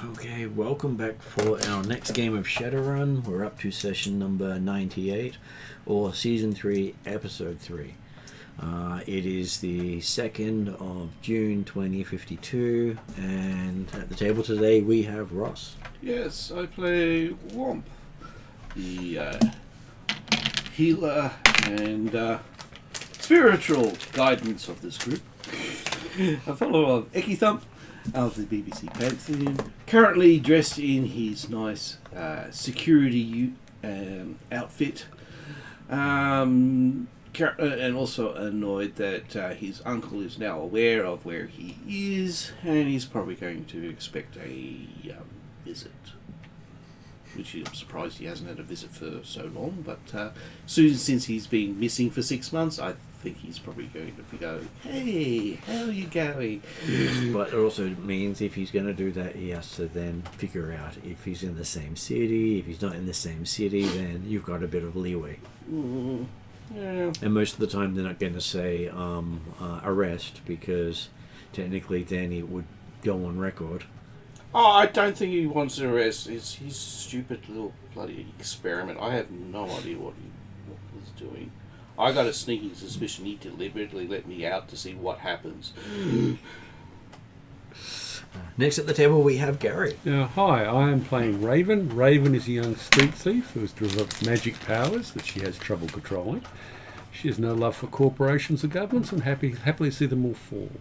Okay, welcome back for our next game of Shadowrun. We're up to session number 98, or season 3, episode 3. It is the 2nd of June 2052, and at the table today we have Ross. Yes, I play Womp, the healer and spiritual guidance of this group. A fellow of Eki Thump of the BBC Pantheon, currently dressed in his nice security outfit, and also annoyed that his uncle is now aware of where he is, and he's probably going to expect a visit. Which I'm surprised he hasn't had a visit for so long, but since he's been missing for 6 months, I think he's probably going to go, "Hey, how are you going?" But it also means if he's going to do that, he has to then figure out if he's in the same city. If he's not in the same city, then you've got a bit of leeway. Yeah. And most of the time they're not going to say arrest, because technically then it would go on record. Oh, I don't think he wants to arrest. It's his stupid little bloody experiment. I have no idea what he was doing. I got a sneaking suspicion he deliberately let me out to see what happens. Next at the table we have Gary. Hi, I am playing Raven. Raven is a young street thief who has developed magic powers that she has trouble controlling. She has no love for corporations or governments and happily see them all fall.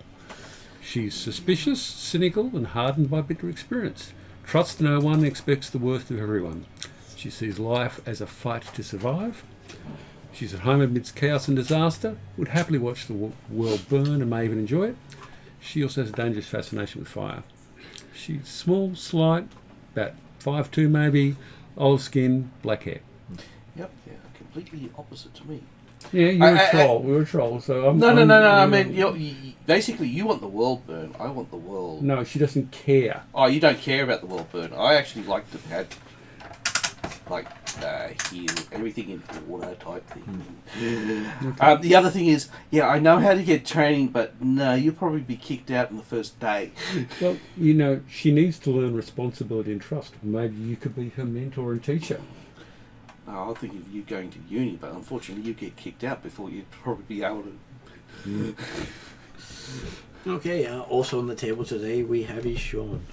She's suspicious, cynical, and hardened by bitter experience. Trusts no one and expects the worst of everyone. She sees life as a fight to survive. She's at home amidst chaos and disaster, would happily watch the world burn and may even enjoy it. She also has a dangerous fascination with fire. She's small, slight, about 5'2" maybe, olive skin, black hair. Yep, yeah, completely opposite to me. Yeah, you're a troll. We're a troll, so I'm... No. I mean, basically, you want the world burn. I want the world... No, she doesn't care. Oh, you don't care about the world burn. I actually like to have, heal everything in water type thing. Okay. The other thing is, I know how to get training, but no, you'll probably be kicked out in the first day. Well, she needs to learn responsibility and trust. Maybe you could be her mentor and teacher. I think of you going to uni, but unfortunately you get kicked out before you'd probably be able to... Okay, also on the table today we have Sean.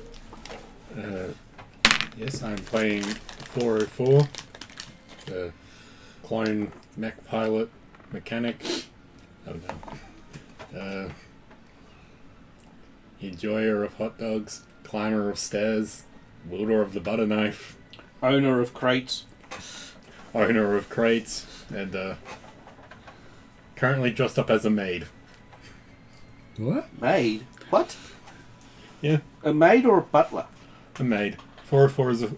Yes, I'm playing 404, the clone mech pilot mechanic. Enjoyer of hot dogs, climber of stairs, wielder of the butter knife, Owner of crates, and currently dressed up as a maid. What? maid. What? Yeah, A maid or a butler? a maid. 404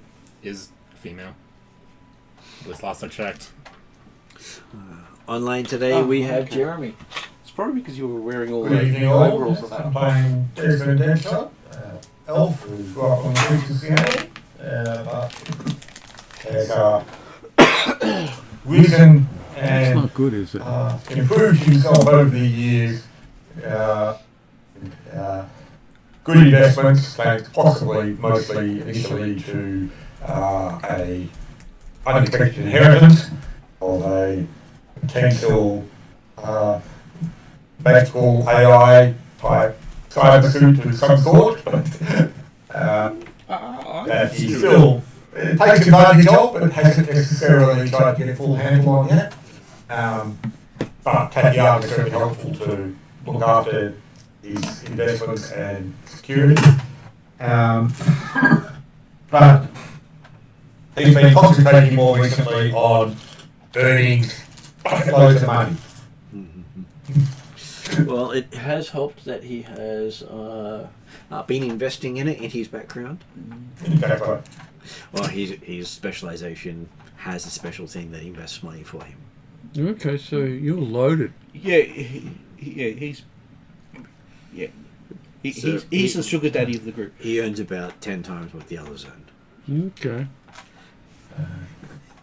is female. At least last I checked. Online today we have Jeremy. It's probably because you were wearing all Good the evening, all. overalls of I'm that. playing Desmond Dentop, elf who grew up on the streets of Seattle, but has risen It's and not good, is it? improved himself over the years. Good investments, thanks possibly, mostly initially to a unexpected inheritance of a potential magical AI type cyber suit of some sort, but that he still takes advantage of, but hasn't necessarily tried to get a full handle on yet. But Tatiana is certainly helpful to look after his investments and security. But he's been concentrating more recently on earning loads of money. Well, it has helped that he has been investing in it in his background. Exactly. Well, his specialization has a special thing that invests money for him. Okay, so you're loaded. He's the sugar daddy of the group. He earns about 10 times what the others earn Okay.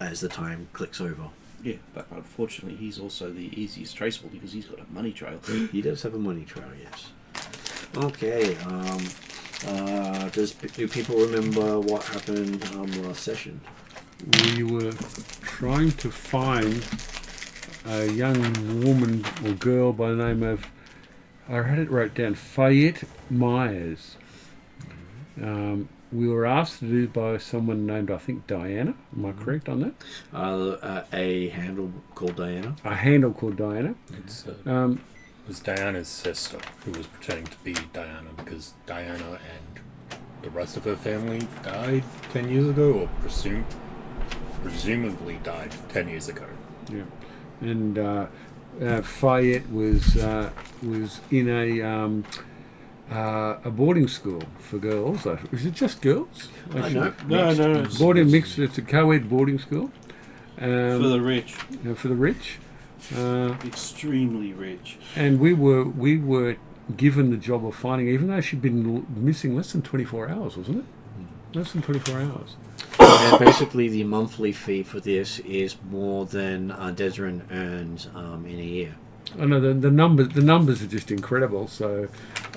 as the time clicks over. Yeah, but unfortunately he's also the easiest traceable because he's got a money trail. He does have a money trail, yes. Okay, Do people remember what happened last session? We were trying to find a young woman or girl by the name of, I had it wrote down, Fayette Myers. We were asked to do by someone named, I think, Diana. Am I correct on that? A handle called Diana. A handle called Diana. It was Diana's sister who was pretending to be Diana because Diana and the rest of her family died 10 years ago, or presumably died 10 years ago. Yeah. And Fayette was in a boarding school for girls. Is it just girls? No. It's Boarding mixed. It's a co-ed boarding school. for the rich, For the rich. extremely rich. And we were given the job of finding, even though she'd been missing less than 24 hours, wasn't it? Less than 24 hours. And basically, the monthly fee for this is more than Desrin earns in a year. I know the numbers are just incredible. So,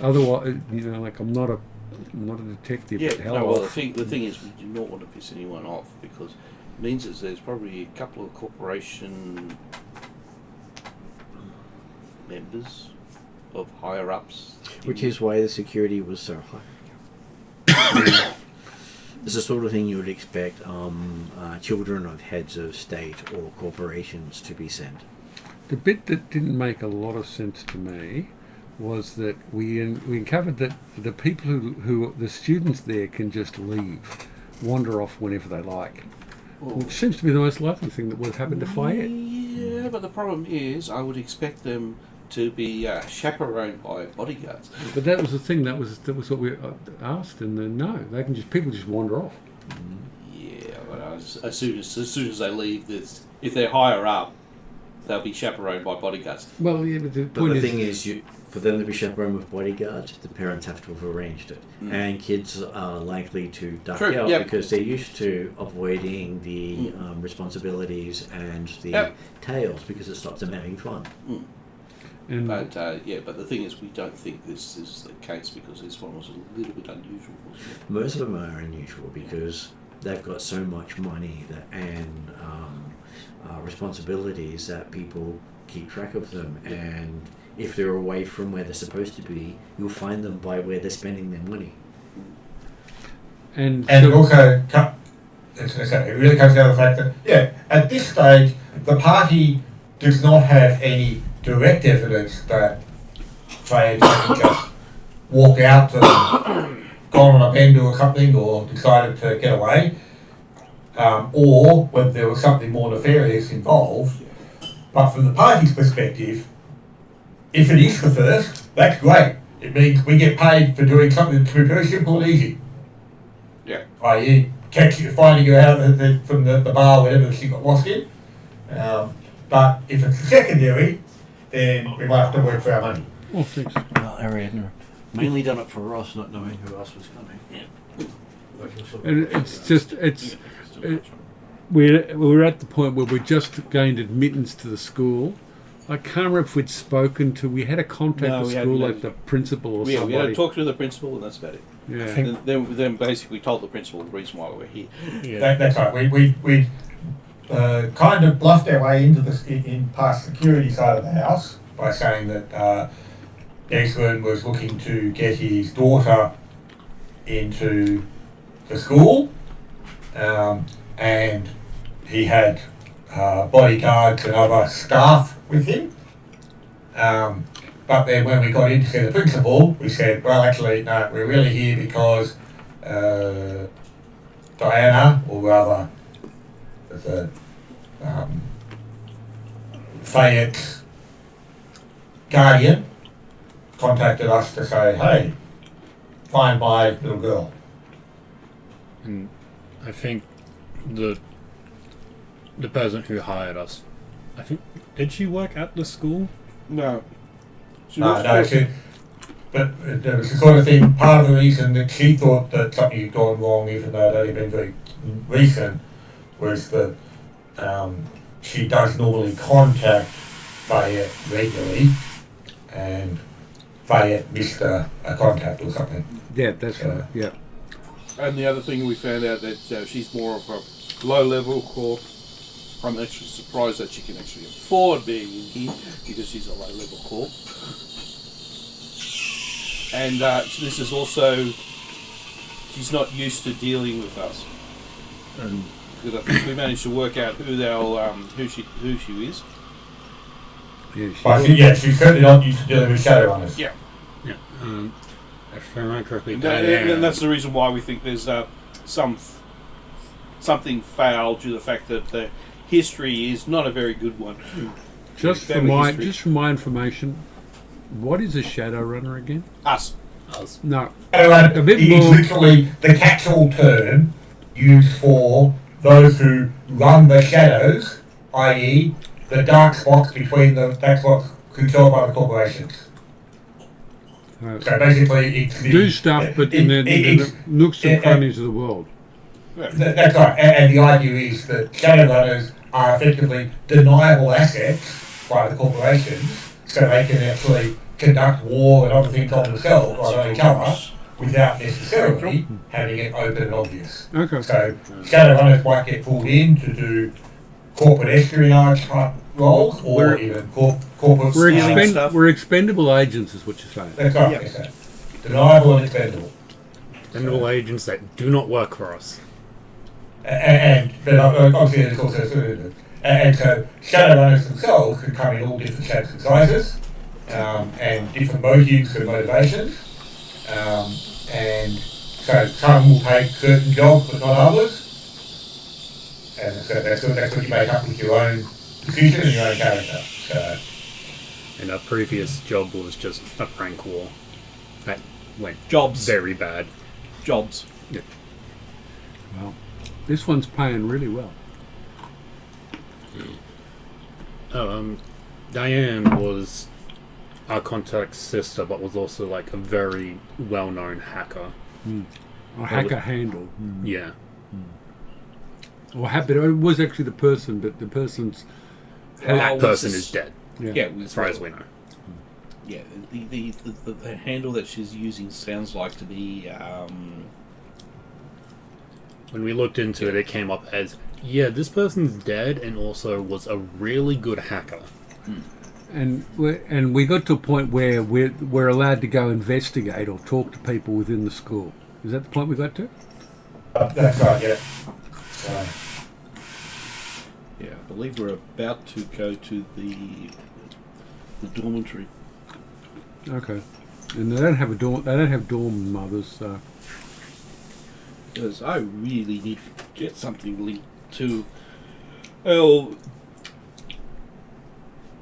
otherwise, like I'm not a detective. Yeah, but hell no, well, off. the thing is, we do not want to piss anyone off because it means that there's probably a couple of corporation members of higher ups. Which is why the security was so high. It's the sort of thing you would expect children of heads of state or corporations to be sent. The bit that didn't make a lot of sense to me was that we uncovered that the people who the students there can just leave, wander off whenever they like, which seems to be the most likely thing that would happen to Fayette. Yeah, but the problem is, I would expect them to be chaperoned by bodyguards. But that was the thing. That was what we asked, and then no, people just wander off. Yeah, but as soon as they leave, if they're higher up, they'll be chaperoned by bodyguards. Well, yeah, but the But point the is, thing is, for them to be chaperoned with bodyguards, the parents have to have arranged it. And kids are likely to duck True, out yep. because they're used to avoiding the responsibilities and the tales because it stops them having fun. and But but the thing is, we don't think this is the case because this one was a little bit unusual. Wasn't it? Most of them are unusual because they've got so much money and responsibilities that people keep track of them, and if they're away from where they're supposed to be, you'll find them by where they're spending their money. and And it also it really comes down to the fact that, at this stage, the party does not have any direct evidence that Fayette hasn't just walked out and gone on a bender or something, or decided to get away, or whether there was something more nefarious involved. But from the party's perspective, if it is the first, that's great. It means we get paid for doing something that's very simple and easy. Yeah. I.e., finding her out from the bar, whatever she got lost in. But if it's secondary, then we might have to work for our money. oh, thanks. Well, Ariadne mainly done it for Ross, not knowing who else was coming. And we're at the point where we just gained admittance to the school. I can't remember if we'd spoken to. We had a contact No, at we school, hadn't. like the principal or We had somebody. to talk to the principal, and that's about it. Yeah. think- Then basically told the principal the reason why we're here. Yeah. That's right. We kind of bluffed our way into in past security side of the house by saying that Desmond was looking to get his daughter into the school, and he had bodyguards and other staff with him. But then when we got in to see the principal, we said, well, actually, no, we're really here because Diana, or rather, the Fayette's guardian, contacted us to say, hey, find my little girl. And I think the person who hired us, did she work at the school? No. But it was the sort of thing, part of the reason that she thought that something had gone wrong, even though it had only been very recent, was that she does normally contact Fayette regularly, and they had missed a contact or something. Yeah, that's right. Yeah. And the other thing we found out that she's more of a low-level corp. I'm actually surprised that she can actually afford being in here because she's a low-level corp. And this is also, she's not used to dealing with us. Because I think we managed to work out who she is. Yeah, She's certainly not used to dealing with Shadowrunners. Yeah. Yeah. If I remember correctly, And that's the reason why we think there's something foul due to the fact that the history is not a very good one. Just for my information, what is a Shadowrunner again? Us. No. Shadowrunner A bit is more. literally the catch-all term used for those who run the shadows, i.e. the dark spots between that's what's controlled by the corporations. So basically, it's Do stuff, but in the nooks and crannies of the world. That's right, and the idea is that Shadowrunners are effectively deniable assets by the corporations, so they can actually conduct war and other things on themselves or on each other without necessarily having it open and obvious. Okay. So Shadowrunners might get pulled in to do corporate espionage type roles, or even corporate We're stuff. we're expendable agents, is what you're saying. That's right. Yep. Yes, sir. Deniable and expendable. Criminal agents that do not work for us. But obviously there's also and so Shadowrunners themselves can come in all different shapes and sizes, and different motives and motivations, and so some will take certain jobs but not others, and so that's what you make up with your own decision and your own character. So, And our previous job was just a prank war. That went Jobs. very bad. Jobs. Well, this one's paying really well. Diane was our contact's sister, but was also like a very well-known hacker. A hacker handle. Yeah. Or but it was actually the person, but the person's... That person is dead, Yeah, as far as we know. Yeah, the handle that she's using sounds like to be. When we looked into it, it came up as, this person's dead and also was a really good hacker. And we got to a point where we're allowed to go investigate or talk to people within the school. Is that the point we got to? that's right. Yeah. So, Yeah, I believe we're about to go to the dormitory. Okay. And they don't have a dorm. They don't have dorm mothers. So. Because I really need to get something linked to our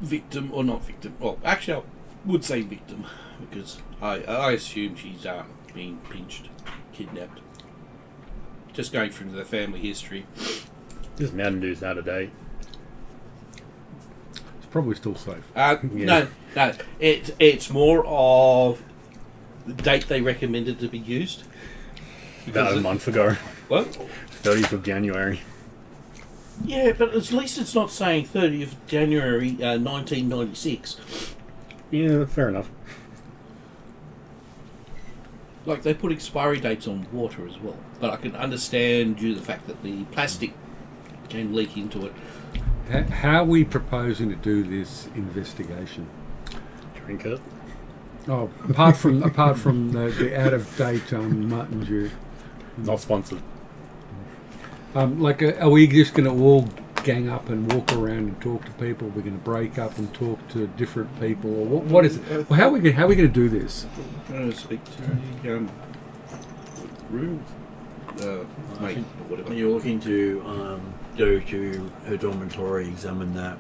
victim, or not victim. Well, actually, I would say victim because I assume she's being pinched, kidnapped. Just going through the family history. This Mountain Dew's out of date. It's probably still safe. No, it's more of the date they recommended to be used. About a month ago. What? 30th of January. Yeah, but at least it's not saying 30th of January 1996. Yeah, fair enough. Like, they put expiry dates on water as well. But I can understand due to the fact that the plastic can leak into it. How are we proposing to do this investigation? Drink it. Oh, apart from the out of date Mountain Dew. Not sponsored. Are we just going to all gang up and walk around and talk to people? We're going to break up and talk to different people, or what is it? Well, how are we going to do this? I'm going to speak to the room. Mate, or whatever. You're looking to go to her dormitory, examine that.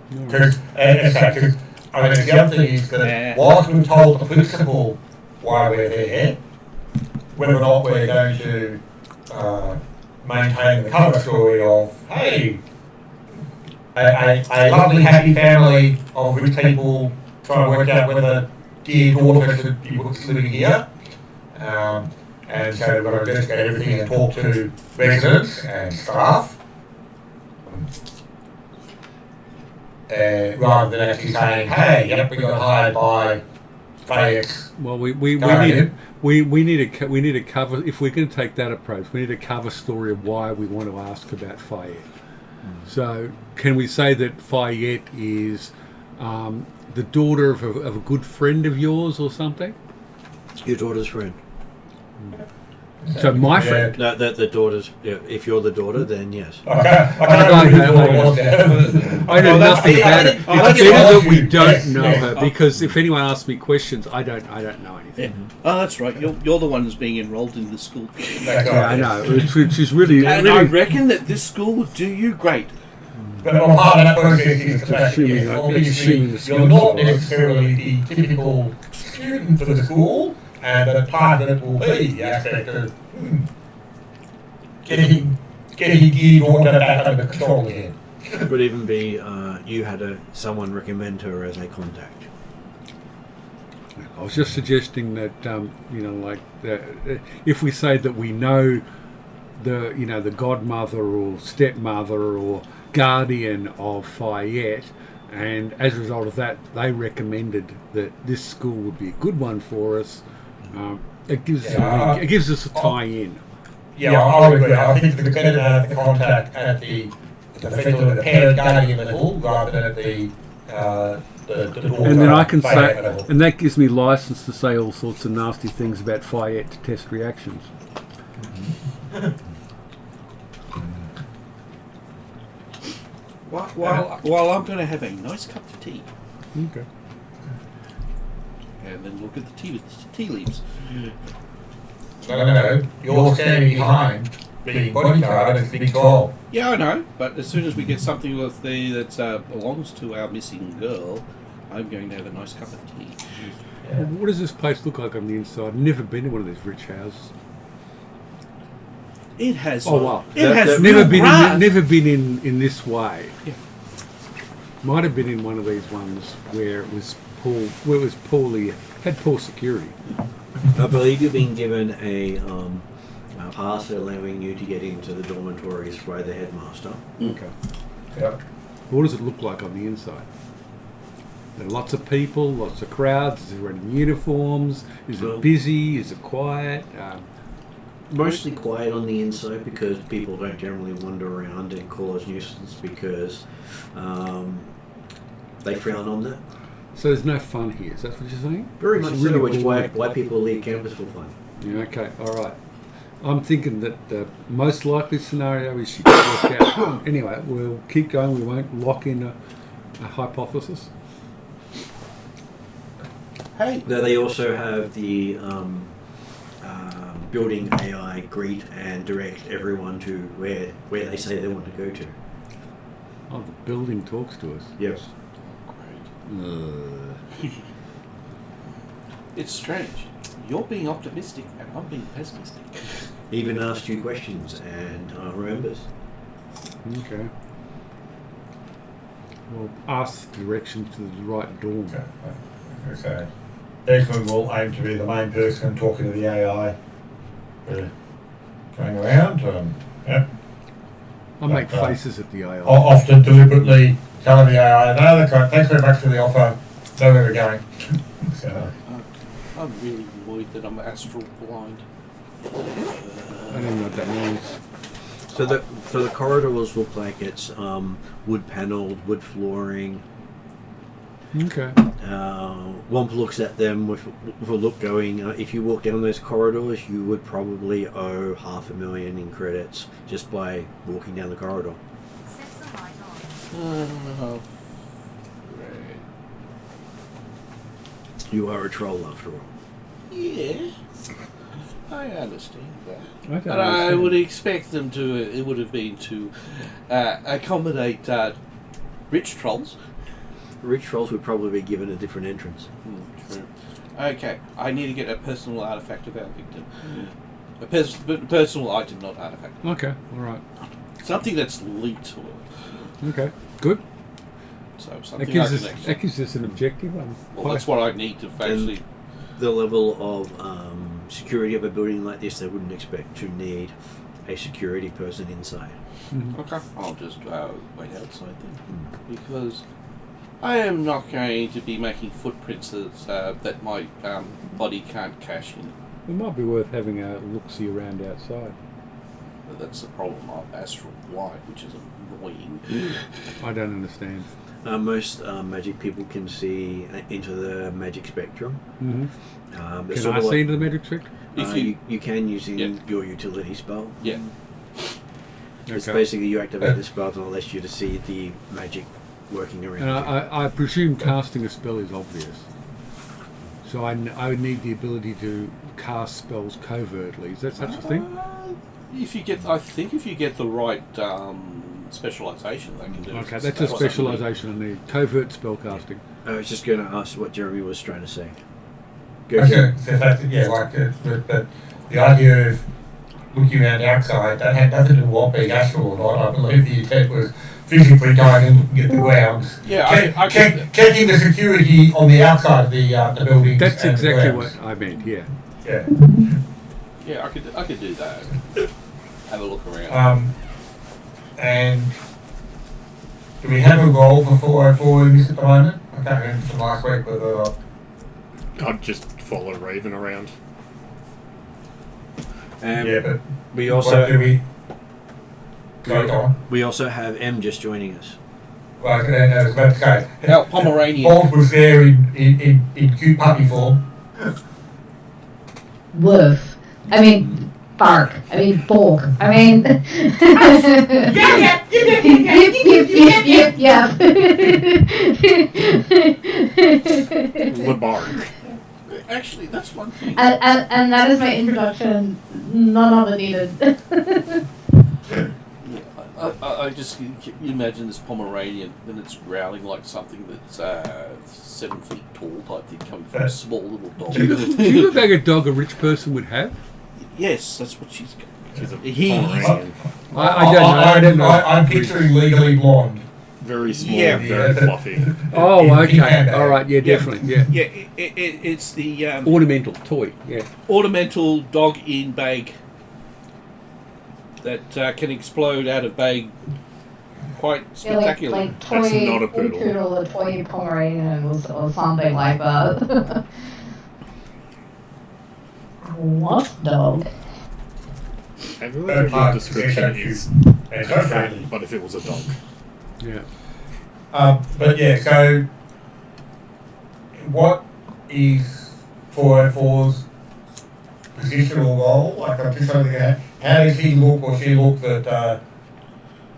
because I mean, the other thing is that whilst we've told the principal why we're there, whether or not we're going to maintain the cover story of, hey, a lovely happy family of rich people trying to work out whether dear daughter should be living here. And so we've got to investigate everything and talk to residents and staff. rather than actually saying, hey, yep, we got hired by FedEx. Well, we need to cover. If we're going to take that approach, we need a cover story of why we want to ask about Fayette. So, can we say that Fayette is the daughter of a good friend of yours or something? Your daughter's friend. So my friend. No, the daughter's. Yeah, if you're the daughter, then yes. I know nothing about it. It's better that we don't know her, because if anyone asks me questions, I don't know anything. Yeah. Oh, that's right. You're the one who's being enrolled in the school. Yeah, I know. Which is really. And I reckon that this school would do you great. But part of that process is the fact that obviously you're not necessarily the typical student for the school, and that part of it will be the aspect of getting gear drawn back under control again. It could even be you had someone recommend her as a contact. I was just suggesting that if we say that we know the godmother or stepmother or guardian of Fayette, and as a result of that, they recommended that this school would be a good one for us. It gives us a tie-in. Yeah, I would agree. I think it's better to have the contact at the parent guardian level rather than at the daughter. And then I can say, level. and that gives me license to say all sorts of nasty things about Fayette to test reactions. While I'm going to have a nice cup of tea. Okay. And then look at the tea with the tea leaves. No. You're standing behind, being bodyguard and big tall. Yeah, I know. But as soon as we get something with that belongs to our missing girl, I'm going to have a nice cup of tea. Yeah. Well, what does this place look like on the inside? I've never been to one of these rich houses. It has. Oh wow! It has never real been grass. never been in this way. Yeah. Might have been in one of these ones where it was poorly had poor security. I believe you've been given a pass allowing you to get into the dormitories by the headmaster. Okay. Yep. What does it look like on the inside? There are lots of people, lots of crowds. Is everyone in uniforms? Is it busy? Is it quiet? Mostly quiet on the inside because people don't generally wander around and cause nuisance because they frown on that. So there's no fun here. Is that what you're saying? Very It's much really so, which boring. why people leave campus for fun. Yeah, okay, all right. I'm thinking that the most likely scenario is she could work out. Anyway, we'll keep going. We won't lock in a hypothesis. Hey. Now they also have the building AI greet and direct everyone to where they say they want to go to. Oh, the building talks to us. Yes. It's strange. You're being optimistic and I'm being pessimistic. Even asked you questions and remembers. Okay. Well, ask the direction to the right dorm. Okay. Desmond will aim to be the main person talking to the AI. Going around. Yep. I make faces at the AI. Often deliberately telling the AI, no, that's right, thanks very much for the offer. Know where we're going. So. I'm really annoyed that I'm astral blind. I don't know what that means. So the corridors look like it's wood panelled, wood flooring. Okay. Womp looks at them with a look going, if you walk down those corridors, you would probably owe $500,000 in credits just by walking down the corridor. Set some light on. Great. You are a troll after all. Yeah. I understand that. I don't But I understand. would expect them to, it would have been to accommodate rich trolls. Rich trolls would probably be given a different entrance. True. Okay, I need to get a personal artifact of our victim. A personal item, not artifact. Okay, all right. Something that's linked to it. Okay, good. So That something gives I us can actually... gives us an objective. Well, that's what I need to actually... The level of security of a building like this, they wouldn't expect to need a security person inside. Mhm. Okay, I'll just wait outside then. Because I am not going to be making footprints that my body can't cash in. It might be worth having a look-see around outside. But that's the problem of astral light, which is annoying. I don't understand. Most magic people can see into the magic spectrum. Mm-hmm. It's Can sort I of see into the magic spectrum? If you can using Yeah. your utility spell. Yeah. It's Okay. basically you activate the spell and it lets you to see the magic working around And you. I presume casting a spell is obvious. So I would need the ability to cast spells covertly. Is that such a thing? I think if you get the right specialization, they can do. Okay, that's a specialization I need. Covert spell casting. I was just going to ask what Jeremy was trying to say. Go, Okay, Jeremy. so that's, yeah, but the idea of looking around the outside, that had nothing to do with what being astral or not. I believe the intent was physically going in, looking at the ground. Yeah, I checking the security on the outside of the buildings. That's and the exactly grounds. what I meant, yeah. Yeah. Yeah, I could do that. Have a look around. And do we have a role for 404 in this at the moment? I can't remember from last week whether. I'd just follow Raven around. Yeah, but we what also do we? Go on. we also have M just joining us. Well, I was about to say. Now, Pomeranian. Bob was there in cute puppy form. Woof. I mean, bark. I mean, bork. I mean. Yip, yip, yip. Labark. Actually, that's one thing. And that is my introduction. None of it needed. I just you imagine this Pomeranian, and it's growling like something that's 7 feet tall type thing coming from a small little dog. Do you look like a dog a rich person would have? Yes, that's what she's. She's a He- Pomeranian. I don't know. I'm picturing Legally Blonde. Very small, Yeah. very fluffy. Oh, in okay. handbag. All right, yeah, definitely, yeah. Yeah, it's the Ornamental toy, yeah. ornamental dog in bag that can explode out of bag quite Yeah, spectacularly. like toy That's not a poodle. poodle, a toy Pomeranian or something like that. What dog? I feel like your description is And so friendly. but if it was a dog. Yeah. But yeah, so what is 404's positional role? Like, I'm just trying to get how does he look or she look that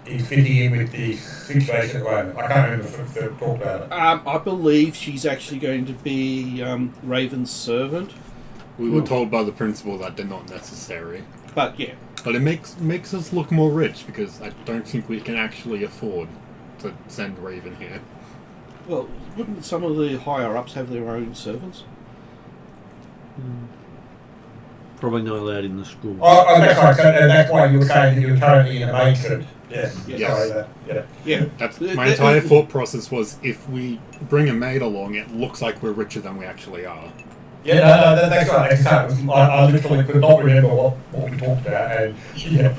is fitting in with the situation at the moment? I can't remember if they talked about it. I believe she's actually going to be Raven's servant, We were told by the principal that they're not necessary. but yeah. But it makes us look more rich because I don't think we can actually afford to send Raven here. Well, wouldn't some of the higher ups have their own servants? Probably not allowed in the school. Oh, that's right. So, and that's why you were saying that you're currently in a matron. Yeah. Yes. Sorry, yeah. Yeah. That's my entire thought process was if we bring a maid along, it looks like we're richer than we actually are. Yeah, no, that's right. Exactly. I literally could not remember what we talked about, and yeah,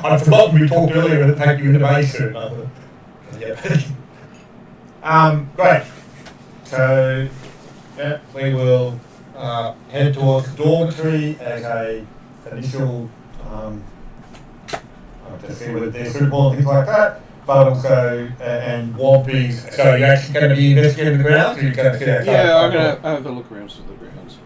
I'd forgotten we talked earlier about the fact you were in a matron. Yeah. Great. So, yeah, we will head towards the dormitory as a initial. To see whether there's football and things like that, but also and Wampy's. So you're actually going to be investigating the grounds, or you're going to sit outside? Yeah, I'm going to have a look around some of the grounds.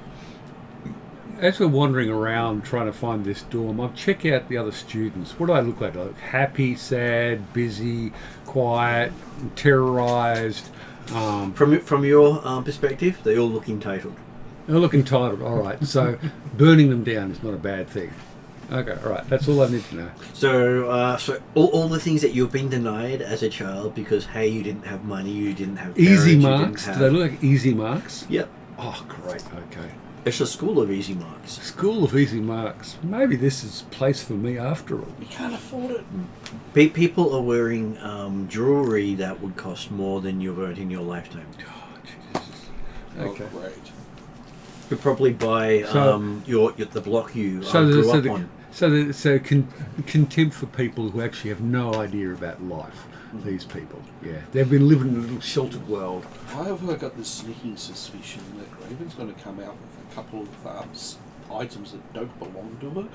As we're wandering around trying to find this dorm, I'll check out the other students. What do I look like? Do I look happy, sad, busy, quiet, terrorised? From your perspective, they all look entitled. They look entitled. All right, so burning them down is not a bad thing. Okay, all right. That's all I need to know. So, so all the things that you've been denied as a child because hey, you didn't have money, you didn't have parents, Easy you marks. didn't Do have... they look like easy marks? Yep, Oh, great. Okay. it's a school of easy marks. School of easy marks. Maybe this is a place for me after all. You can't afford it. People are wearing jewelry that would cost more than you've earned in your lifetime. Oh, Jesus. Okay. Oh, great. You could probably buy So- the block you So, grew so, up the, on. Contempt for people who actually have no idea about life. These people, yeah, they've been living in a little sheltered world. I've got this sneaking suspicion that Raven's going to come out with a couple of items that don't belong to her.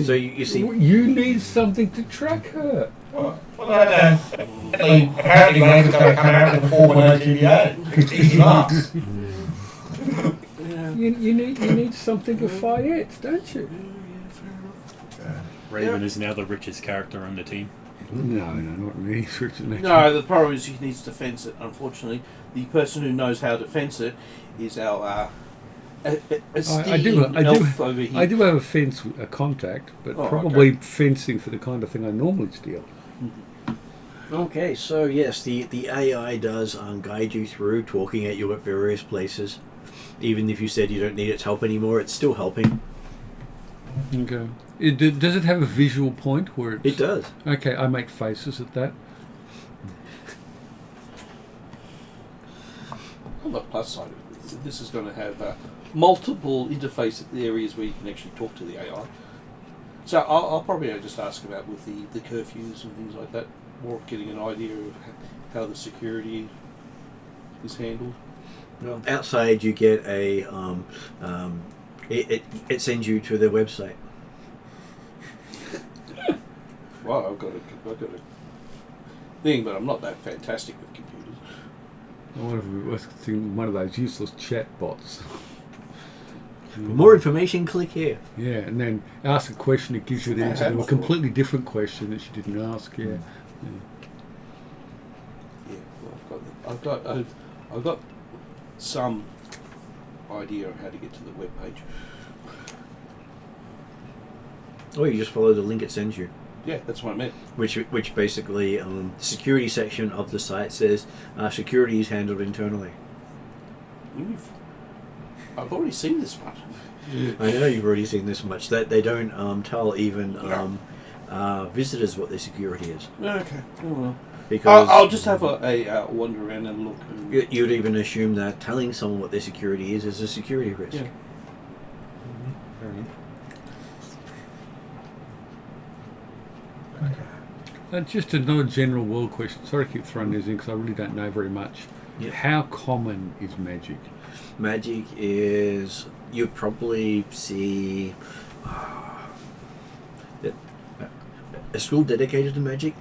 So you see, You need something to track her. Well, apparently Raven's going to come out with a 4.0 GBA. Easy marks. You need something to fight it, don't you? Raven is now the richest character on the team. No, not really. No, the problem is he needs to fence it. Unfortunately, the person who knows how to fence it is our esteemed elf over here. I do have a contact, but probably fencing for the kind of thing I normally steal. okay, so yes, the AI does guide you through, talking at you at various places. Even if you said you don't need its help anymore, it's still helping. Okay. Does it have a visual point where it's... It does. Okay, I make faces at that. On the plus side of it, this is going to have multiple interface areas where you can actually talk to the AI. So I'll probably just ask about with the curfews and things like that, more getting an idea of how the security is handled. Well, outside, you get a it sends you to their website. Well, I've got a thing, but I'm not that fantastic with computers. I wonder if we was one of those useless chat bots. For more information, click here. Yeah, and then ask a question, it gives you the answer to a completely different question that you didn't ask. Yeah. Well, I've got some idea of how to get to the web page. Or you just follow the link it sends you. Yeah, that's what I meant. Which basically, the security section of the site says security is handled internally. I've already seen this one. I know you've already seen this much. That they don't tell even visitors what their security is. Okay. Oh well. Because I'll just have a wander around and look. You'd even assume that telling someone what their security is a security risk. Yeah. Fair enough. Just another general world question. Sorry to keep throwing these in because I really don't know very much. Yeah. How common is magic? Magic is, you'd probably see a school dedicated to magic,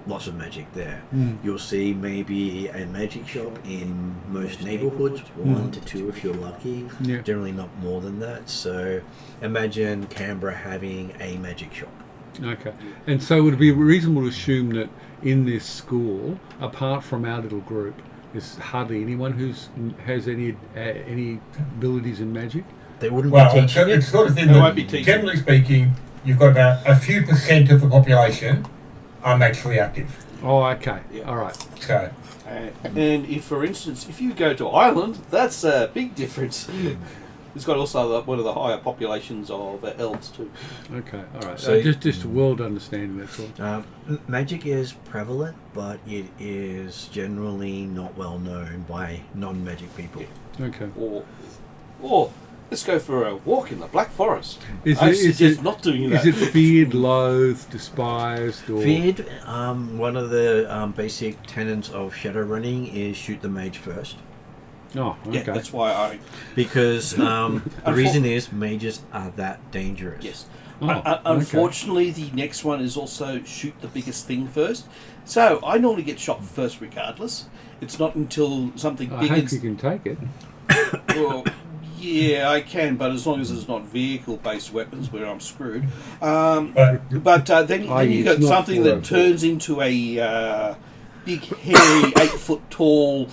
lots of magic there. You'll see maybe a magic shop in most neighborhoods, 1 to 2 if you're lucky, generally not more than that. So imagine Canberra having a magic shop. Okay. And so would it be reasonable to assume that in this school, apart from our little group, there's hardly anyone who has any abilities in magic? They wouldn't Well, be teaching it's it. sort of thing They that, won't be teaching. generally speaking, you've got about a few % of the population are magically active. Oh, okay. Yeah. All right. So, And if, for instance, if you go to Ireland, that's a big difference. It's got also one of the higher populations of elves too. Okay. All right. So- just a world understanding, that's all. Magic is prevalent, but it is generally not well known by non-magic people. Okay. Or let's go for a walk in the Black Forest. Is I it- suggest not doing that. Is it feared, loathed, despised, or... Feared, one of the basic tenets of shadowrunning is shoot the mage first. Oh, okay. Yeah, that's why Because the reason is mages are that dangerous. yes. Oh, okay. Unfortunately, the next one is also shoot the biggest thing first. So I normally get shot first, regardless. It's not until something I big. hope you can take it. Well, yeah, I can, but as long as it's not vehicle-based weapons, where I'm screwed. But then you got it's not something that 404. turns into a big, hairy, 8-foot-tall,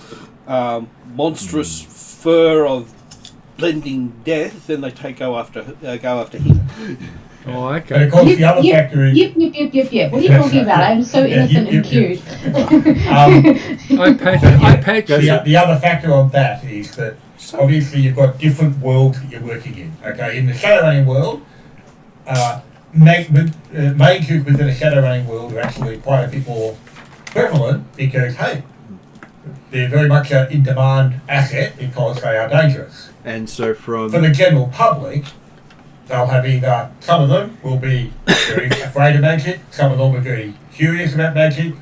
monstrous fur of blending death. Then they go after him. Oh, and okay. of course the other factor is... Yep. What are you talking about? I'm so innocent and cute. I patch The other factor of that is that obviously you've got different worlds that you're working in. Okay, in the shadowrunning world, mages within a shadowrunning world are actually quite a bit more prevalent because, hey, they're very much an in-demand asset because they are dangerous. And so from For the general public, they'll have either, some of them will be very afraid of magic, some of them are very curious about magic.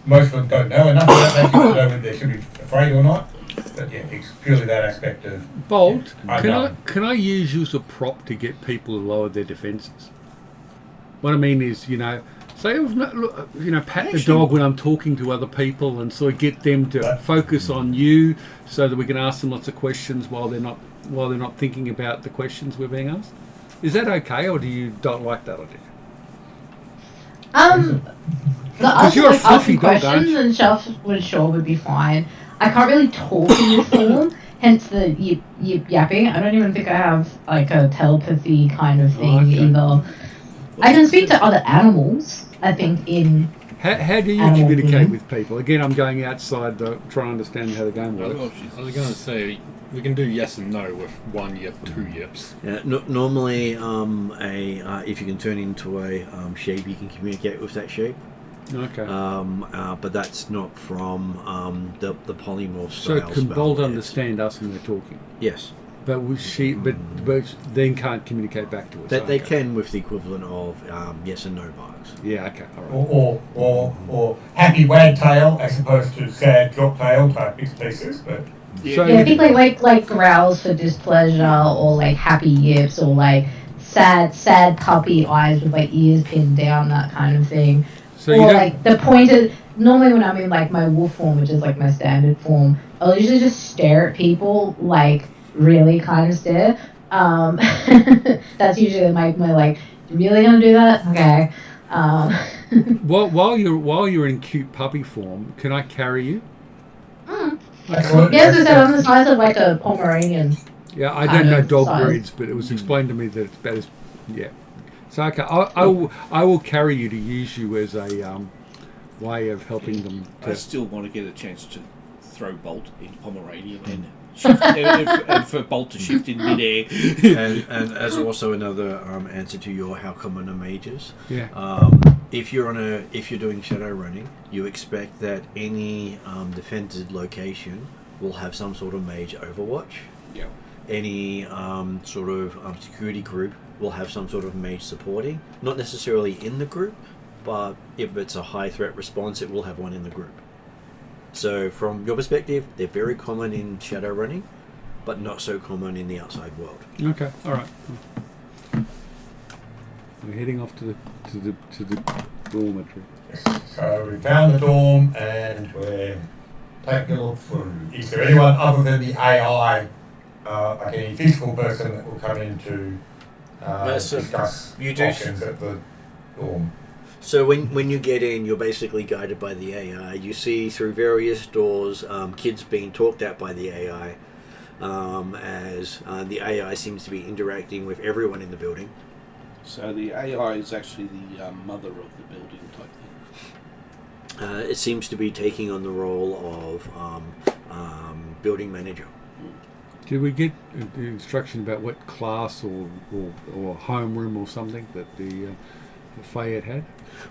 Most of them don't know enough about magic to know whether they should be afraid or not. But yeah, it's purely that aspect of Bolt, unknown. can I use you as a prop to get people to lower their defences? What I mean is, say, pat the dog when I'm talking to other people, and sort of get them to focus on you, so that we can ask them lots of questions while they're not thinking about the questions we're being asked. Is that okay, or do you don't like that idea? You're a fluffy asking dog, aren't questions you? and stuff would be fine. I can't really talk in this form, hence the yip yapping. I don't even think I have like a telepathy kind of thing either. I can speak to other animals, I think, in... How do you animal communicate form. with people? Again, I'm going outside to try and understand how the game works. I was going to say, we can do yes and no with 1 yip, 2 yips. Yeah, normally, if you can turn into a shape, you can communicate with that shape. Okay. But that's not from the polymorph So style can spell. Bolt It's- understand us when we're talking? Yes. But then can't communicate back to us. They Okay. can with the equivalent of yes and no marks. Yeah, okay, all right. Or happy wagtail as opposed to sad drop tail type bits pieces, but So Yeah, I think like growls for displeasure, or like happy yips, or like sad puppy eyes with like ears pinned down, that kind of thing. So you Or don't, like the pointed. Normally, when I'm in like my wolf form, which is like my standard form, I'll usually just stare at people, like really kind of stare. That's usually my like, you really gonna do that? Okay. while you're in cute puppy form, can I carry you? excellent. Yes, I said I'm the size of like a Pomeranian. Yeah, I Kind don't know of dog size. breeds, but it was explained to me that it's about as yeah. So okay, I will carry you to use you as a way of helping them. I still want to get a chance to throw Bolt in Pomeranian and shift, and for Bolt to shift in midair. and as also another answer to your how common are mages. Yeah. If you're doing shadow running, you expect that any defended location will have some sort of mage overwatch. Yeah. Any sort of security group will have some sort of mage supporting. Not necessarily in the group, but if it's a high threat response, it will have one in the group. So from your perspective, they're very common in shadow running, but not so common in the outside world. Okay, all right. We're heading off to the dormitory. So we found the dorm and we're taking a look through. Is there anyone other than the AI, like any physical person that will come in to So discuss you do options at the dorm? So when you get in, you're basically guided by the AI. You see through various doors kids being talked at by the AI, as the AI seems to be interacting with everyone in the building. So the AI is actually the mother of the building type thing. It seems to be taking on the role of building manager. Did we get the instruction about what class or homeroom or something that the Fayette had?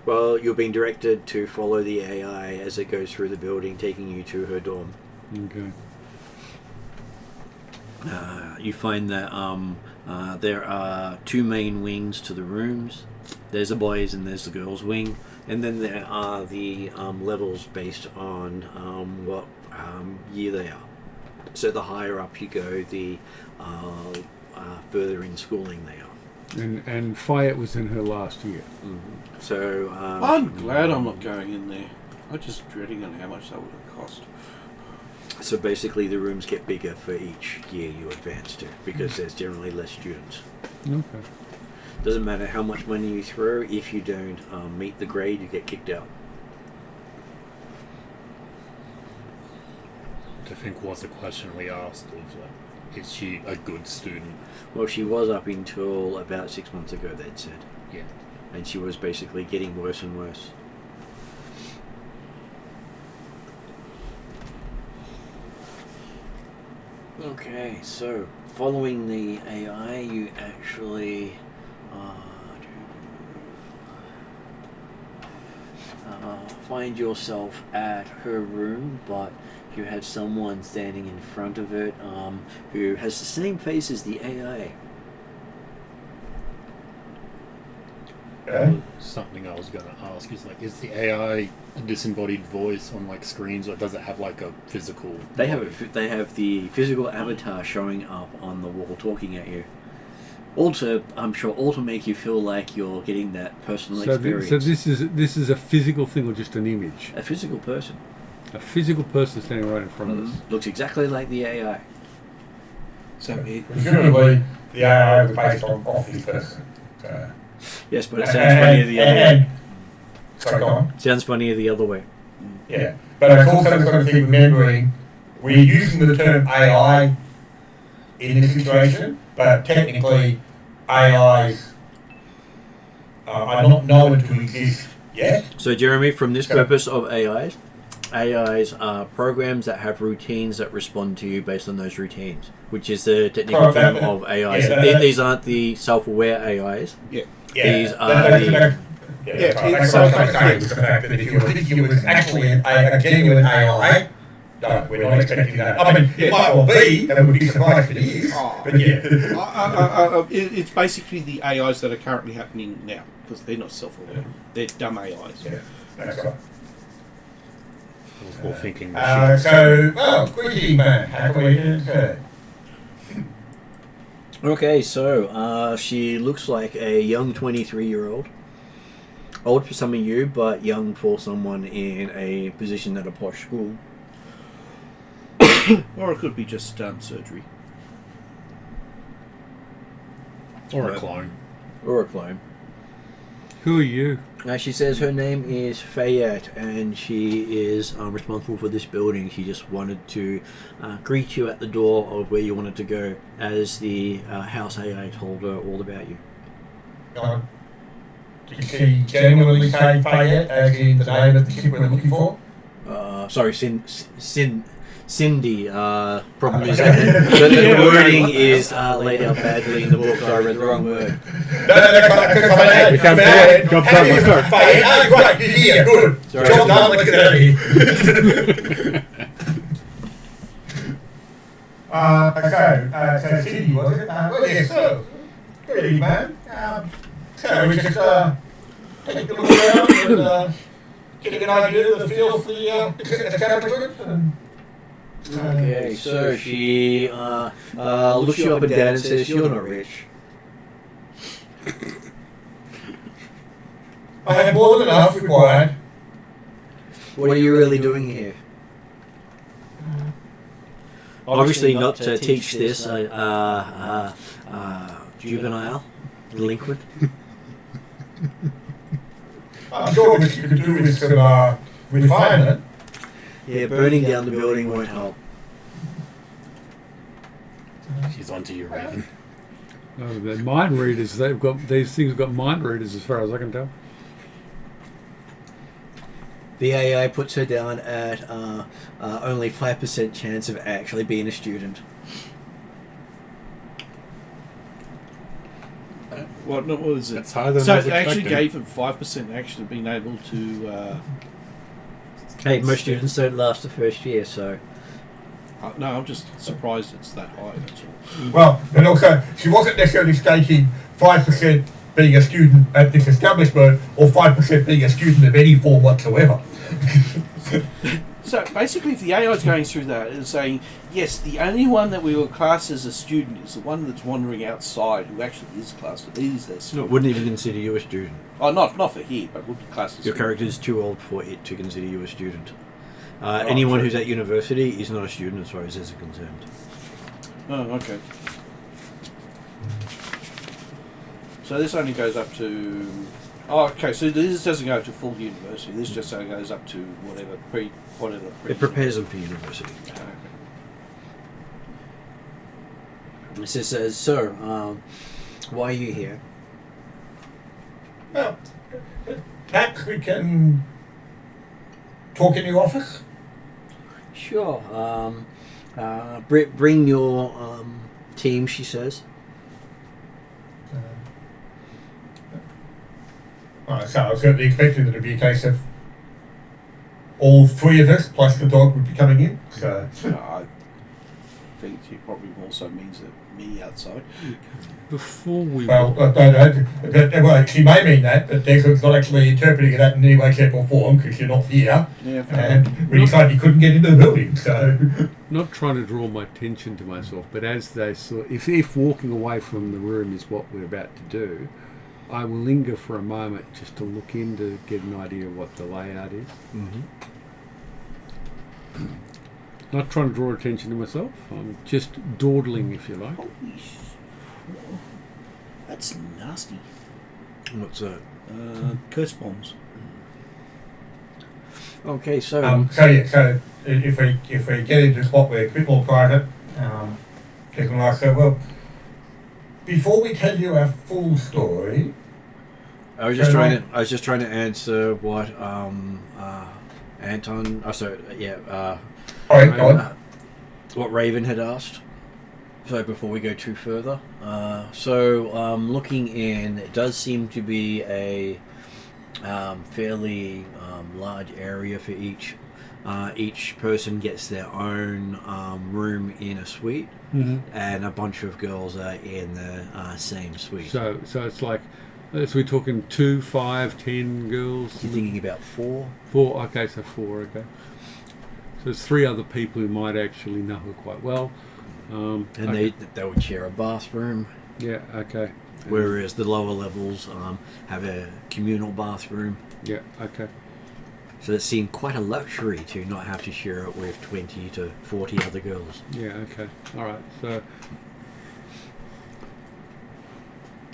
Well, you're being directed to follow the AI as it goes through the building, taking you to her dorm. Okay. You find that there are two main wings to the rooms. There's the boys and there's the girls' wing. And then there are the levels based on what year they are. So the higher up you go, the further in schooling they are. And Fayette was in her last year. Mm-hmm. So I'm glad I'm not going in there. I'm just dreading on how much that would have cost. So basically the rooms get bigger for each year you advance to, because there's generally less students. Okay. Doesn't matter how much money you throw, if you don't meet the grade, you get kicked out. I think was the question we asked of is she a good student? Well, she was up until about 6 months ago, they'd said. Yeah. And she was basically getting worse and worse. Okay, so following the AI, you actually find yourself at her room, but you have someone standing in front of it who has the same face as the AI. Something I was going to ask is like, is the AI a disembodied voice on like screens, or does it have like a physical? They have the physical avatar showing up on the wall talking at you. Also, I'm sure all to make you feel like you're getting that personal experience. So this is a physical thing or just an image? A physical person. A physical person standing right in front of us. Looks exactly like the AI. So Presumably, the AI was based off this person. So. Yes, but it sounds funnier the other way. Sorry, go on. Sounds funnier the other way. Yeah, but it's also got to keep remembering we're using the term AI in this situation, but technically AIs are not known to exist yet. So, Jeremy, from this purpose of AIs are programs that have routines that respond to you based on those routines, which is the technical term of AIs. These aren't the self-aware AIs. Yeah. These are the... That's what I'm saying, was the fact that if you were thinking it was actually a genuine AI, no, we're not expecting that. I mean, it might well be, and we'd be surprised if it is, but yeah. It's basically the AIs that are currently happening now, because they're not self-aware. They're dumb AIs. Yeah, that's right. Or thinking Quickie man, how can we get her? Okay, so she looks like a young 23-year-old. Old for some of you, but young for someone in a position at a posh school. Or it could be just surgery. or a clone. Or a clone. Who are you? She says her name is Fayette, and she is responsible for this building. She just wanted to greet you at the door of where you wanted to go, as the house AA told her all about you. Did she genuinely say Fayette as in the name of the ship we're looking for? Sorry, Cindy. Problem is that the wording is laid out badly in the book, so I read the wrong word. We can't say it. Job done. Fayette. Great. You're here. Good. Sorry. Job done. Let's get out of here. So Cindy, was it? Well, yes, sir. Good evening, man. So we just take a look around and get an idea of the feel for the establishment. Okay, so she looks you up and down and says, "You're not rich." I have more than enough required. What are you really doing here? Obviously not to teach this juvenile delinquent. I'm sure what you could do is some refinement. Yeah, burning down the building won't help. She's onto you, Raven. Oh, they're mind readers. They've got these things. Have got mind readers, as far as I can tell. The AI puts her down at only 5% chance of actually being a student. What was it? That's higher than So I was it actually expecting. gave them 5% actually being able to... Hey, most students don't last the first year, so... no, I'm just surprised it's that high, that's all. Well, and also, she wasn't necessarily stating 5% being a student at this establishment or 5% being a student of any form whatsoever. So basically, if the AI is going through that and saying, yes, the only one that we will class as a student is the one that's wandering outside, who actually is classed as their No, student. wouldn't even consider you a student. Oh, not for here, but would be classed as Your student. character is too old for it to consider you a student. Anyone sure. who's at university is not a student as far as this is concerned. Oh, okay. So this only goes up to... Oh, okay, so this doesn't go to full university. This just goes up to whatever pre... It prepares them for university. Okay. It says, "Sir, why are you here?" Well, perhaps we can talk in your office? Sure. Bring your team, she says. So I was certainly expecting that it would be a case of all three of us plus the dog would be coming in. So think he probably also means that me outside. Before we Well, she may mean that, but Declan's not actually interpreting that in any way, shape or form because you're not here. Yeah, And we decided you couldn't get into the building, so... not trying to draw my attention to myself, but as they saw, if walking away from the room is what we're about to do, I will linger for a moment just to look in to get an idea of what the layout is. Mm-hmm. Not trying to draw attention to myself. I'm just dawdling, if you like. Holy sh... That's nasty. What's that? Curse bombs. Okay, so So if we get into a spot where it's a bit more private, Declan and I said, well, before we tell you our full story... I was just trying to answer what Anton. Oh, sorry. Yeah. Alright, go on. What Raven had asked. So before we go too further, looking in, it does seem to be a fairly large area for each. Each person gets their own room in a suite, and a bunch of girls are in the same suite. So it's like, so we're talking 2, 5, 10 girls? You're thinking about 4? 4, okay, so 4, okay. So there's 3 other people who might actually know her quite well. And okay. they would share a bathroom. Yeah, okay. Whereas the lower levels have a communal bathroom. Yeah, okay. So it seemed quite a luxury to not have to share it with 20 to 40 other girls. Yeah, okay. All right. So,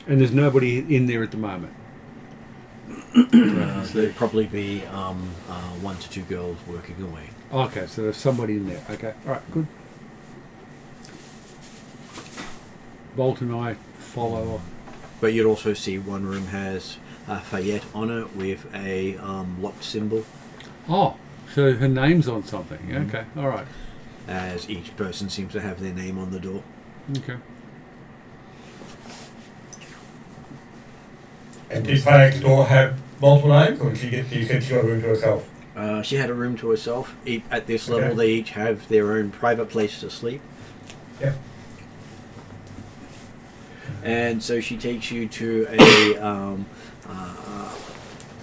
and there's nobody in there at the moment. There'd probably be 1 to 2 girls working away. Okay, so there's somebody in there. Okay, all right, good. Bolt and I follow. But you'd also see one room has a Fayette on it with a locked symbol. Oh, so her name's on something. Okay, all right. As each person seems to have their name on the door. Okay. And did Fayette's door have multiple names, or did you said she got a room to herself? She had a room to herself. At this level, Okay. they each have their own private place to sleep. Yep. And so she takes you to a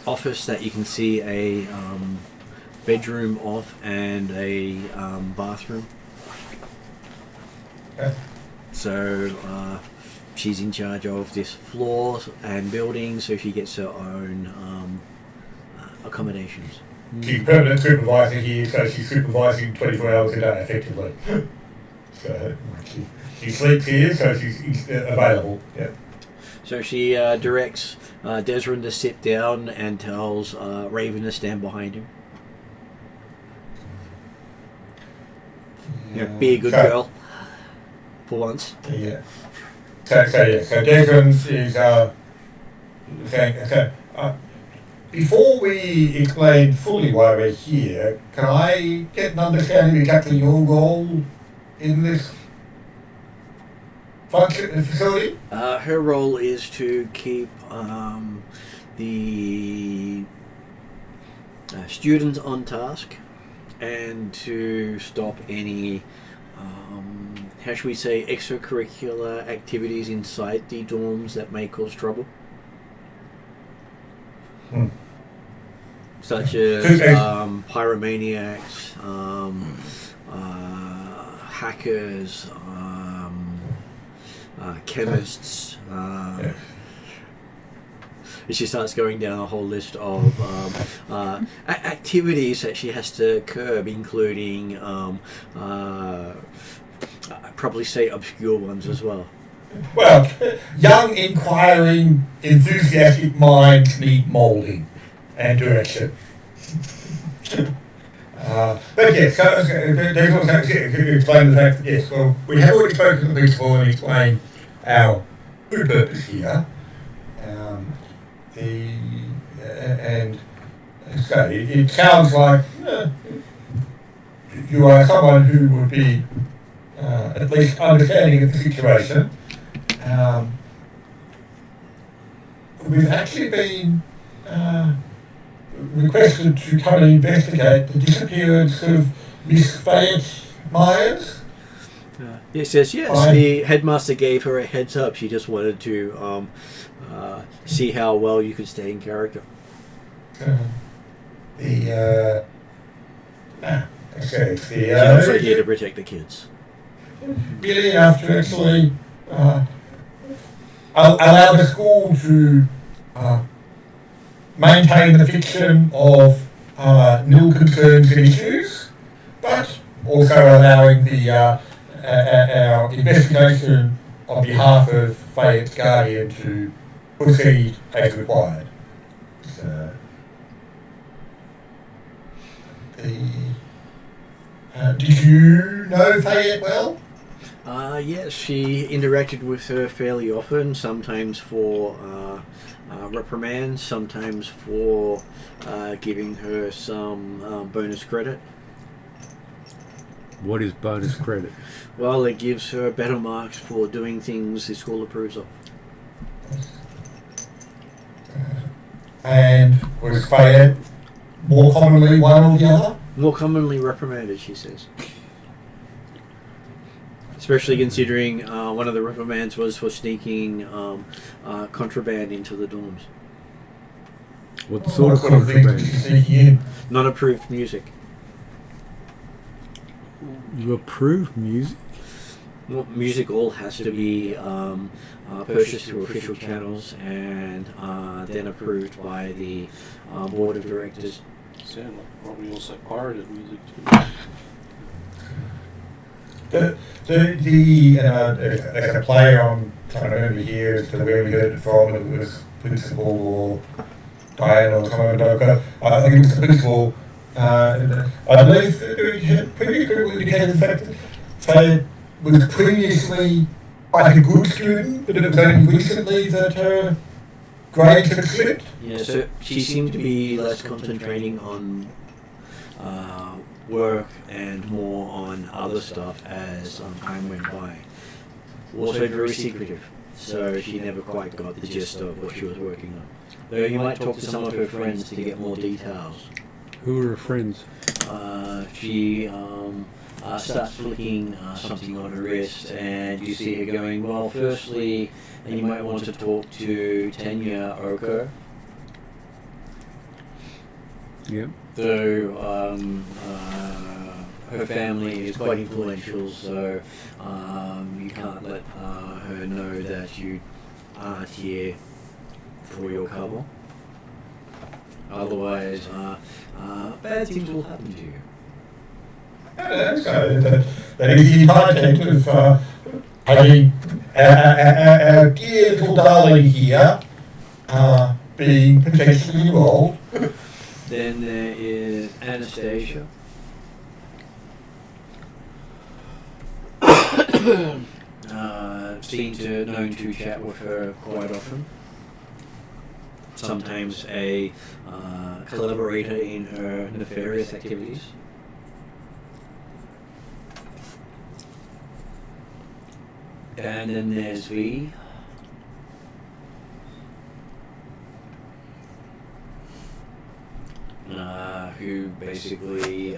office that you can see a bedroom off and a bathroom. Okay. So she's in charge of this floor and building, so she gets her own accommodations. She's permanent supervisor here, so she's supervising 24 hours a day, effectively. So she sleeps here, so she's available. Yeah. So she directs Desrin to sit down and tells Raven to stand behind him. Be a good girl for once. Yeah. So Desmond is saying, okay, before we explain fully why we're here, can I get an understanding of exactly your role in this facility? Her role is to keep the students on task and to stop any, how should we say, extracurricular activities inside the dorms that may cause trouble. Such as pyromaniacs, hackers, chemists. She starts going down a whole list of activities that she has to curb, including I'd probably say obscure ones as well. Well, young, inquiring, enthusiastic minds need moulding and direction. But yes, there's also explain the fact that yes, well, we have already spoken to the principal and explained our purpose here. And so it sounds like you are someone who would be at least understanding of the situation. We've actually been requested to come and investigate the disappearance of Miss Fayette Myers. He says, yes, Fine. the headmaster gave her a heads up. She just wanted to see how well you could stay in character. Okay. She's also here to protect the kids. Really have to actually allow the school to maintain the fiction of nil concerns and issues, but also allowing the our investigation on behalf of Fayette's Guardian to proceed as required. Did you know Fayette well? Yes, she interacted with her fairly often, sometimes for reprimands, sometimes for giving her some bonus credit. What is bonus credit? Well, it gives her better marks for doing things the school approves of. And was Fayette more commonly one or the other? More commonly reprimanded, she says. Especially considering one of the reprimands was for sneaking contraband into the dorms. What sort of What things contraband? did you sneaking in? Non-approved music. You approve music? Well, music all has to be purchased through official channels and then approved by the board of directors. Sound like probably also pirated music too. As a player, I'm trying to remember here as to where we heard it from, it was principal or Diane or something, but I think it was the principal. I believe previously indicated the fact that Faye was previously quite a good student, but it was only recently that her grades had slipped. Yeah, so she seemed to be less concentrating on work and more on other stuff as time went by. Also very secretive, so she never quite got the gist of what she was working on. Though you might talk to some of her friends to get more details. Who are her friends? She starts flicking something on her wrist, and you see her going, well, firstly, you might want to talk to Tanya Oko. Yep. Though her family is quite influential, so you can't let her know that you aren't here for your cover. Otherwise, bad things will happen to you. That is the content of having our dear little darling here being potentially involved. Then there is Anastasia. Known to chat with her quite often. Sometimes a collaborator in her nefarious activities. And then there's V. Who basically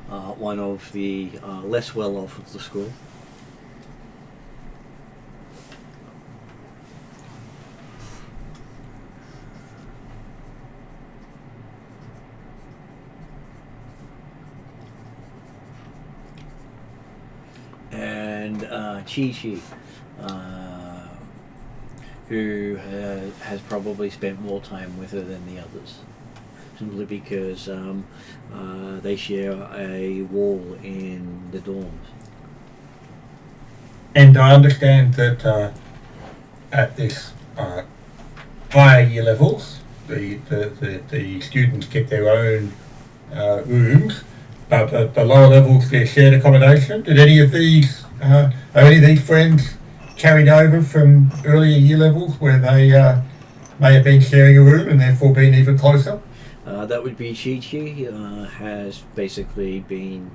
one of the less well-off of the school. And Chi-Chi, who has probably spent more time with her than the others. Simply because they share a wall in the dorms. And I understand that at this higher year levels, the students get their own rooms, but at the lower levels they're shared accommodation. Did any of these, are any of these friends carried over from earlier year levels where they may have been sharing a room and therefore been even closer? That would be Chi-Chi, has basically been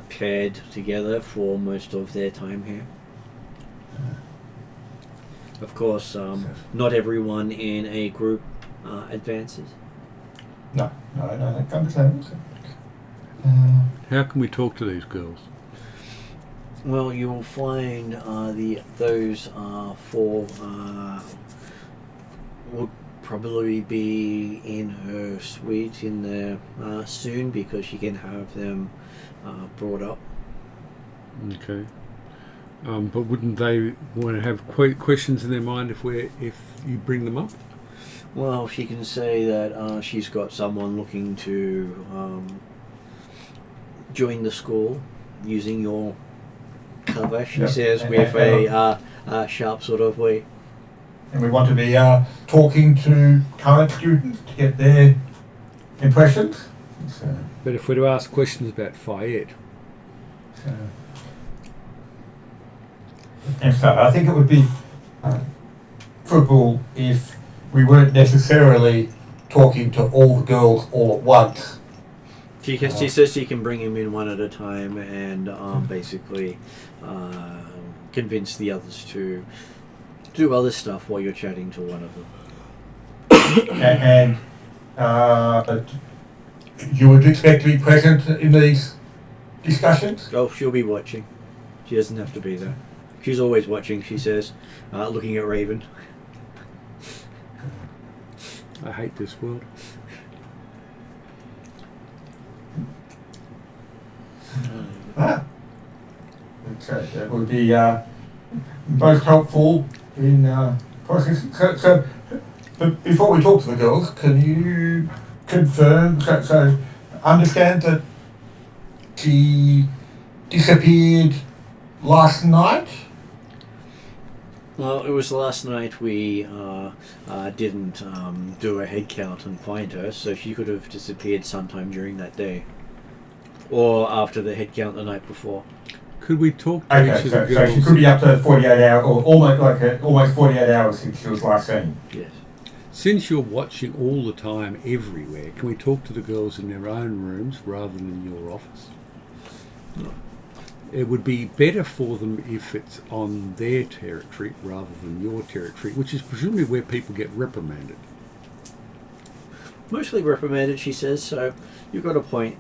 paired together for most of their time here. Of course, not everyone in a group advances. No, I understand. How can we talk to these girls? Well, you will find those four would probably be in her suite in there soon, because she can have them brought up. Okay. But wouldn't they want to have questions in their mind if you bring them up? Well, she can say that she's got someone looking to join the school using your cover, she says, with a sharp sort of way. And we want to be talking to current students to get their impressions. So, But if we're to ask questions about Fayette, and so I think it would be preferable if we weren't necessarily talking to all the girls all at once. She says she can bring him in one at a time and basically convince the others to do other stuff while you're chatting to one of them. And you would expect to be present in these discussions? Oh, she'll be watching. She doesn't have to be there. She's always watching, she says, looking at Raven. I hate this world. Okay, that would be most helpful in processing. So, but before we talk to the girls, can you confirm, so understand that she disappeared last night? Well, it was last night we didn't do a head count and find her, so she could have disappeared sometime during that day. Or after the head count the night before. Could we talk to Okay, each of so the girls? she could be up to 48 hours, or almost 48 hours since she was last seen. Yes. Since you're watching all the time everywhere, can we talk to the girls in their own rooms rather than in your office? No. It would be better for them if it's on their territory rather than your territory, which is presumably where people get reprimanded. Mostly reprimanded, she says, so you've got a point.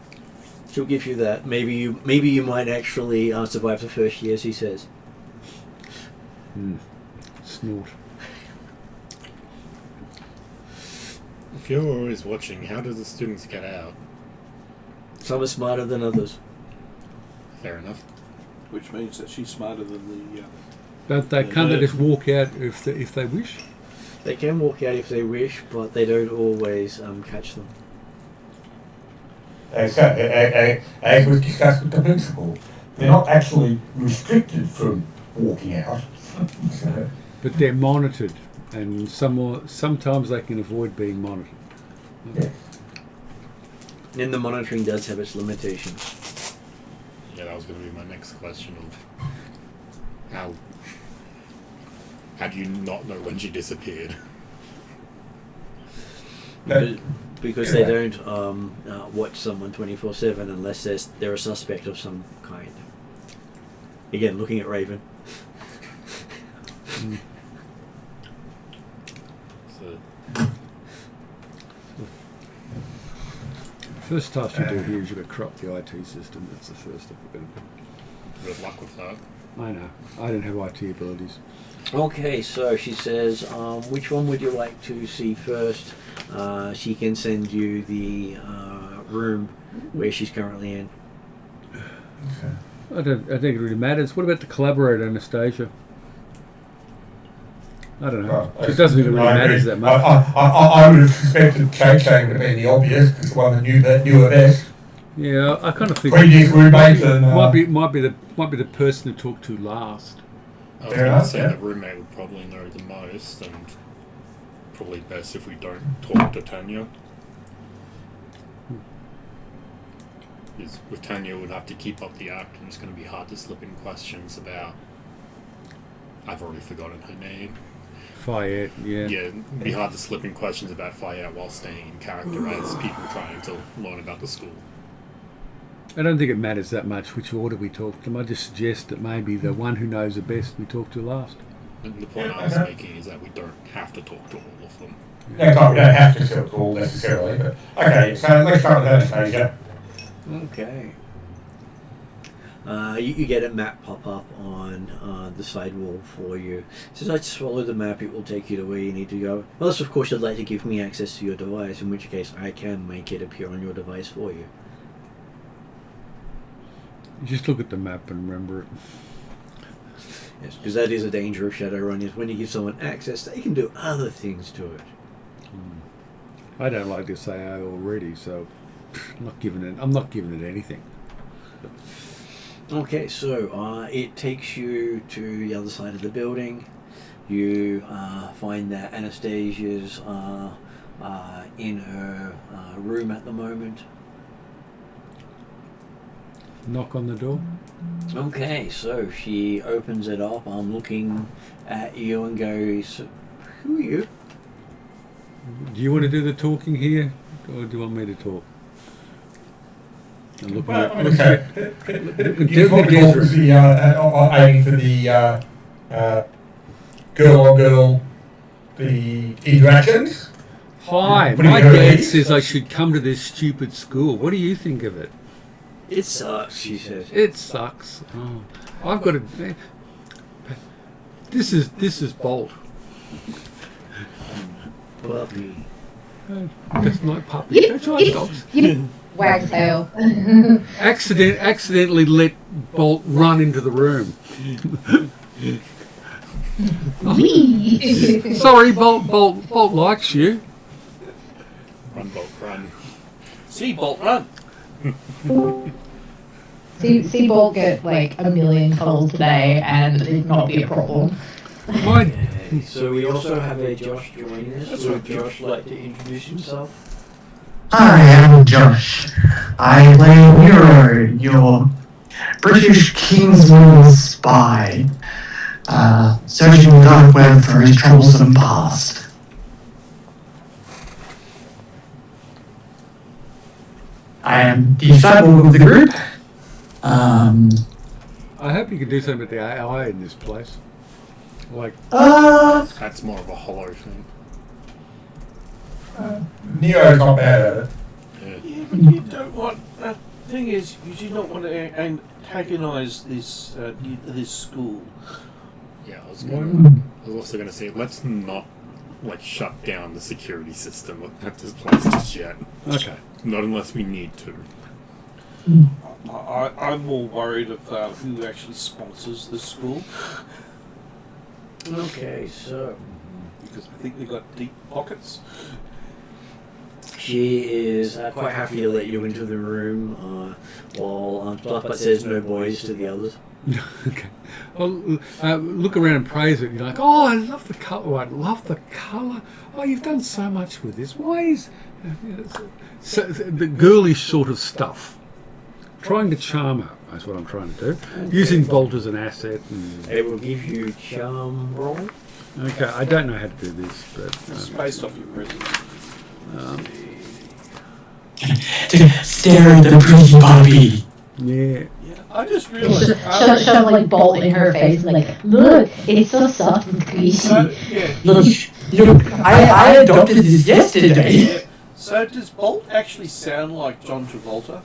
She'll give you that. Maybe you might actually survive the first year, she says. Snort. If you're always watching, how do the students get out? Some are smarter than others. Fair enough. Which means that she's smarter than the... Can't they just walk out if they wish? They can walk out if they wish, but they don't always catch them. As we've discussed with the principal, they're not actually restricted from walking out. So, But they're monitored, and sometimes they can avoid being monitored. yes. And the monitoring does have its limitations. Yeah, that was going to be my next question of how do you not know when she disappeared? Because they don't watch someone 24/7 unless they're a suspect of some kind. Again, looking at Raven. So, First task you do here is you've got to corrupt the IT system. That's the first step we're going to do. good luck with that. I know. I don't have IT abilities. Okay, so she says, which one would you like to see first? She can send you the room where she's currently in. I don't think it really matters. What about the collaborator, Anastasia? I don't know. It doesn't even really matter that much. I would have suspected Keyfoge would have been the obvious, because the one that knew her best. Yeah, I kind of think Previous roommates and might be the person to talk to last. I was Fair going to enough, say yeah. the roommate would probably know the most, and probably best if we don't talk to Tanya. Because with Tanya, we'd have to keep up the act, and it's going to be hard to slip in questions about. I've already forgotten her name. Fayette, yeah. Yeah, it'd be hard to slip in questions about Fayette while staying in character as people trying to learn about the school. I don't think it matters that much which order we talk to them. I just suggest that maybe the one who knows the best we talk to last. And the point I was making is that we don't have to talk to all of them. we don't have to talk to all necessarily, but okay, so let's start with Anastasia. Okay. You get a map pop up on the side wall for you. It says, I just follow the map, it will take you to where you need to go. Unless, of course, you'd like to give me access to your device, in which case I can make it appear on your device for you. Just look at the map and remember it. Yes, because that is a danger of Shadowrun, is when you give someone access, they can do other things to it. I don't like this AI already, so I'm not giving it anything. Okay, so it takes you to the other side of the building. You find that Anastasia's in her room at the moment. Knock on the door. Okay, so she opens it up. I'm looking at you and goes, who are you? Do you want to do the talking here, or do you want me to talk? I'm looking at You want to talk with the aiming for the girl on girl, the interactions. Hi, Putting my her at dad ease. says I should come to this stupid school. What do you think of it? It sucks, she says. It sucks. Oh, I've got to. This is Bolt. Puppy. That's my puppy. That's right, dogs. Wag tail. Accidentally let Bolt run into the room. Wee. Sorry, Bolt likes you. Run, Bolt, run. See, Bolt, run. See Bolt get like a million calls today and it not be a problem. My Okay, so we also have a Josh joining us. Would Josh like to introduce himself? I am Josh. I play Nero, your British Kingsman spy, searching the dark web for his troublesome past. I am the disciple of the group. I hope you can do something with the AI in this place. Like, That's more of a hollow thing. Neo's not bad at it. Yeah, but you don't want. The thing is, you do not want to antagonise this this school. Yeah, I was also going to say, let's not shut down the security system at this place just yet. okay. Not unless we need to. I'm more worried of who actually sponsors the school, Okay, so because I think they've got deep pockets. she is quite happy to let you into the room while Fluffbutt says no boys to the others. Okay. Well, look around and praise it. You're like, oh, I love the colour. Oh, I love the colour. Oh, you've done so much with this. Why is so the girlish sort of stuff? Trying to charm her. That's what I'm trying to do. Using Bolt as an asset. And, It will give you charm roll. okay, I don't know how to do this, but It's based off your presence. To stare at the pretty puppy. yeah. Yeah, I just realised. Shove like Bolt in her face and like, look, it's so soft and squishy. Yeah. Look, I adopted this yesterday. Yeah. So does Bolt actually sound like John Travolta?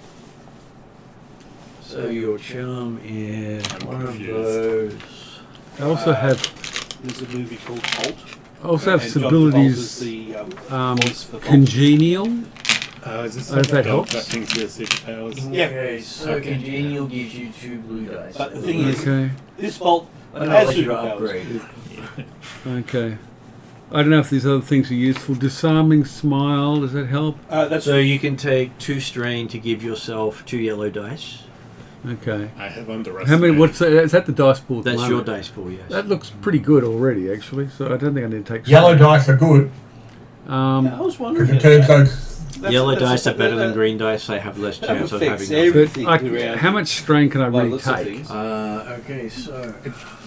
So your charm is I'm one of confused. those. I also have There's a movie called Bolt. have And abilities John Travolta's the voice for Bolt. congenial. Is this If that dog helps. that thinks he has superpowers? Yeah. Okay, so Okay. congenial gives you 2 blue dice. But the thing is, Okay. this Bolt I know, has like your superpowers. upgrade. Okay. I don't know if these other things are useful. Disarming smile, does that help? That's So you can take 2 strain to give yourself 2 yellow dice. Okay. I have underestimated. How many? What's that? Is that the dice pool? at the That's your moment? dice pool, yes. That looks pretty good already, actually. So I don't think I need to take. Yellow dice are good Yeah, I was wondering. because it turns those. Yellow dice are better than green dice. They have less That chance of affects having. everything But around how you. much strain can I By really looks of take? things. Okay, so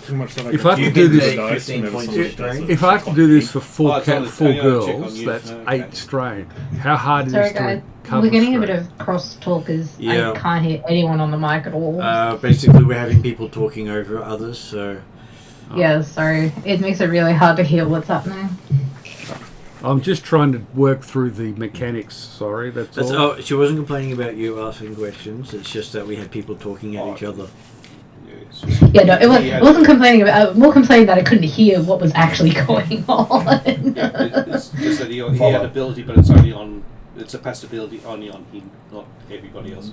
Too much that I If can I have you to do can this- take dice 15 whenever points somebody of strain. does it. If I have to do this for four, Oh, it's on the four thing, I'll check girls, on you. that's Okay. 8 strain. How hard is Sorry it to guys, recover we're getting a strain? bit of cross talk because Yeah. I can't hear anyone on the mic at all. basically, we're having people talking over others. So Yeah, sorry. It makes it really hard to hear what's happening. I'm just trying to work through the mechanics. Sorry, that's all. Oh, she wasn't complaining about you asking questions. It's just that we had people talking at each other. Yeah, no, it wasn't complaining about. More complaining that I couldn't hear what was actually going on. It's just that he had ability, but it's only on. It's a past ability only on him, not everybody else.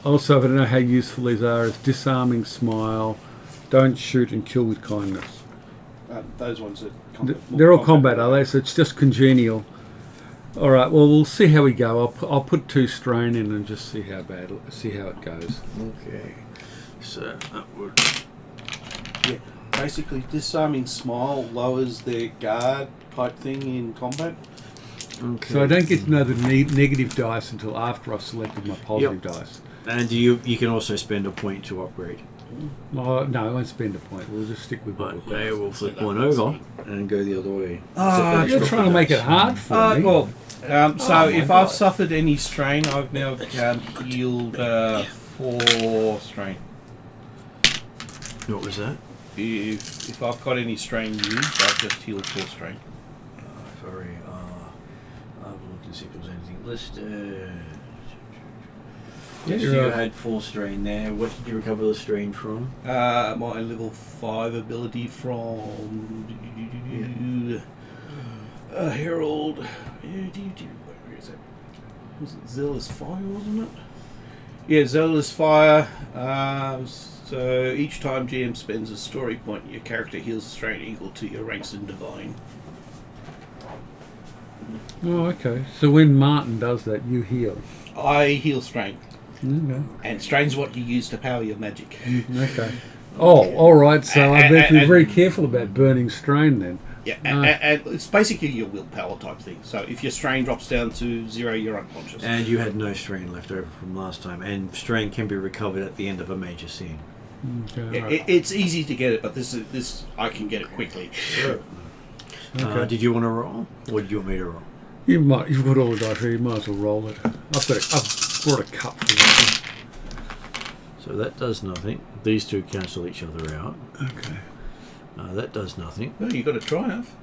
Also, I don't know how useful these are. Is disarming smile, don't shoot and kill with kindness. Those ones are. They're all combat, are they? So it's just congenial. All right. Well, we'll see how we go. I'll put 2 strain in and just see how it goes. Okay. So that would. Yeah. Basically, disarming smile lowers their guard type thing in combat. Okay. So I don't get to know the negative dice until after I've selected my positive dice. And you can also spend a point to upgrade. Oh, no, I won't spend a point. We'll just stick with But what they will flip one over and go the other way. You're trying to make it hard for me. Well, so if I've suffered any strain, I've now healed 4 strain. What was that? If I've got any strain used, I've just healed 4 strain. Sorry. I'll look and see if there was anything listed. Yes, you had 4 strain there. What did you recover the strain from? My level 5 ability from Herald. Where is it? Was it Zealous Fire, wasn't it? Yeah, Zealous Fire. So each time GM spends a story point, your character heals a strain equal to your ranks in Divine. Oh, okay. So when Martin does that, you heal. I heal strain. Okay. And strain's what you use to power your magic. Okay. Oh, all right. So I better be very careful about burning strain then. Yeah, and it's basically your willpower type thing. So if your strain drops down to 0, you're unconscious. And you had no strain left over from last time. And strain can be recovered at the end of a major scene. Okay, Yeah, right. it's easy to get it, but this I can get it quickly. Sure. Okay. Did you want to roll? Or did you want me to roll? You've got all the dice here. You might as well roll it. I've brought a cup for this So that does nothing. These two cancel each other out. Okay. That does nothing. Oh, you got a triumph.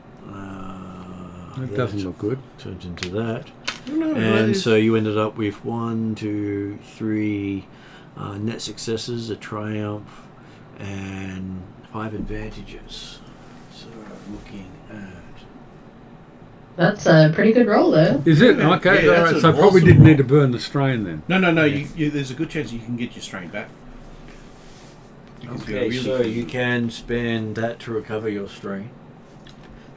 It doesn't look good. Turns into that. No, And so you ended up with 1, 2, 3 net successes, a triumph, and 5 advantages. So looking at... That's a pretty good roll, though. Is it? Yeah, Okay. yeah, all that's right. So I an probably awesome didn't roll. need to burn the strain then. No. You, there's a good chance you can get your strain back. Because you're Okay, really so good. you can spend that to recover your strain.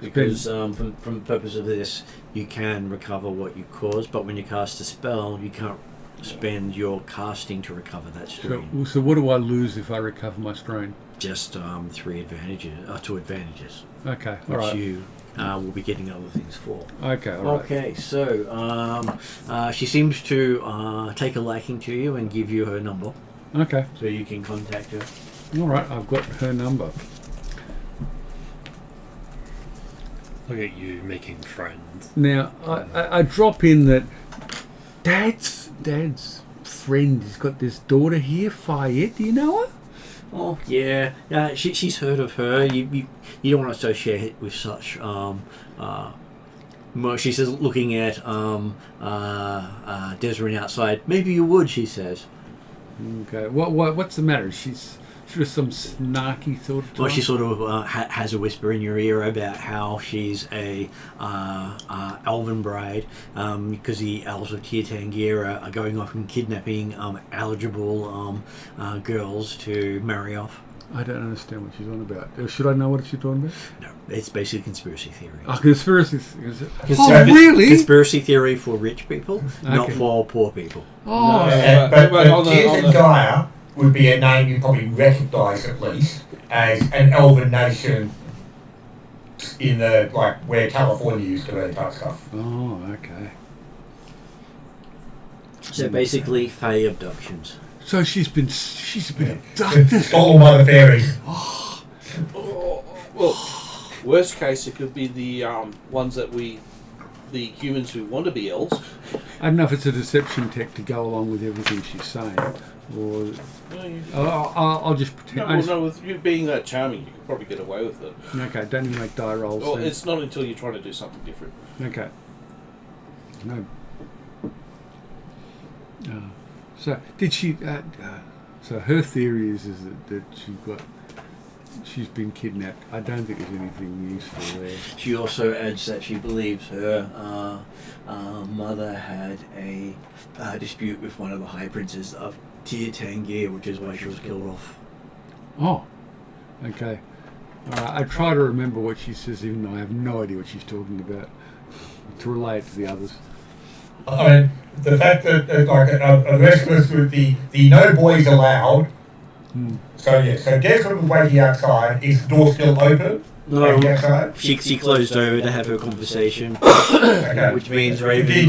Because from the purpose of this, you can recover what you caused, but when you cast a spell, you can't spend your casting to recover that strain. So what do I lose if I recover my strain? Just 2 advantages, Okay. All which right. you will be getting other things for. Okay. All right. Okay, so she seems to take a liking to you and give you her number, Okay. so you can contact her. All right. I've got her number. Look at you making friends. Now I drop in that Dad's friend has got this daughter here, Fayette. Do you know her? Oh yeah, she's heard of her. You don't want to associate it with such. She says, looking at Desiree outside. Maybe you would, she says. Okay. What's the matter? She's just some snarky sort of. Well, she sort of has a whisper in your ear about how she's a elven bride, because the elves of Tirtangira are going off and kidnapping eligible girls to marry off. I don't understand what she's on about. Should I know what she's talking about? No, it's basically conspiracy theory. Oh, conspiracy. Conspiracy- really? Conspiracy theory for rich people, not Okay. for poor people. Oh, But on the- Tears and Gaia would be a name you probably recognise at least as an elven nation in the where California used to be type stuff. oh, okay. So basically, Fae abductions. So she's been abducted. Stolen by the fairies. Well, worst case, it could be the ones that the humans who want to be elves. I don't know if it's a deception tech to go along with everything she's saying. Or No, I'll just pretend. with you being that charming, you could probably get away with it. Okay, don't even make die rolls. Well, then. it's not until you're trying to do something different. Okay. No. So did she? So her theory is that she's been kidnapped. I don't think there's anything useful there. She also adds that she believes her mother had a dispute with one of the high princes of Tier 10 gear, which is why she was killed off. Oh, okay. All right. I try to remember what she says, even though I have no idea what she's talking about, to relate to the others. I mean, the fact that like a restless with the no boys allowed. So yeah, so Desmond was waiting outside. Is the door still open? No, Waiting outside? she closed over to have her conversation, Okay. which means Raven. Did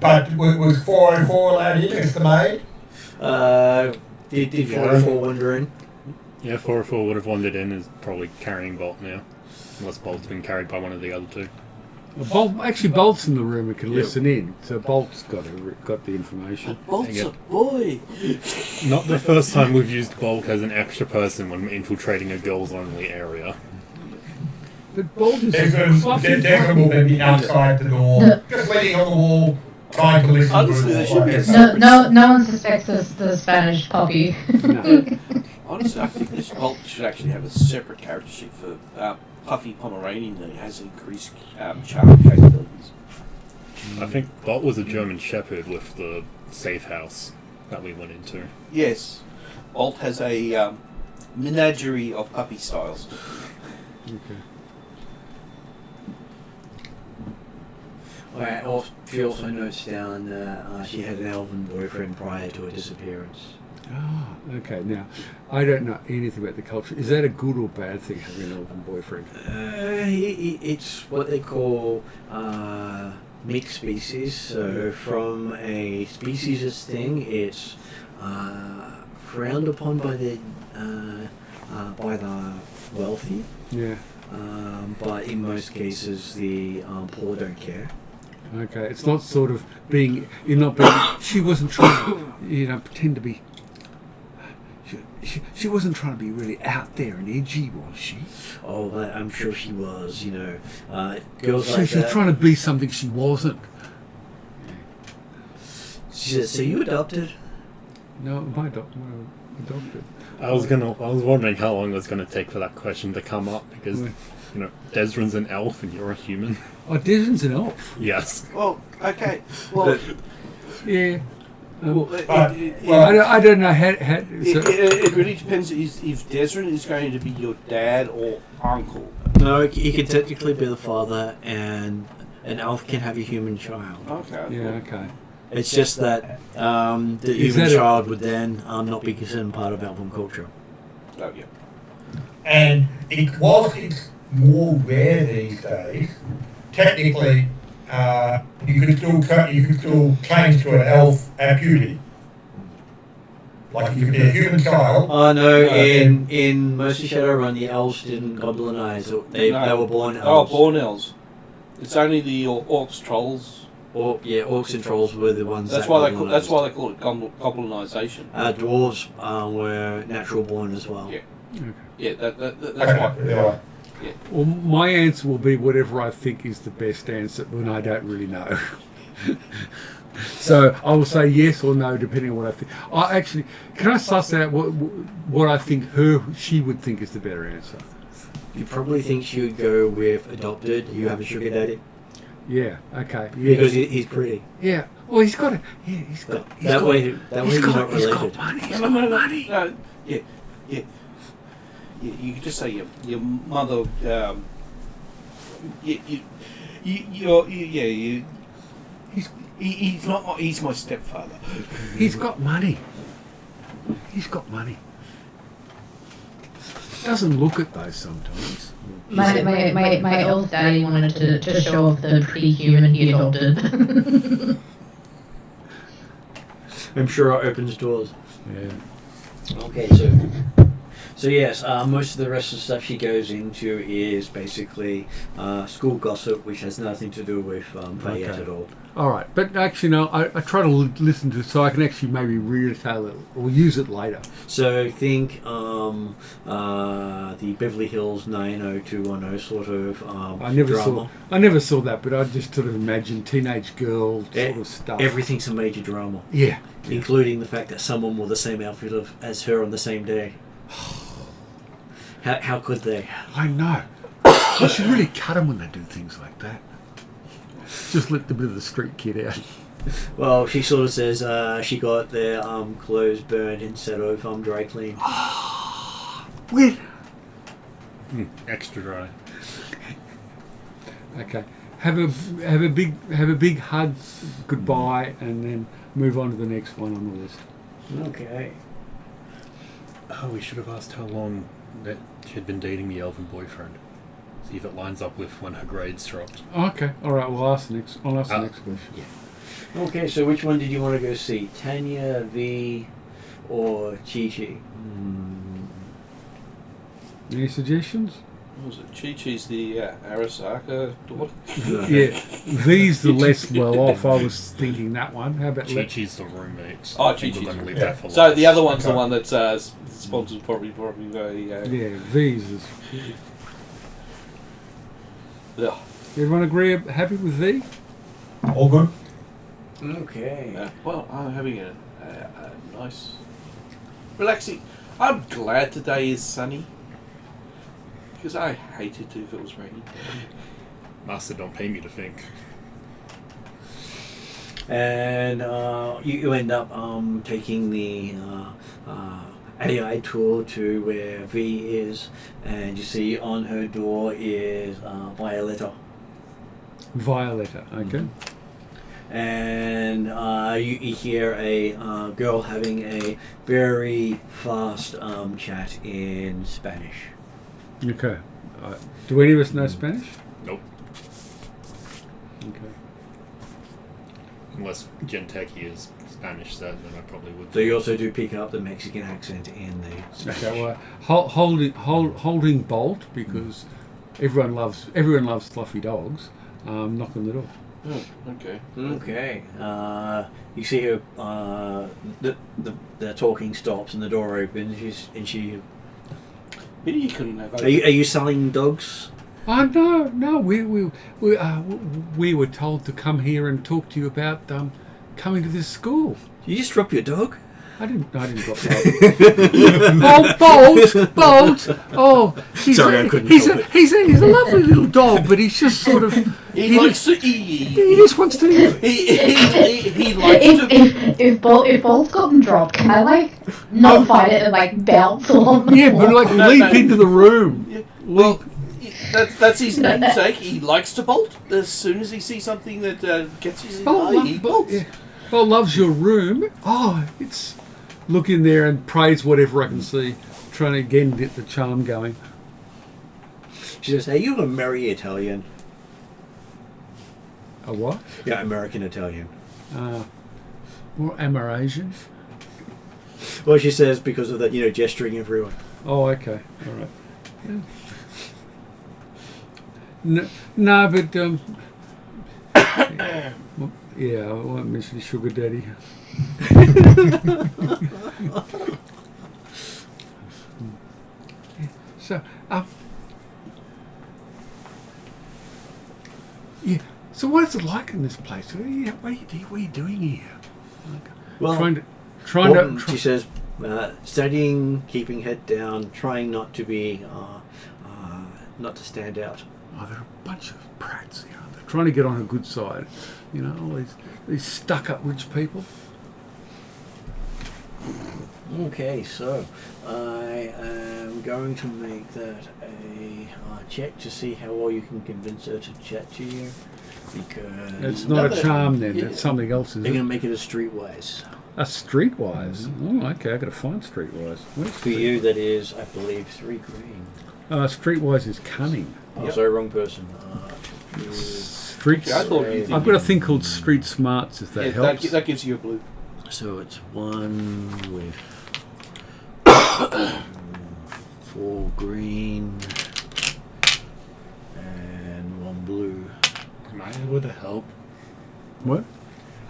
but was 404 allowed in as the maid? Did 404 wander in? Yeah, 404 would have wandered in, is probably carrying Bolt now. Unless Bolt's been carried by one of the other two. Well, Bolt's in the room and can listen in, so Bolt's got the information. Bolt's a boy. Not the first time we've used Bolt as an extra person when infiltrating a girls-only area. But Bolt is Desmond will then be outside the door, just leaning on the wall, trying to listen Honestly, to there the should be a door. separate- No one suspects the Spanish puppy. No. Honestly, I think this Bolt should actually have a separate character sheet for Puffy Pomeranian that has increased charm capabilities. I think Bolt was a German Shepherd with the safe house that we went into. Yes, Bolt has a menagerie of puppy styles. Okay. Alright, she also notes down that she had an elven boyfriend prior to her disappearance. Ah, okay. Now, I don't know anything about the culture. Is that a good or bad thing, having an elven boyfriend? It's what they call mixed species. So from a speciesist thing, it's frowned upon by the wealthy. Yeah. But in most cases, the poor don't care. Okay. It's not sort of being. You're not being. She wasn't trying to, pretend to be. She wasn't trying to be really out there and edgy, was she? Oh, but I'm sure she was. Girls She like was that. trying to be something she wasn't. She said, "So you adopted?" No, my adopted. I was wondering how long it was gonna take for that question to come up because Desmond's an elf and you're a human. Oh, Desmond's an elf. Yes. Well, okay. Well, Yeah. Well, I don't know how. it really depends if Desmond is going to be your dad or uncle. No, he can technically be the father, and an elf can have a human child. Okay. Yeah. Okay. It's just that the human child would then not be considered part of elven culture. Oh yeah. and whilst it's more rare these days, technically you could still change to an elf at puberty. Like you could be a human child. Oh no! In most of Shadowrun, the elves didn't goblinize. They were born elves. Oh, born elves. It's only the orcs, trolls. Orcs and trolls were the ones. That's that why goblinized. that's why they call it goblinization. Dwarves were natural born as well. Yeah. Okay. Yeah, that's Okay, why. yeah. Well, my answer will be whatever I think is the best answer when I don't really know. So I will say yes or no depending on what I think. Can I suss out what I think she would think is the better answer? You probably think she would go with adopted. You have a sugar daddy Yeah. Okay. Yeah. because he's pretty. Yeah. Well, he's got it. Yeah. He's got. That way you're not He's related. got money. He's No, got money. no. Yeah. You could just say your mother. He's not. He's my stepfather. He's got money. He's got money. Doesn't look at those sometimes. My old daddy wanted to show off the pretty human he adopted. I'm sure it opens doors. Yeah. Okay, So yes, most of the rest of the stuff she goes into is basically school gossip, which has nothing to do with Fayette Okay. at all. All right, but actually, no. I try to listen to it so I can actually maybe retell it or use it later. So think the Beverly Hills 90210 sort of drama. I never saw that, but I just sort of imagined teenage girl sort of stuff. Everything's a major drama, Yeah. including the fact that someone wore the same outfit as her on the same day. How could they? I know. You should really cut them when they do things like that. Just let the bit of the street kid out. Well, she sort of says she got their clothes burned instead of dry cleaned. Wait. Extra dry. Okay. Have a big hug, goodbye, and then move on to the next one on the list. Okay. Oh, we should have asked how long that she had been dating the elven boyfriend. See if it lines up with when her grades dropped. Okay. All right. I'll ask the next question. Yeah. Okay, so which one did you want to go see? Tanya, V, or Chi-Chi? Any suggestions? What was it? Chi-Chi's the Arasaka daughter. Yeah. V's the less well off. I was thinking that one. How about Chi-Chi's the roommate. Oh, I think we're Chi-Chi's gonna leave yeah. that for So last. the other one's the Okay. one that's sponsored probably by. Yeah, V's is. Yeah. Everyone agree? Happy with V? All good? Okay. Well, I'm having a nice, relaxing. I'm glad today is sunny because I hate it if it was raining. Master, don't pay me to think. And you end up taking the AI tour to where V is, and you see on her door is Violetta. Violetta. Okay. And you hear a girl having a very fast chat in Spanish. Okay. Do any of us know Spanish? Nope. Okay. Unless Genteki is Spanish, then I probably would. So you also do pick up the Mexican accent in the Spanish. Okay. Well, holding Bolt because everyone loves fluffy dogs. Knock on the door. Oh, okay. Okay. You see her. The talking stops and the door opens. She. Maybe you couldn't have. Are you selling dogs? Oh no. We were told to come here and talk to you about coming to this school. Did you just drop your dog? I didn't drop that. Bolt. Oh, Sorry, I couldn't he's help a he's a lovely little dog, but he's just sort of He likes to eat. he just wants to. He likes to. If Bolt's gotten dropped, can I not fight it and bounce along the Yeah, floor? but No, leap no. into the room. Yeah, well, that's his namesake. He likes to bolt. As soon as he sees something that gets his eye, he bolts. Yeah. Bolt loves your room. Oh, it's look in there and praise whatever I can see, trying to again get the charm going. She says, "Hey, you're a merry Italian." A what? Yeah, American Italian. More Amerasian? Well, she says because of that, gesturing everyone. Oh, okay. All right. Yeah. No, but yeah, I won't mention the sugar daddy. So, yeah. So, what is it like in this place? What are you doing here? Well, trying to. she says, studying, keeping head down, trying not to be, not to stand out. Oh, they're a bunch of brats here. They're trying to get on her good side. All these stuck-up rich people. Okay, so I am going to make that a check to see how well you can convince her to chat to you. Because It's not a charm then. It's something else, is They're it? going to make it a streetwise. A streetwise. Oh, okay. I got to find streetwise. Where's For you, that is, I believe, 3 green. streetwise is cunning. Oh, sorry, wrong person. Street. I thought you I've got a thing called street smarts. If that Yeah, helps. that gives you a blue. So it's 1 with 4 green, and 1 blue. Am I able to help? What?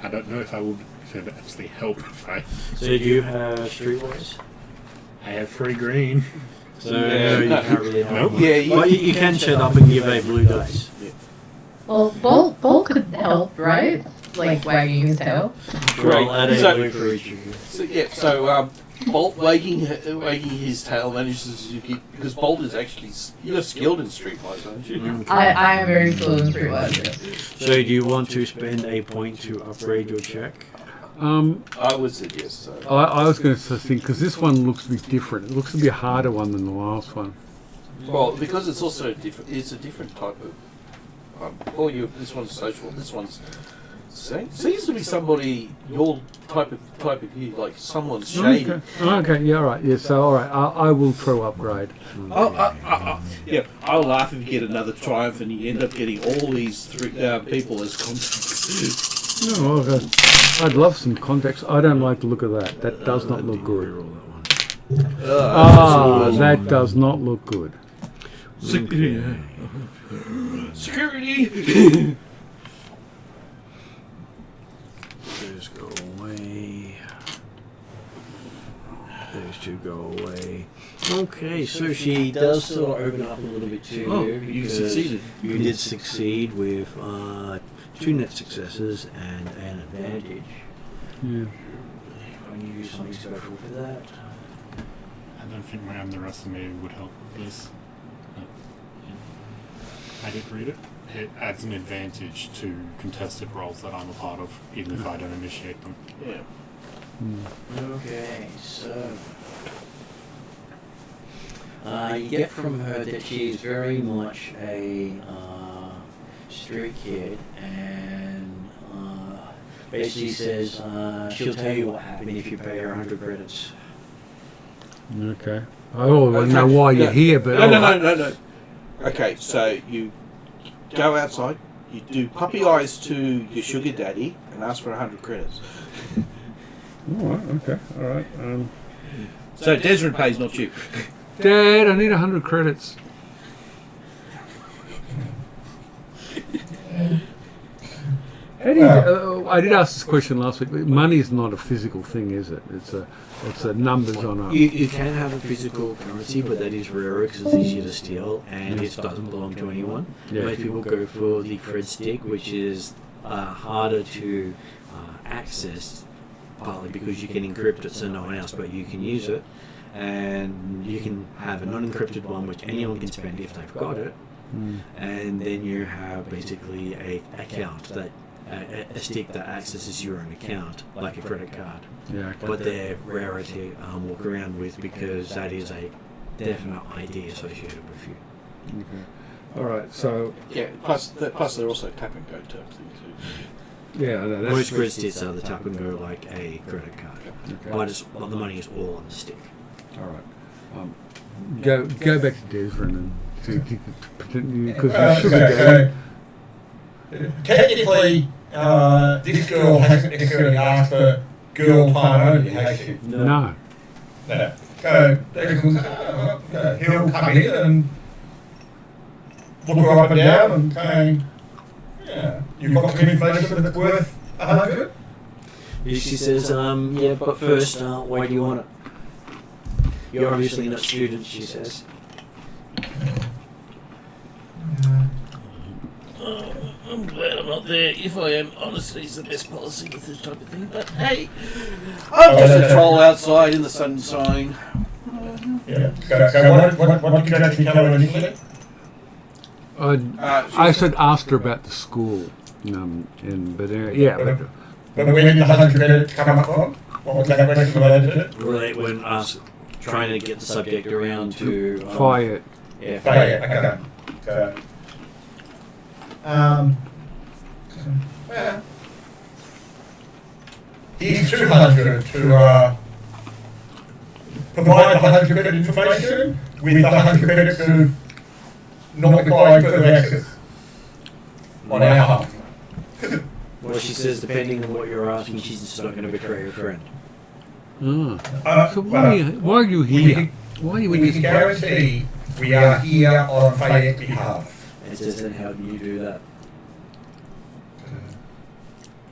I don't know if I will should actually help if I... So do you have streetwise? I have 3 green. So you can't really help. Nope. Yeah, But you can shut up and give a blue dice. Well, Bolt could help, right? Like wagging his tail. Roll at a So- blue for each of you. So Bolt wagging his tail manages to keep, because Bolt is actually you're skilled in streetwise, aren't you? I am very skilled in streetwise. Yes. So do you want to spend a point to upgrade your check? I would suggest so. I was going to think, because this one looks to be different. It looks to be a harder one than the last one. Well, because it's also different. It's a different type of. This one's social. This one's seems to be somebody your type of you, like someone's shady. Okay, yeah, all right. Yeah, so all right, I will throw upgrade. Yeah, I'll laugh if you get another triumph and you end up getting all these people as contacts. No, okay. I'd love some context. I don't like the look of that. That does not look good. That does not look good. Okay. Security. Those go away. Those 2 go away. Okay, so she does sort of open up a little bit to Oh, you. you because succeeded. You did succeed with 2 net successes and an advantage. Yeah. Can you use something special for that? I don't think my underestimating would help with this. No. Yeah. I did read it. It adds an advantage to contested roles that I'm a part of, even if I don't initiate them. Yeah. Okay, so you get from her that she is very much a street kid, and basically says she'll tell you what happened if you pay her 100 credits. Okay. I don't know why you're here, but No. Okay, so you go outside, you do puppy eyes to your sugar daddy, and ask for 100 credits. All right. Okay. All right. So Desmond pays, not you. Dad, I need 100 credits. How do you, I did ask this question last week. Money is not a physical thing, is it? It's a numbers on a. You can have a physical currency, but that is rarer because it's easier to steal and it doesn't belong to anyone. Yeah. Most people go for the cred stick, which is harder to access, partly because you can encrypt it so no one else but you can use it. And you can have a non-encrypted one which anyone can spend if they've got it. And then you have basically a account that a stick that accesses your own account, like a credit card. Yeah. Okay. But they're rarer to walk around with because that is a definite ID associated with you. Okay. All right. So Yeah, plus they're also tap and go type thing too. yeah, no, that's Most credit sticks are the tap and go like a credit card, okay. but the money is all on the stick. All right. Go back to Desmond and because you should Okay, so technically, this girl hasn't necessarily asked for girl time only, has she? No. No. So he'll come in and look her up and down and saying, yeah, you've got some information that's worth 100? She says, yeah, but first, why do you want it? You're obviously not students, she says. I'm glad I'm not there. If I am, honesty is the best policy with this type of thing. But hey, I'm just a troll outside in the sunshine. Yeah. So what did you actually tell her initially? I said asked her about the school, but But where did the 100 credits come up from? What was that question related to? Relate when us trying to get the subject around to fire. Yeah, Oh, yeah, okay. So, well, he's 200 to provide the 100 credit information with the 100 credits of not requiring further access on our half. Well, she says, depending on what you're asking, she's just not going to betray her friend. So why are you here? Why are you We in can this place? guarantee we are here on Fayette's behalf. It says, and how do you do that?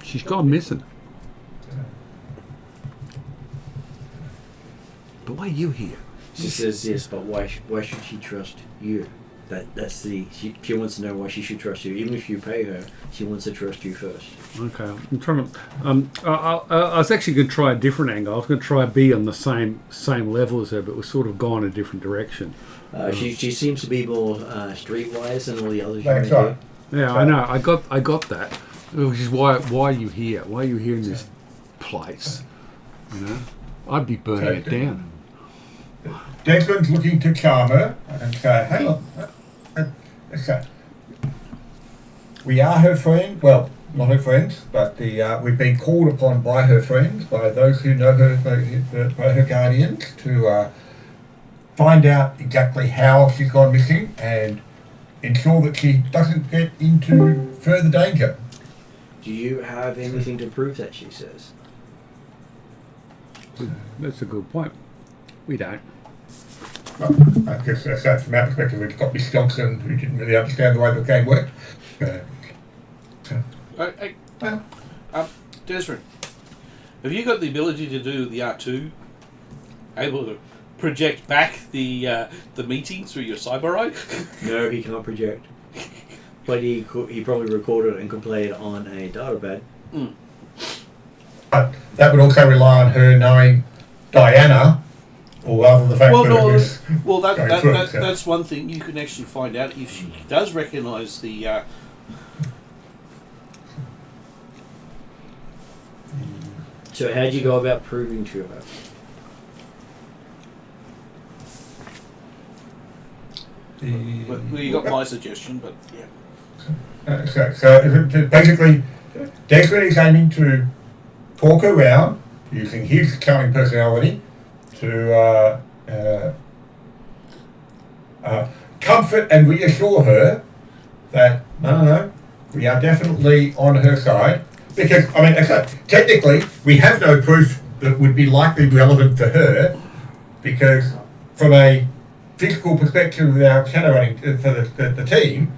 She's gone missing. But why are you here? She says yes, but why should she trust you? That's the she wants to know why she should trust you. Even if you pay her, she wants to trust you first. Okay, I'm trying to. I was actually going to try a different angle. I was going to try be on the same level as her, but we're sort of gone a different direction. She seems to be more streetwise than all the others. That's you right. Yeah, I know. I got that. Which is why are you here? Why are you here in this place? You know, I'd be burning it down. Desmond's looking to charm her and say, hang on. Okay. We are her friend. Well, not her friends, but we've been called upon by her friends, by those who know her, by her guardians, to find out exactly how she's gone missing and ensure that she doesn't get into further danger. Do you have anything to prove that she says? That's a good point. We don't. Well, I guess that's from our perspective. We've got Miss Johnson, who didn't really understand the way the game worked. Desmond, have you got the ability to do the R2? Able to project back the meeting through your cyber eye? No, he cannot project. But he probably recorded it and could play it on a datapad. But that would also rely on her knowing Diana, or rather the fact that it was going through it, so. That's one thing you can actually find out if she does recognise the. So how do you go about proving to her? Well, you got my suggestion, but yeah. So basically, Desmond is aiming to talk her around using his charming personality to comfort and reassure her that no, we are definitely on her side. Because, I mean, technically, we have no proof that would be likely relevant to her, because from a physical perspective of our shadowrunning for the team,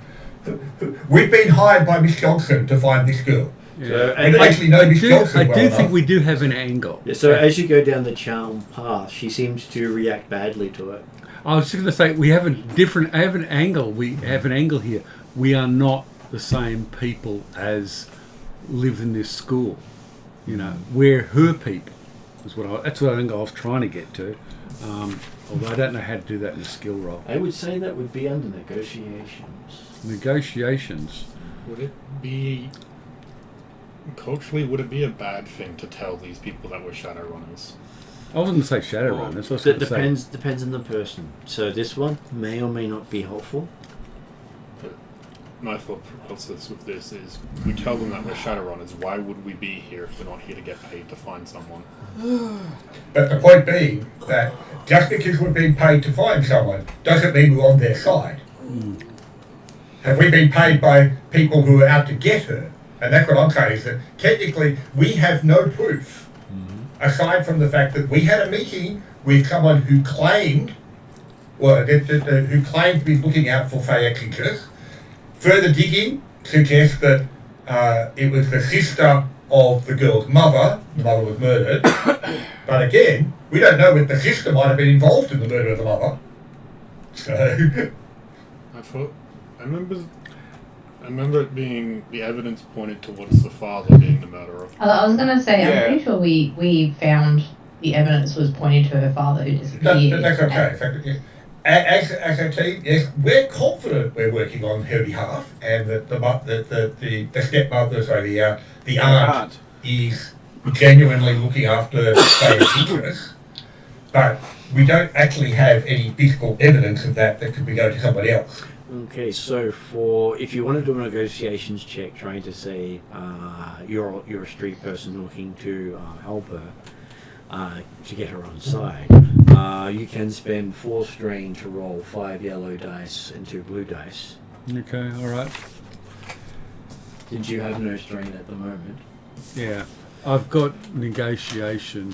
we've been hired by Miss Johnson to find this girl. Yeah. We don't actually know Miss Johnson I well do enough. think we do have an angle. Yeah, so as you go down the charm path, she seems to react badly to it. I was just going to say we have I have an angle. We have an angle here. We are not the same people as live in this school. You know, we're her people. That's what I think I was trying to get to. Although I don't know how to do that in a skill roll. I would say that would be under negotiations. Negotiations. Would it be culturally? Would it be a bad thing to tell these people that we're Shadowrunners? I wasn't going to say Shadowrun. That's what I was going to say. Depends on the person. So this one may or may not be helpful. My thought process with this is, we tell them that we're Shadowrunners. Why would we be here if we're not here to get paid to find someone? But the point being that just because we're being paid to find someone doesn't mean we're on their side. Have we been paid by people who are out to get her? And that's what I'm saying, is that technically we have no proof, aside from the fact that we had a meeting with someone who claimed, who claimed to be looking out for Fayette's interests. Further digging suggests that it was the sister of the girl's mother. The mother was murdered. But again, we don't know if the sister might have been involved in the murder of the mother. So I remember it being the evidence pointed towards the father being the murderer. I was going to say, Yeah. I'm pretty sure we found the evidence was pointing to her father who disappeared. that's okay. In fact, as a team, yes, we're confident we're working on her behalf, and that the stepmother, the aunt is genuinely looking after Fayette's interests, but we don't actually have any physical evidence of that could be going to somebody else. Okay, so if you want to do a negotiations check, trying to say you're a street person looking to help her to get her on side, you can spend 4 strain to roll 5 yellow dice and 2 blue dice. Okay, all right. Since you have no strain at the moment. Yeah, I've got negotiation.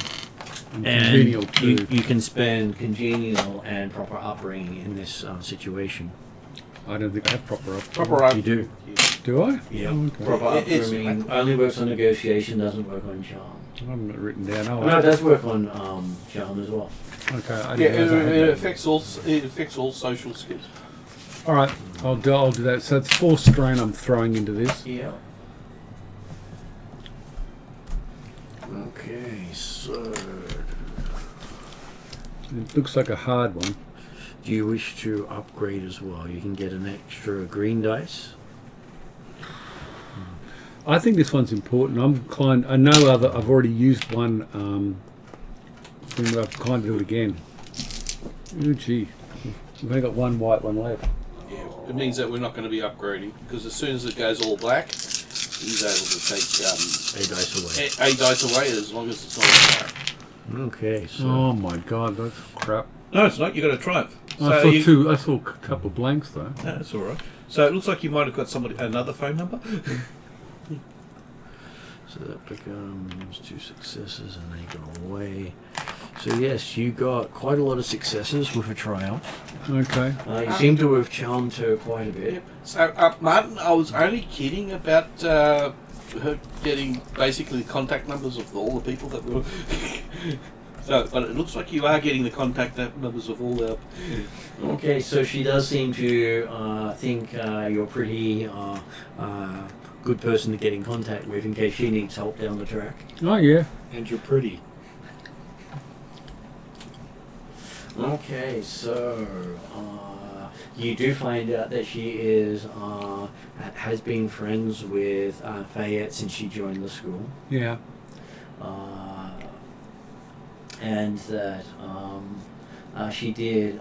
And And congenial too. you can spend congenial and proper upbringing in this situation. I don't think I have proper up. Proper up. You do. Do I? Yeah. Oh, okay. Proper It's- upbringing only works on negotiation, doesn't work on charm. I haven't got it written down. Oh, No, it does work on charm as well. okay. I Yeah, didn't realize I had it that. affects all social skills. All right, I'll do that. So it's 4 strain I'm throwing into this. Yeah. Okay, so It looks like a hard one. do you wish to upgrade as well? You can get an extra green dice. I think this one's important. I'm inclined. I know I've already used one. But I'm inclined to do it again. Oh gee, we've only got one white one left. Yeah, it means that we're not going to be upgrading because as soon as it goes all black, he's able to take A dice away. a dice away as long as it's not black. Okay, so Oh my god, that's crap. No, it's not. You got a triumph. I saw a couple of blanks though. No, that's all right. So it looks like you might have got another phone number. so that becomes 2 successes and they go away. So yes, you got quite a lot of successes with a triumph. Okay. You seem to have charmed her quite a bit. So Martin, I was only kidding about her getting basically the contact numbers of all the people that were. So, but it looks like you are getting the contact numbers of all the. Okay, so she does seem to think you're pretty good person to get in contact with in case she needs help down the track. Oh yeah. And you're pretty. Okay, so you do find out that she has been friends with Fayette since she joined the school, Yeah. and that she did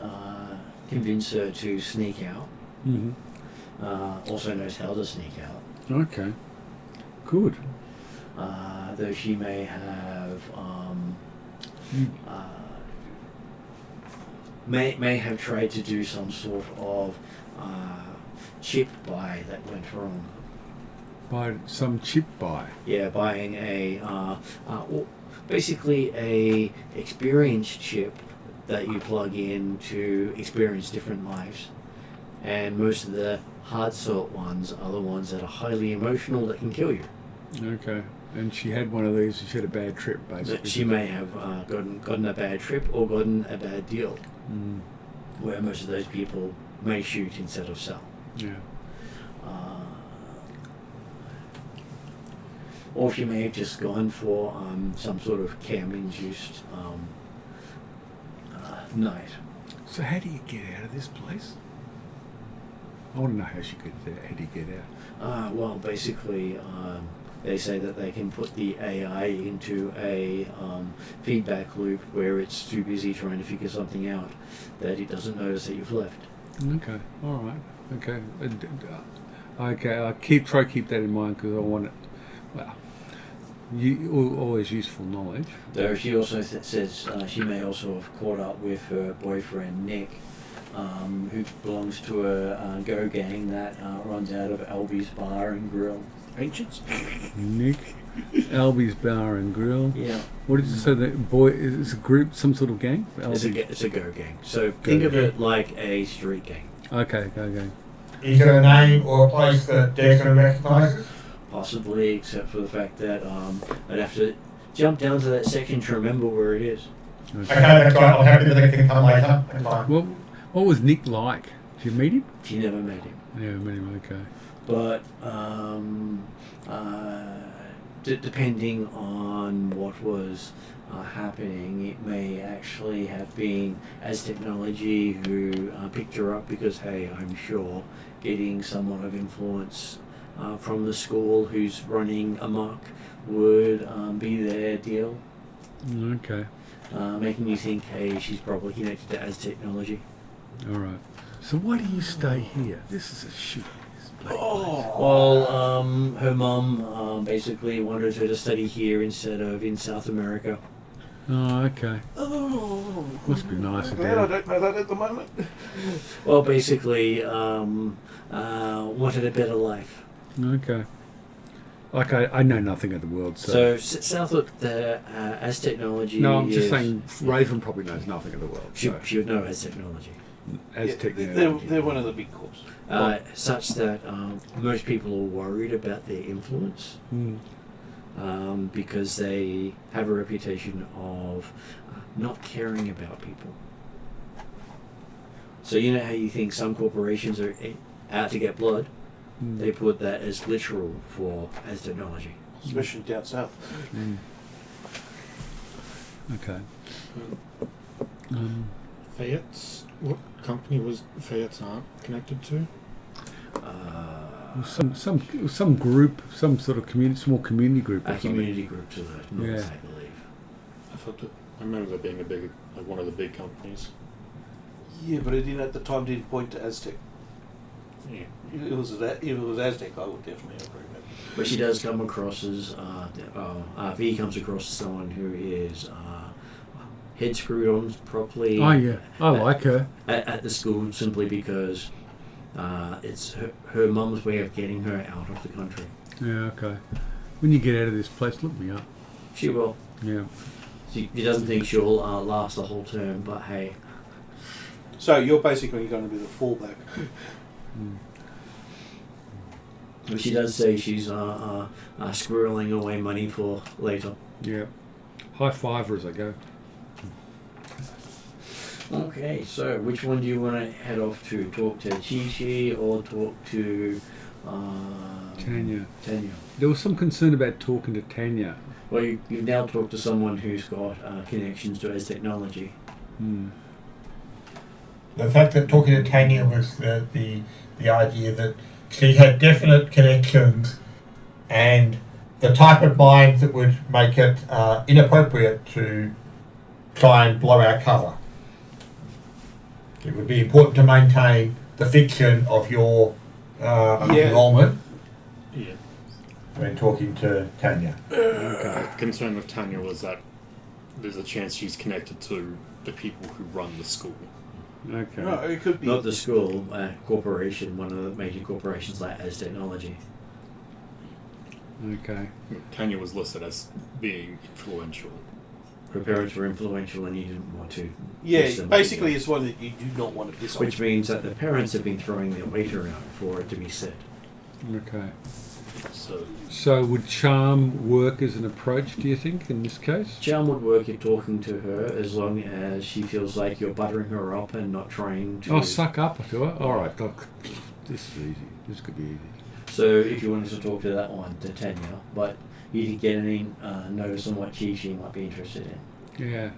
convince her to sneak out. Mhm. Also knows how to sneak out. Okay. Good. Though she may have may have tried to do some sort of chip buy that went wrong. Buy some chip buy. Yeah, buying basically a experience chip that you plug in to experience different lives, and most of the hard sort ones are the ones that are highly emotional that can kill you. Okay. And she had one of these. She had a bad trip, basically. That she may have gotten a bad trip or gotten a bad deal, where most of those people may shoot instead of sell. Yeah. Or she may have just gone for some sort of chem-induced night. So how do you get out of this place? I want to know how she could. How do you get out? Well, basically, they say that they can put the AI into a feedback loop where it's too busy trying to figure something out that it doesn't notice that you've left. Okay. All right. Okay. Okay. I'll keep that in mind because I want it. Well, always useful knowledge. Though she also says she may also have caught up with her boyfriend Nick, who belongs to a go gang that runs out of Albie's Bar and Grill. Ancients? Nick, Albie's Bar and Grill. Yeah. What did you say? That boy is a group, some sort of gang. It's a go gang. So think of it like a street gang. Okay, go gang. Is there a name or a place that they're going to recognise it? Possibly, except for the fact that I'd have to jump down to that section to remember where it is. Okay, that's right. I'm happy that they can come later. That's fine. Well, what was Nick like? Did you meet him? She never met him. Yeah, met him. Okay. But depending on what was happening, it may actually have been as technology who picked her up because, hey, I'm sure getting someone of influence from the school who's running amok would be their deal. Okay. Making you think, hey, she's probably connected to as technology. All right. So why do you stay here? This is a shit. Well, her mum basically wanted her to study here instead of in South America. Oh, okay. Oh, Must be nice I'm of glad I her. don't know that at the moment. Well, basically, wanted a better life. Okay. Like I know nothing of the world, So south of the as technology. no, I'm just is- saying Raven probably knows nothing of the world. She, So, she would know as technology. as Yeah, technology. they're one of the big corps. Such that most people are worried about their influence because they have a reputation of not caring about people. So you know how you think some corporations are out to get blood? They put that as literal for as technology. Especially down south. Okay. Fayette's? What company was Fayette's aunt connected to? Some group, some sort of small community group. Or A community group to the north, Yeah. I believe. I remember there being a big, like one of the big companies. Yeah, but it didn't at the time didn't point to Aztec. Yeah. If it was Aztec, I would definitely agree with that. But she does come across as V comes across as someone who is head screwed on properly. Oh yeah, I like her. At the school simply because it's her mum's way of getting her out of the country. Yeah, okay. When you get out of this place, look me up. She will. Yeah. She doesn't think she'll last the whole term, but hey. So you're basically going to be the fallback. But she does say she's squirreling away money for later. Yeah. High fiver as I go. Okay, so which one do you want to head off to? Talk to Chi-Chi or talk to Tanya. Tanya? There was some concern about talking to Tanya. Well, you've now talked to someone who's got connections to as technology. The fact that talking to Tanya was the idea that she had definite connections and the type of mind that would make it inappropriate to try and blow our cover. It would be important to maintain the fiction of your enrollment Yeah. when talking to Tanya. The concern with Tanya was that there's a chance she's connected to the people who run the school. Okay. No, it could be. Not the school, corporation, one of the major corporations like as technology. Okay. Tanya was listed as being influential. Her parents were influential and you didn't want to. Yeah, piss them basically off. it's one that you do not want to piss off. Which means that the parents have been throwing their weight around for it to be said. Okay. So So would charm work as an approach, do you think, in this case? Charm would work at talking to her as long as she feels like you're buttering her up and not trying to... Oh, suck up to her? Alright, look. This is easy. This could be easy. So if you wanted to talk to that one, to Tanya, but you didn't get any notice on what Chi might be interested in. Yeah.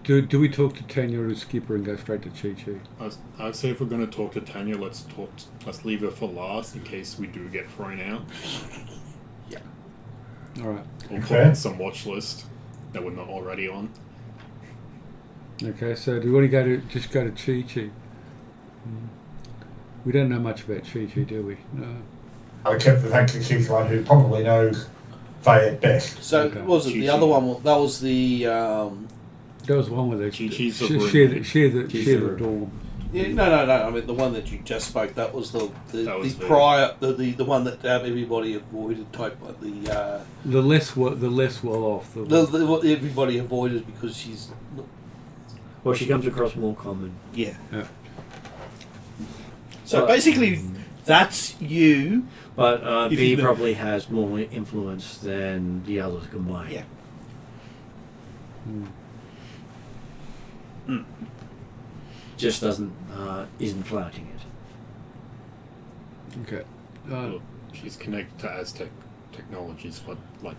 Do we talk to Tanya or to Skipper and go straight to Chi-Chi? I'd say if we're going to talk to Tanya, let's leave her for last in case we do get thrown out. Alright. Or put Okay. on some watch list that we're not already on. Okay, so do we want to just go to Chi-Chi? We don't know much about Chi-Chi, do we? No. Except for the fact that she's the one who probably knows Fayette best. So Okay. was it the Chi-Chi. other one? That was the There was one with the Chi-Chi's the share roommate. the dorm. yeah, no. I mean the one that you just spoke. That was the was the- prior the one that everybody avoided type like The less well off. what everybody avoided because she's Well, she comes across more common. yeah. Yeah. So basically, that's you. But If B you know- probably has more influence than the others combined. Yeah. Just isn't flouting it. Okay. Look, she's connected to Aztec technologies, but like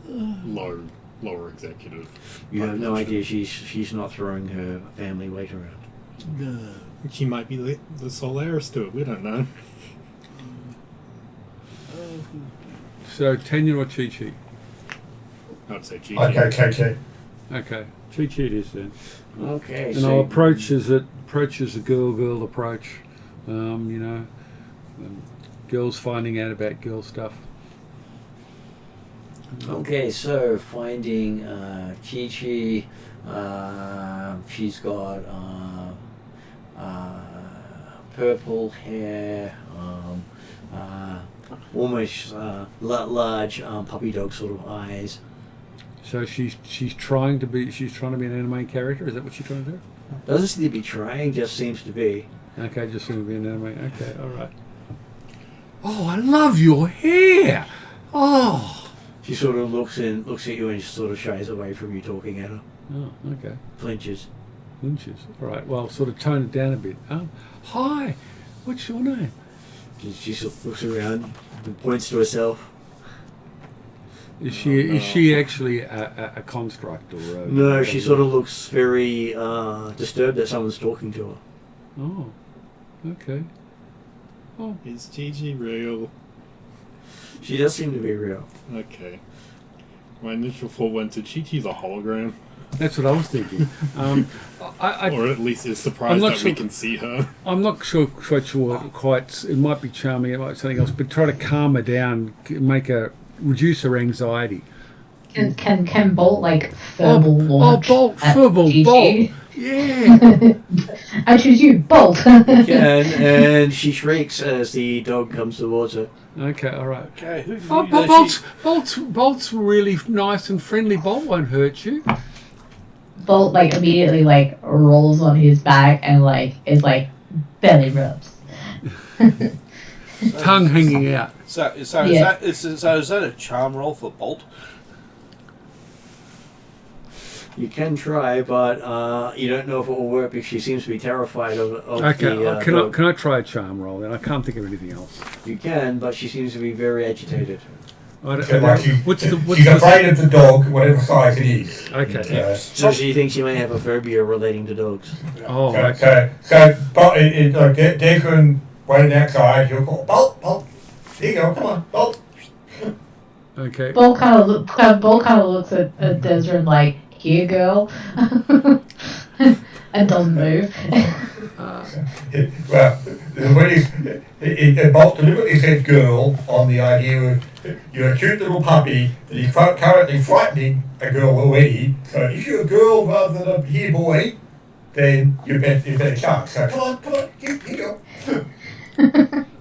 lower executive. You have no idea she's not throwing her family weight around. No. She might be the sole heiress to it. We don't know. So Tanya or Chi-Chi? I'd say Chi. Okay, KK. Okay. Chi-Chi it is then. Okay. And our approach is a girl approach. Girls finding out about girl stuff. Okay, so finding Chi-Chi, she's got purple hair, almost large puppy dog sort of eyes. So she's trying to be an anime character. Is that what she's trying to do? Doesn't seem to be trying, just seems to be. Okay, just seems to be an anime. Okay, all right. Oh, I love your hair. Oh. She sort of looks at you and sort of shies away from you talking at her. Oh, okay. Flinches. Lynches. All right. Well, sort of tone it down a bit. Hi. What's your name? She sort of looks around and points to herself. Is she actually a construct or? No, she sort of looks very disturbed that someone's talking to her. Oh. Okay. Oh. Is Gigi real? She does seem to be real. Okay. My initial thought went to Chi-Chi's a hologram. That's what I was thinking. Or at least is surprised that we can see her. I'm not quite sure. It might be charming. It might be something else. But try to calm her down. Reduce her anxiety. Can Bolt like verbal launch? Bolt, at verbal, Gigi? Bolt. Yeah. I choose you, Bolt. and she shrieks as the dog comes towards her. Okay, all right. Okay, who Bolt's really nice and friendly. Bolt won't hurt you. Bolt like immediately like rolls on his back and like is like belly rubs. Tongue hanging out. So is that a charm roll for Bolt? You can try, but you don't know if it will work because she seems to be terrified of Okay, the can I try a charm roll? Then I can't think of anything else. You can, but she seems to be very agitated. She's afraid the of the dog, whatever size it is. Okay. So she thinks she may have a phobia relating to dogs. Oh, okay. But Declan waiting outside, he'll call, Bolt, there you go, come on, Bolt. Okay. Bolt kind of looks at Desmond like, here, girl, and doesn't move. Well, when Bolt deliberately said girl on the idea of you're a cute little puppy that is currently frightening a girl already. So if you're a girl rather than a here boy, then you're better chance. So come on, here you go.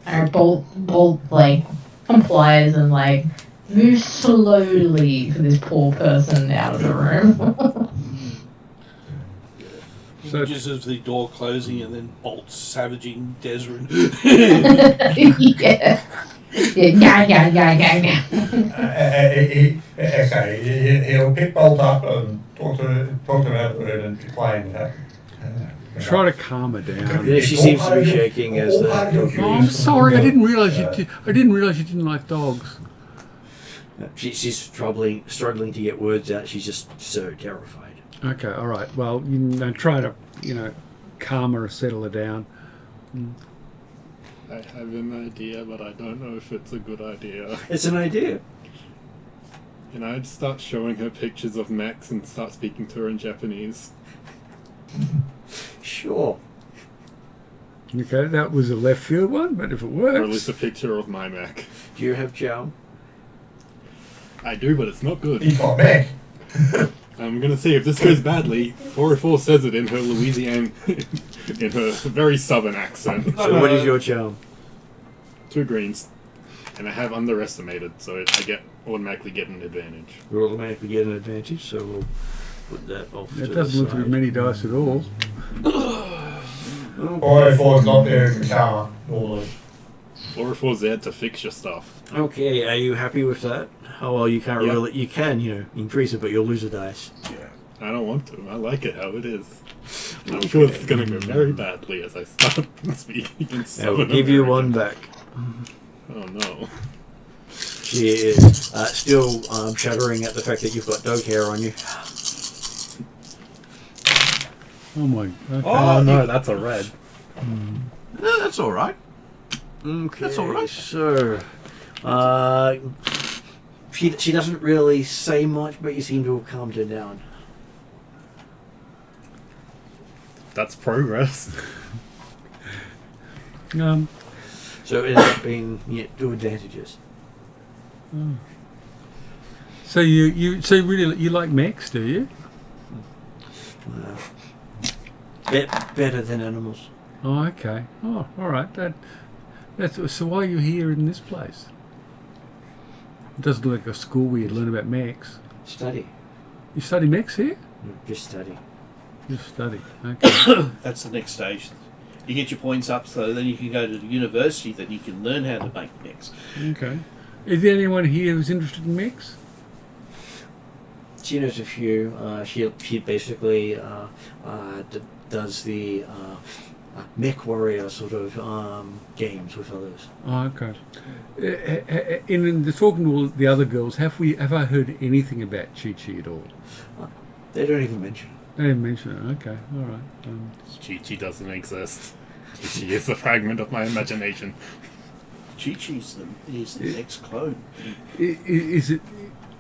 And Bolt like complies and like moves slowly for this poor person out of the room. So just as the door closing and then Bolt savaging Desmond. Yeah. Okay, he'll pick Bolt up and talk to him about the room and explain with her. Try to calm her down. Yeah, she seems to be shaking as the. Oh, I'm sorry. I didn't realize you didn't like dogs. She's struggling to get words out. She's just so terrified. Okay, all right. Well, try to calm her, settle her down. I have an idea, but I don't know if it's a good idea. It's an idea. And I'd start showing her pictures of Max and start speaking to her in Japanese. Sure. Okay, that was a left field one, but if it works. Or at least a picture of my Mac. Do you have charm? I do, but it's not good. He's got Mac. I'm gonna see if this goes badly. 404 says it in her Louisiana, in her very southern accent. So what is your charm? 2 greens. And I have underestimated, so I automatically get an advantage. You automatically get an advantage, so we'll put that off. It doesn't look to be many dice at all. 404's not there as a charm, normally. 404's there to fix your stuff. Okay, are you happy with that? Oh well, you can't really. You can, increase it, but you'll lose a dice. Yeah, I don't want to. I like it how it is. I'm sure it's gonna go very badly as I start speaking in I will give you one back. Oh no. She is still shuddering at the fact that you've got dog hair on you. Oh my. Okay. Oh no, that's a red. No, that's all right. Okay, That's all right. So, she doesn't really say much, but you seem to have calmed her down. That's progress. So it ends up being 2 advantages. So you really you like mechs, do you? Better than animals. Oh, okay. Oh, all right. So why are you here in this place? It doesn't look like a school where you learn about mechs. Study. You study mechs here? Just study. Just study. Okay. That's the next stage. You get your points up, so then you can go to the university. Then you can learn how to make mechs. Okay. Is there anyone here who's interested in mechs? She knows a few. She basically does the mech warrior sort of games with others. Oh, okay. In the talking to all the other girls, have I heard anything about Chi-Chi at all? They don't even mention it. They didn't mention it. Okay, all right. Chi-Chi doesn't exist. Chi-Chi is a fragment of my imagination. Chi-Chi's the next clone. Is it?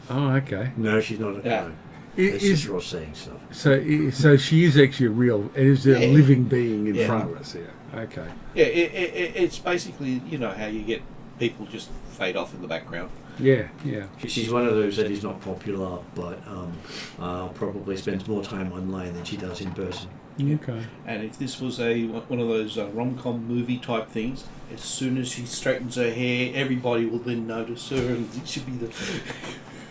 Oh, okay. No, she's not a clone. It's just Ross saying stuff. So she is actually a real, is a living being in front of us here. Okay. Yeah, it's basically, you know, how you get people just fade off in the background. Yeah. She's one of those that is not popular, but probably spends more time online than she does in person. Okay. And if this was one of those rom-com movie type things, as soon as she straightens her hair, everybody will then notice her, and it should be the.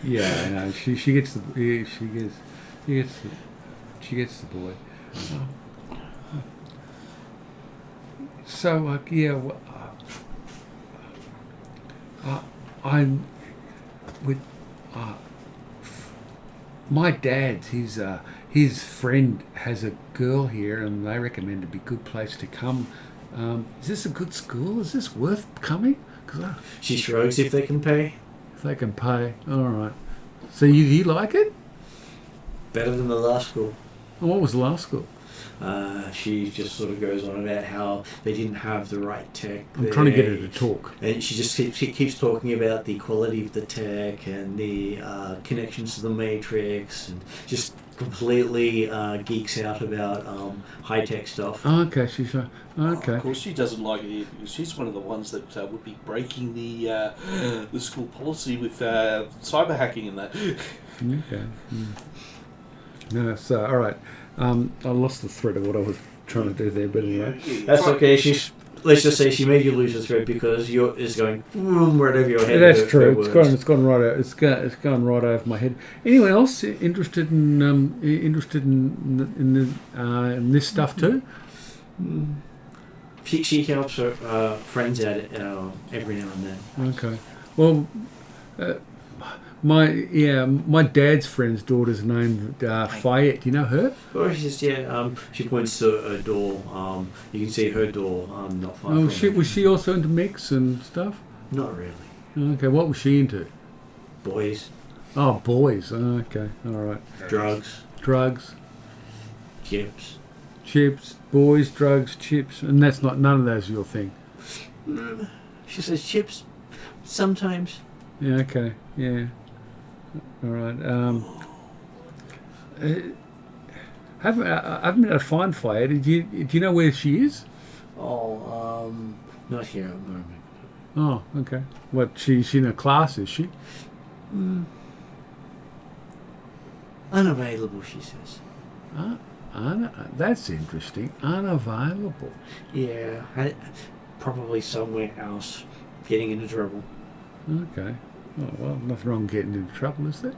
Yeah, I know. She gets the boy. So I'm with my dad's. His friend has a girl here, and they recommend it'd be a good place to come. Is this a good school? Is this worth coming? She shrugs if they can pay. If they can pay, all right. So you like it? Better than the last school. And what was the last school? She just sort of goes on about how they didn't have the right tech. I'm trying to get her to talk. And she just keeps talking about the quality of the tech and the connections to the Matrix, and just completely geeks out about high-tech stuff. Oh, okay, she's okay. Of course, she doesn't like it because she's one of the ones that would be breaking the school policy with cyber hacking and that. Okay. No, so all right. I lost the thread of what I was trying to do there, but anyway. That's okay. Let's just say she made you lose the thread because it's going right over your head. That's true. It's gone right over. It's gone right over my head. Anyone else interested in this stuff too? She helps her friends out every now and then. Okay. Well, my dad's friend's daughter's named Fayette. Do you know her? Or she points to a door. You can see her door not far from her. Was she also into mechs and stuff? Not really. Okay, what was she into? Boys. Oh, boys. Okay, all right. Drugs. Chips, boys, drugs, chips, and that's none of those your thing. She says chips sometimes. Yeah. Okay. Yeah. All right. I haven't been able to find Fire. Do you know where she is? Oh, not here at the moment. Oh, okay. What? She's in a class, is she? Unavailable, she says. That's interesting. Unavailable. Yeah, probably somewhere else, getting into trouble. Okay. Oh, well, nothing wrong getting into trouble, is there?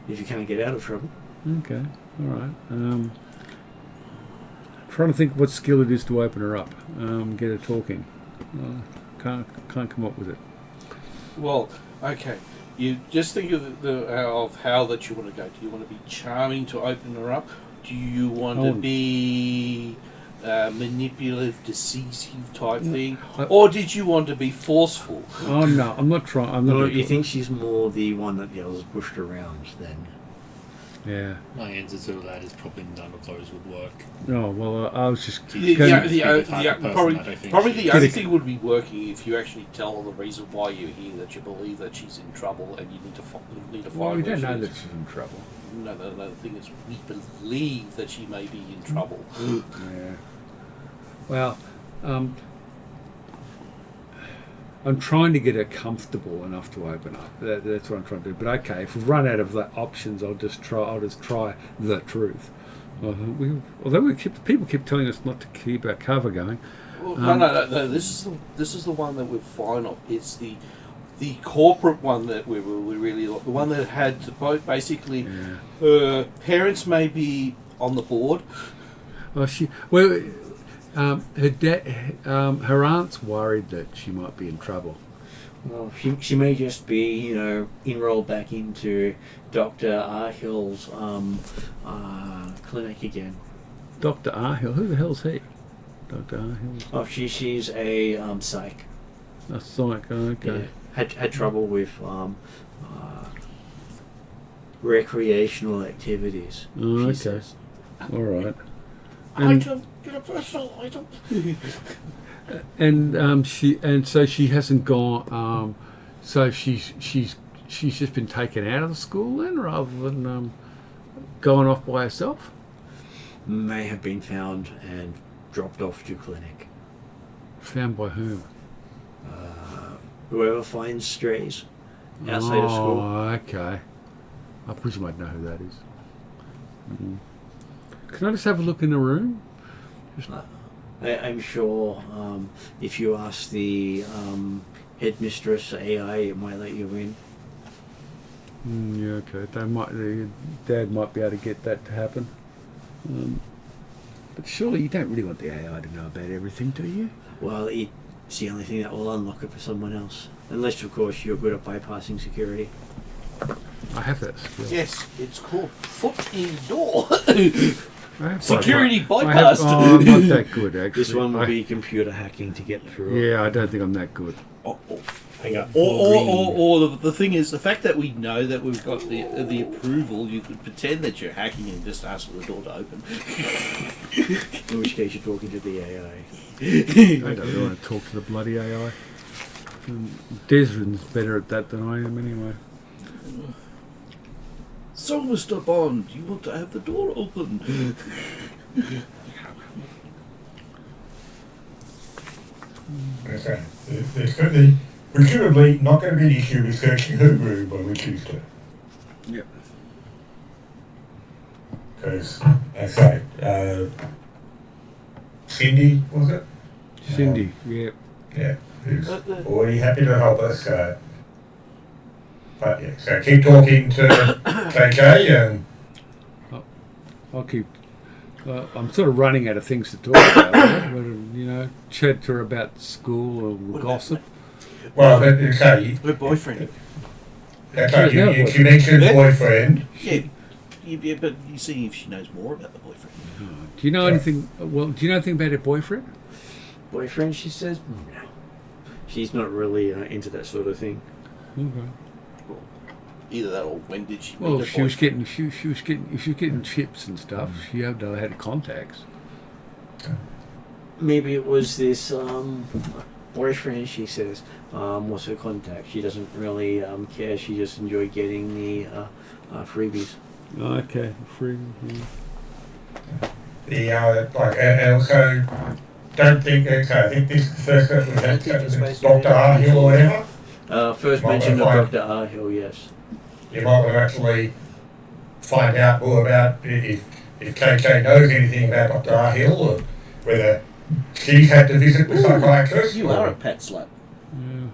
If you can't get out of trouble. Okay. All right. Trying to think what skill it is to open her up. Get her talking. Can't come up with it. Well, okay. You just think of how that you want to go. Do you want to be charming to open her up? Do you want to be manipulative, decisive type thing? Or did you want to be forceful? Oh, no, I'm not trying. You think she's more the one that yells pushed around then? Yeah. My answer to that is probably none of those would work. Oh, well, I was just... Probably the only thing would be working if you actually tell her the reason why you're here, that you believe that she's in trouble and you need to find Well, we don't know she that is. she's in trouble. No, the thing is, we believe that she may be in trouble. Yeah. Well, I'm trying to get her comfortable enough to open up. That's what I'm trying to do. But okay, if we run out of the options, I'll just try the truth. People keep telling us not to keep our cover going. Well, no. This is the one that we're fine on. It's the the corporate one that we really like, the one that had basically her parents may be on the board. Her aunt's worried that she might be in trouble. Well, she may just be, enrolled back into Dr. Arhill's clinic again. Dr. Arhill? Who the hell's he? Dr. Arhill? Oh, she's a psych. A psych, okay. Yeah. Had trouble with recreational activities. Oh, she okay. says. All right. Item, get a personal item. So she hasn't gone. So she's just been taken out of the school then, rather than going off by herself. May have been found and dropped off to clinic. Found by whom? Whoever finds strays outside of school. Oh, okay. I presume I'd know who that is. Can I just have a look in the room? I'm sure if you ask the headmistress AI, it might let you in. Yeah, okay. Dad might be able to get that to happen. But surely you don't really want the AI to know about everything, do you? Well, it's the only thing that will unlock it for someone else. Unless, of course, you're good at bypassing security. I have that skill. Yes, it's called foot in door. I have Security bypass. bypassed. I'm not that good, actually. This one will be computer hacking to get through. Yeah, I don't think I'm that good. Hang up. Or the thing is, the fact that we know that we've got the approval, you could pretend that you're hacking and just ask for the door to open. In which case, you're talking to the AI. I don't really want to talk to the bloody AI. Desmond's better at that than I am, anyway. So, Mr. Bond, you want to have the door open? Okay. There's presumably not going to be an issue with searching her room when we choose to. Yep. Because, as I say, Cindy, was it? Cindy, yeah. Yeah, who's already happy to help us. But yeah, so keep talking to KK and... I'll keep... I'm sort of running out of things to talk about, right? Chat to her about school or gossip. Well, okay. Her boyfriend. Okay, you mentioned boyfriend. Yeah, but you see if she knows more about the boyfriend. Do you know anything? Well, do you know anything about her boyfriend? Boyfriend, she says? No. She's not really into that sort of thing. Okay. Either that or when did she? Well, meet she was getting chips and stuff. She had contacts. Maybe it was this boyfriend, she says, was her contact. She doesn't really care. She just enjoyed getting the freebies. Okay, free. And also, don't think, I think this is the first person we've had Dr. Arhill or whatever. First mention of Dr. Arhill, yes. You might want to actually find out more about if KK knows anything about Dr. Arhill or whether she's had to visit the psychiatrist. You are a pet slut. Yeah.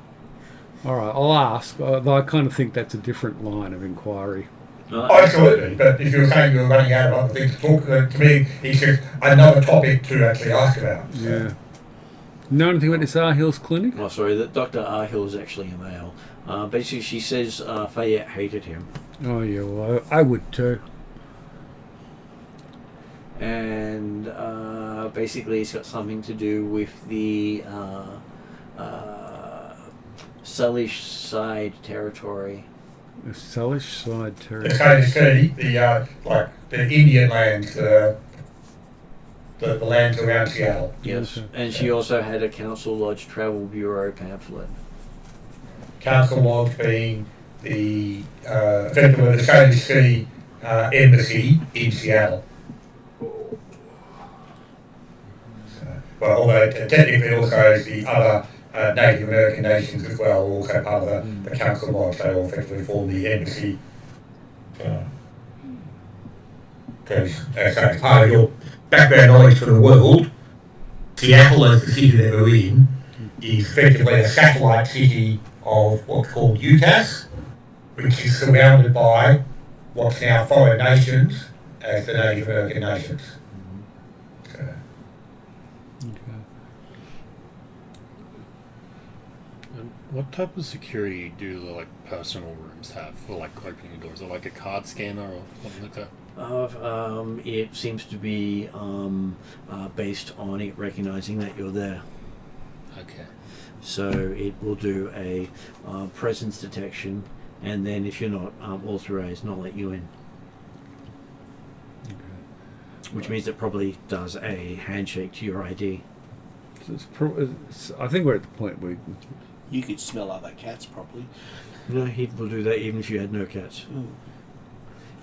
All right, I'll ask. Though I kind of think that's a different line of inquiry. Absolutely, but if you're saying you're running out of other things to talk to me, it's just another topic to actually ask about. So. Yeah. Know anything about this Arhill's clinic? Oh, sorry, that Dr. Arhill is actually a male. Basically, she says Fayette hated him. Oh, yeah, well, I would too. And basically, it's got something to do with the Sullish side territory. The Sullish side territory. The KC, the Indian lands, the lands around Seattle. Yes, Okay. and she also had a Council Lodge Travel Bureau pamphlet. Council Lodge being the effectively the KC embassy in Seattle. Well, although technically also the other Native American nations as well, also part of the Council Lodge, they all effectively form the embassy. Because, as part of your background knowledge for the world, Seattle as the city that we're in is effectively a satellite city of what's called UTAS, which is surrounded by what's now foreign nations as the Native American nations. So, What type of security do the personal rooms have for opening the doors? Is it like a card scanner or something like that? It seems to be based on it recognizing that you're there. Okay. So it will do a presence detection, and then if you're not authorized, not let you in. Okay. Which means it probably does a handshake to your ID. So I think we're at the point where You could smell other cats properly. No, he will do that even if you had no cats.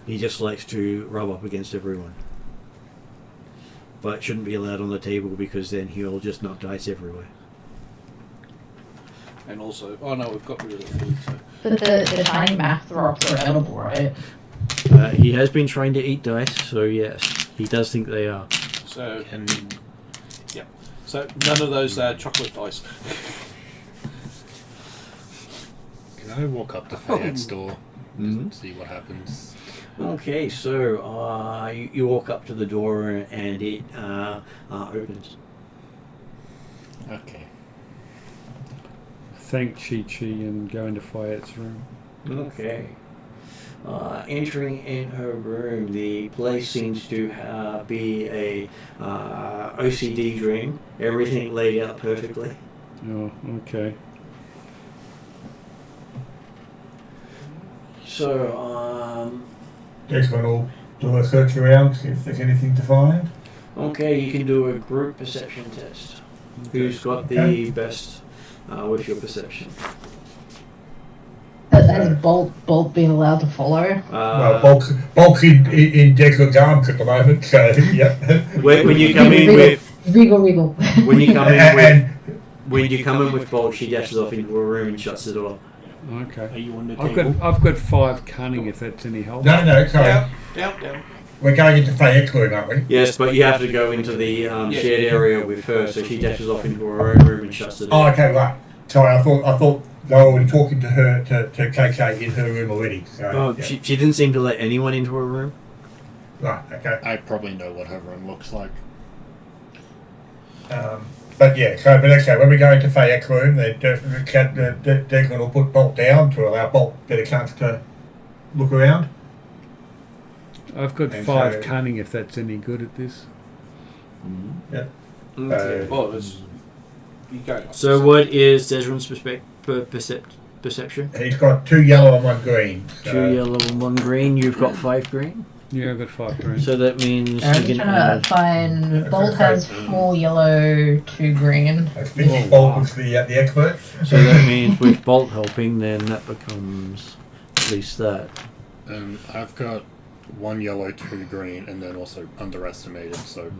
He just likes to rub up against everyone. But shouldn't be allowed on the table because then he'll just knock dice everywhere. And also, oh no, we've got rid of the food. So. But the tiny math rocks are edible, right? He has been trying to eat dice, so yes, he does think they are. So, yeah. So none of those chocolate dice. Can I walk up to Fayette's door and see what happens? Okay, so you walk up to the door and it opens. Okay. thank Chi-Chi and go into Fayette's room. Okay. Entering in her room, the place seems to be a OCD dream. Everything laid out perfectly. Oh, okay. So, Desmond will do a search around, see if there's anything to find. okay, you can do a group perception test. Who's got the best with your perception? That is Bolt being allowed to follow. Well, Bulk's in Desmond's arms at the moment, so yeah. When you come in with Regal. when you come in with when you come in with Bolt, she dashes off into a room and shuts the door. Okay. Are you on the I've table? got 5 cunning if that's any help. No, sorry. Down. We're going into Fayette's room, aren't we? Yes, but you have to go into the shared area with her, so she dashes off into her own room and shuts the door. Oh, okay, right. Sorry, I thought they were already talking to her, to KK in her room already. So, Oh, yeah. she didn't seem to let anyone into her room. Right, okay. I probably know what her room looks like. But yeah, but okay, when we go into Fayette's room, Desmond will put Bolt down to allow Bolt a better chance to look around. I've got And 5 so- cunning if that's any good at this. Yeah. Okay. Well, it's, you go. So what is Desmond's perception? He's got 2 yellow and 1 green. So 2 yellow and 1 green. You've got 5 green. Yeah, I've got 5 green. So that means I'm you just can trying add. to find. Bolt has 4 yellow, 2 green. I think Bolt was the expert. So that means with Bolt helping, then that becomes at least that. I've got 1 yellow, 2 green, and then also underestimated, so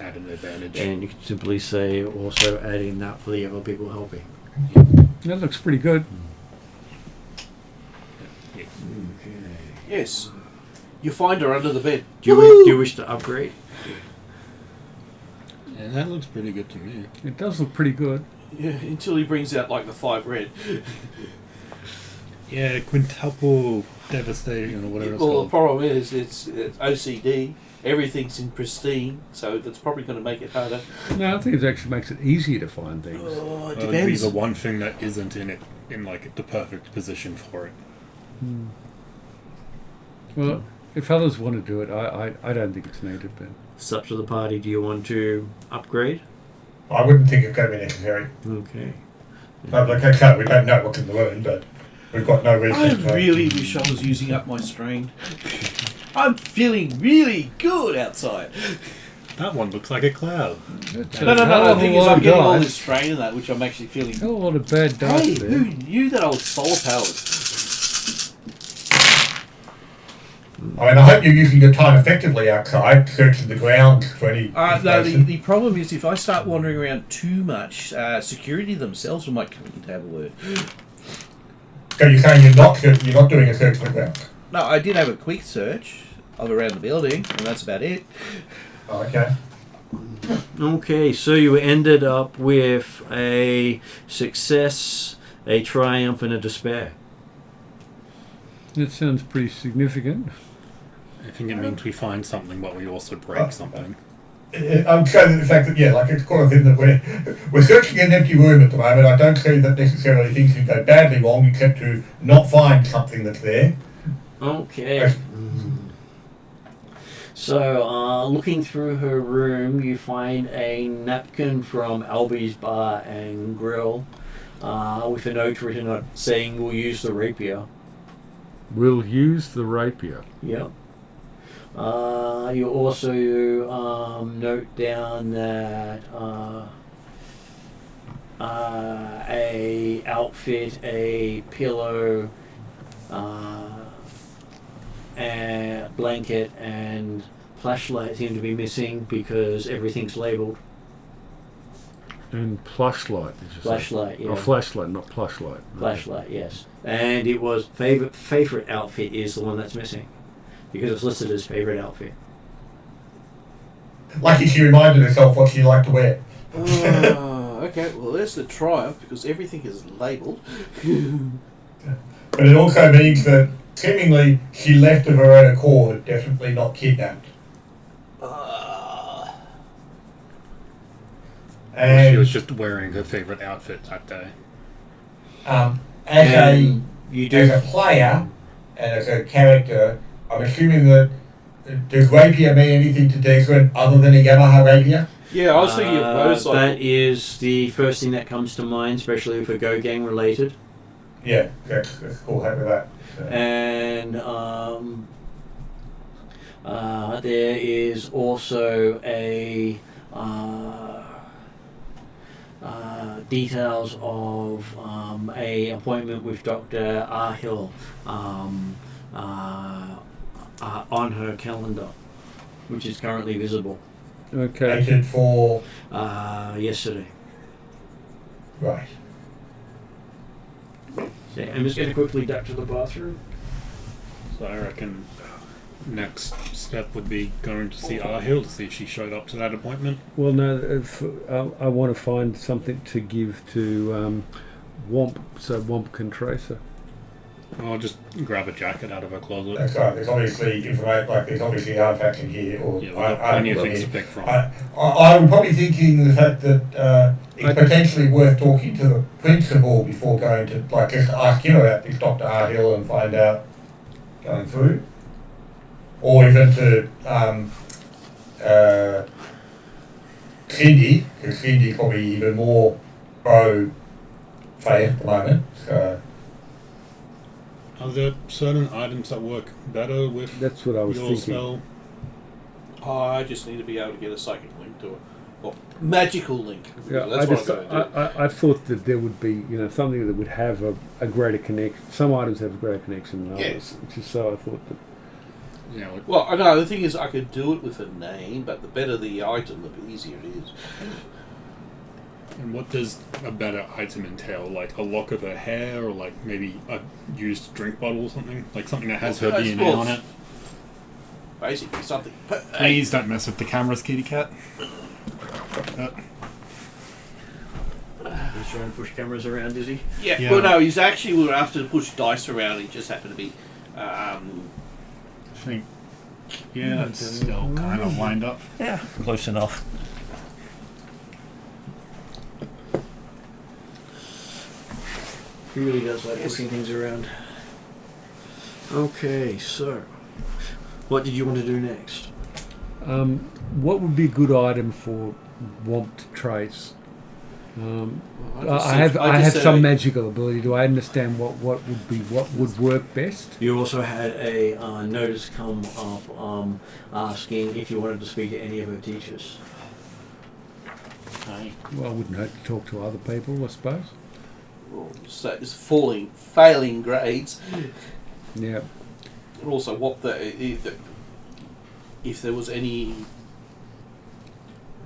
add an advantage. And you can simply say also adding that for the other people helping. That looks pretty good. Okay. Yes. You find her under the bed. Do you wish to upgrade? And that looks pretty good to me. It does look pretty good. Yeah, until he brings out like the 5 red. Yeah, quintuple devastation or whatever it's Well, the called. problem is it's OCD. Everything's in pristine, so that's probably going to make it harder. No, I think it actually makes it easier to find things. Oh, it That would be depends. the one thing that isn't in it, in like the perfect position for it. Well, if others want to do it, I don't think it's needed, but It's up to the party. Do you want to upgrade? I wouldn't think it's going to be necessary. Okay. No, like I said, we don't know what's in the room, but we've got no reason I to. really wish I was using up my strain. I'm feeling really good outside. That one looks like a cloud. that's No. a hell The of a thing is, lot I'm of getting all dice. this strain and that, which I'm actually feeling. Hell of a lot of bad dice Hey, there. who knew that I was solar powered? I mean, I hope you're using your time effectively outside, searching the ground for any No, information. the problem is if I start wandering around too much, security themselves might come in to have a word. So you're saying you're not doing a search of the ground? No, I did have a quick search of around the building, and that's about it. Oh, okay. Okay, so you ended up with a success A triumph and a despair. That sounds pretty significant. I think it means we find something, but we also break something. I'm saying the fact that, like it's kind of in that we're searching an empty room at the moment. I don't see that necessarily things can go badly wrong, except to not find something that's there. Okay. So, looking through her room, you find a napkin from Albie's Bar and Grill with a note written on it saying, "We'll use the rapier." We'll use the rapier. Yep. You also note down that a outfit, a pillow, a blanket, and flashlight seem to be missing because everything's labelled. And plushlight, did you say? Flashlight, yeah. Oh, flashlight, not plushlight. Flashlight, yes. And it was favorite outfit is the one that's missing because it's listed as favorite outfit. Lucky she reminded herself what she liked to wear. Okay, well there's the triumph because everything is labelled. But it also means that seemingly she left of her own accord, definitely not kidnapped. She And was just wearing her favourite outfit that day. as You a player and as a character, I'm assuming that does rapier mean anything to Desmond other than a Yamaha rapier? Yeah, I was thinking of motorcycle. That is the first thing that comes to mind, especially for Go Gang related. Yeah, that's cool. Happy with that. So. And there is also a details of a appointment with Dr. Arhill on her calendar, which is currently visible. Okay. Dated for Yesterday. right. So I'm just going to quickly duck to the bathroom. So I reckon next step would be going to see Arhill to see if she showed up to that appointment. Well, no, I want to find something to give to Womp so Womp can trace her. I'll just grab a jacket out of her closet. That's right. There's obviously information, like there's obviously artifacts in here, or Yeah, we've got plenty of things to pick from. I'm probably thinking the fact that it's potentially worth talking to the principal before going to, like, just ask him about this Dr. Arhill and find out going through, or even to Cindy, because Cindy's probably even more pro Faye at the moment. So. Are there certain items that work better with That's what I was your thinking. spell? I just need to be able to get a psychic link to it. Or magical link. Yeah, That's what I'm going to do. I thought that there would be, something that would have a greater connection. Some items have a greater connection than others. Yes. Which is so I thought that. Yeah, like, Well, I know, the thing is I could do it with a name, but the better the item, the easier it is. and what does a better item entail? Like a lock of her hair, or like maybe a used drink bottle or something? Like something that has her Well, I DNA suppose- on it? Basically, something. Please don't mess with the cameras, kitty cat. He's trying to push cameras around, is he? Yeah, Yeah. well, no, he's actually we were after to push dice around. He just happened to be. I think, yeah, that's still kind of lined up. Yeah, close enough. He really does like pushing things around. Okay, so what did you want to do next? What would be a good item for Womp to trace? I have some magical ability. Do I understand what would work best? You also had a notice come up asking if you wanted to speak to any of her teachers. Well, I wouldn't hurt to talk to other people, I suppose. So it's failing grades. Yeah. And also, if there was any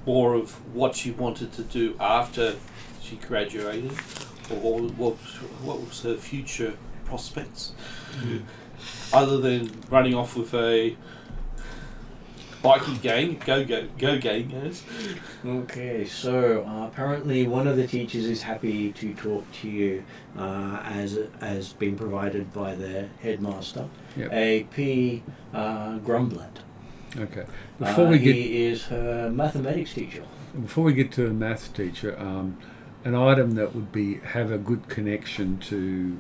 more of what she wanted to do after she graduated, or what was her future prospects, other than running off with a bikie gang, go gang goes. Okay, so apparently one of the teachers is happy to talk to you as being provided by the headmaster, Yep. a P. Grumblet. Okay. He is her mathematics teacher. Before we get to a maths teacher, an item that would have a good connection to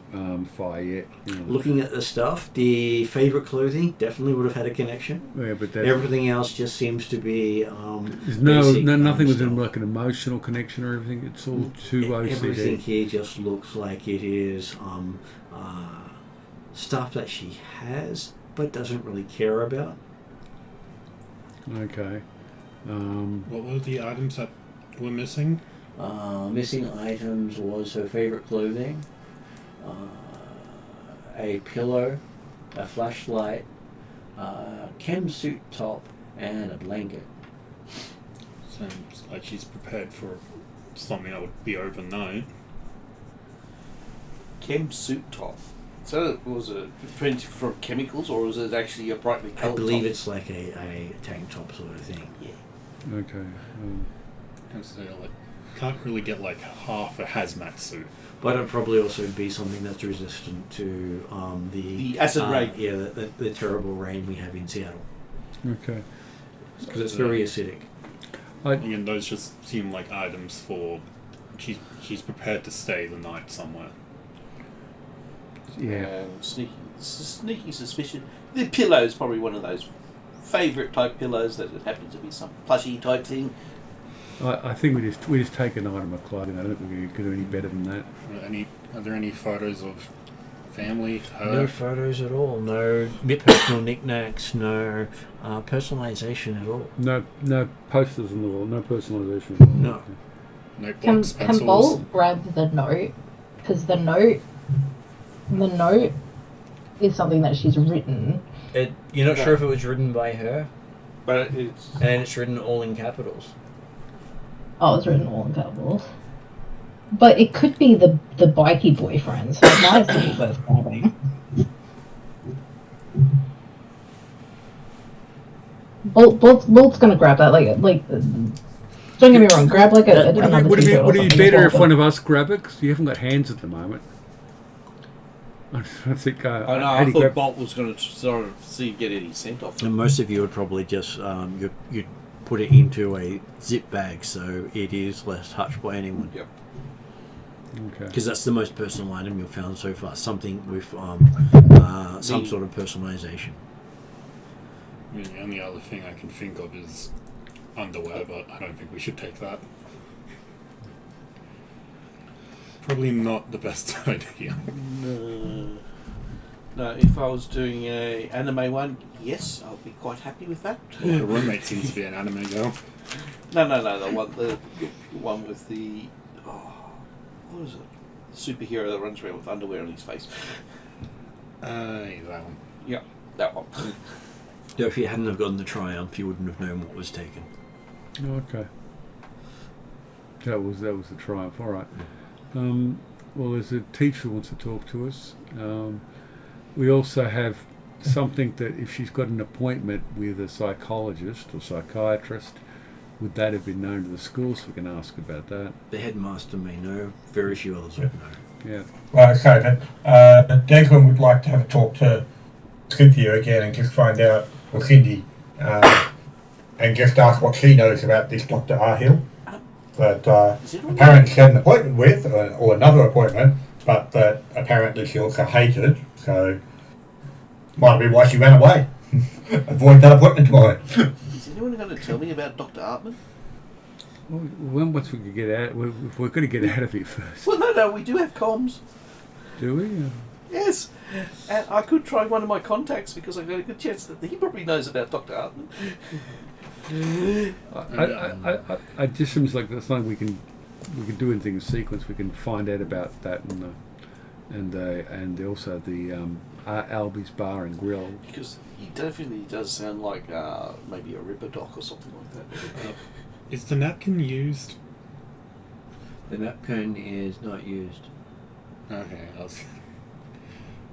Fayette. Looking at the stuff, the favourite clothing definitely would have had a connection. Yeah, but Everything else just seems to be. There's basic, nothing with stuff. like an emotional connection or everything. It's all too OCD. Everything here just looks like it is stuff that she has but doesn't really care about. Okay. What were the items that were missing? Missing items was her favourite clothing, a pillow, a flashlight, chem suit top, and a blanket. Sounds like she's prepared for something that would be overnight. Chem suit top. So was it printed from chemicals, or was it actually a brightly I coloured believe top? it's like a tank top sort of thing. Yeah. Okay. And so, like, can't really get like half a hazmat suit. But it'd probably also be something that's resistant to The acid rain. Yeah, the terrible rain we have in Seattle. Okay. Because it's very acidic. Again, those just seem like items for she's prepared to stay the night somewhere. Yeah. Sneaky suspicion. The pillow is probably one of those favourite type pillows that it happens to be some plushy type thing. I think we just take an item of clothing. I don't think we could do any better than that. Are there any photos of family? Her? No photos at all. No personal knickknacks. No personalization at all. No posters on the wall. No personalization. On the wall. No. Notebooks, Can pencils. Bolt grab the note? Because the note is something that she's written. You're not sure if it was written by her, But it's... and it's written all in capitals. Oh, it's written all in capitals. But it could be the bikey boyfriend, so it might as well be worth grabbing. Bolt's gonna grab that, like. Don't get me wrong. Grab like another. Would t-shirt or it be something better as if well. one of us grab it? Because you haven't got hands at the moment. I think. I thought Bolt was going to sort of see get any scent off. And most of you would probably just you'd put it into a zip bag so it is less touched by anyone. Yep. Okay. Because that's the most personal item you've found so far. Something with some sort of personalization. I mean, the only other thing I can think of is underwear, but I don't think we should take that. Probably not the best idea. No, if I was doing a anime one, yes, I'll be quite happy with that. Well, her roommate seems to be an anime girl. No, the one with the what is it? The superhero that runs around with underwear on his face. Yeah, that one. Yeah, that one. So if you hadn't have gotten the triumph, you wouldn't have known what was taken. Okay. That was the triumph. All right. Well, there's a teacher who wants to talk to us. We also have something that if she's got an appointment with a psychologist or psychiatrist, would that have been known to the school? So we can ask about that. The headmaster may know. Very few others would know. Yeah. Well, okay, but Declan would like to have a talk to Cynthia again and just find out, or Cindy, and just ask what she knows about this Dr. Arhill. That apparently she had an appointment with, or another appointment, but that apparently she also hated, so might be why she ran away. Avoid that appointment tomorrow. Is anyone going to tell me about Dr. Artman? Well, once we could get out, we're going to get out of here first. Well, no, we do have comms. Do we? Yes, and I could try one of my contacts because I've got a good chance that he probably knows about Dr. Artman. I just seems like that's something we can do in things sequence. We can find out about that and also the Albie's Bar and Grill. Because he definitely does sound like maybe a ripper doc or something like that. Is the napkin used? The napkin is not used. Okay, I was...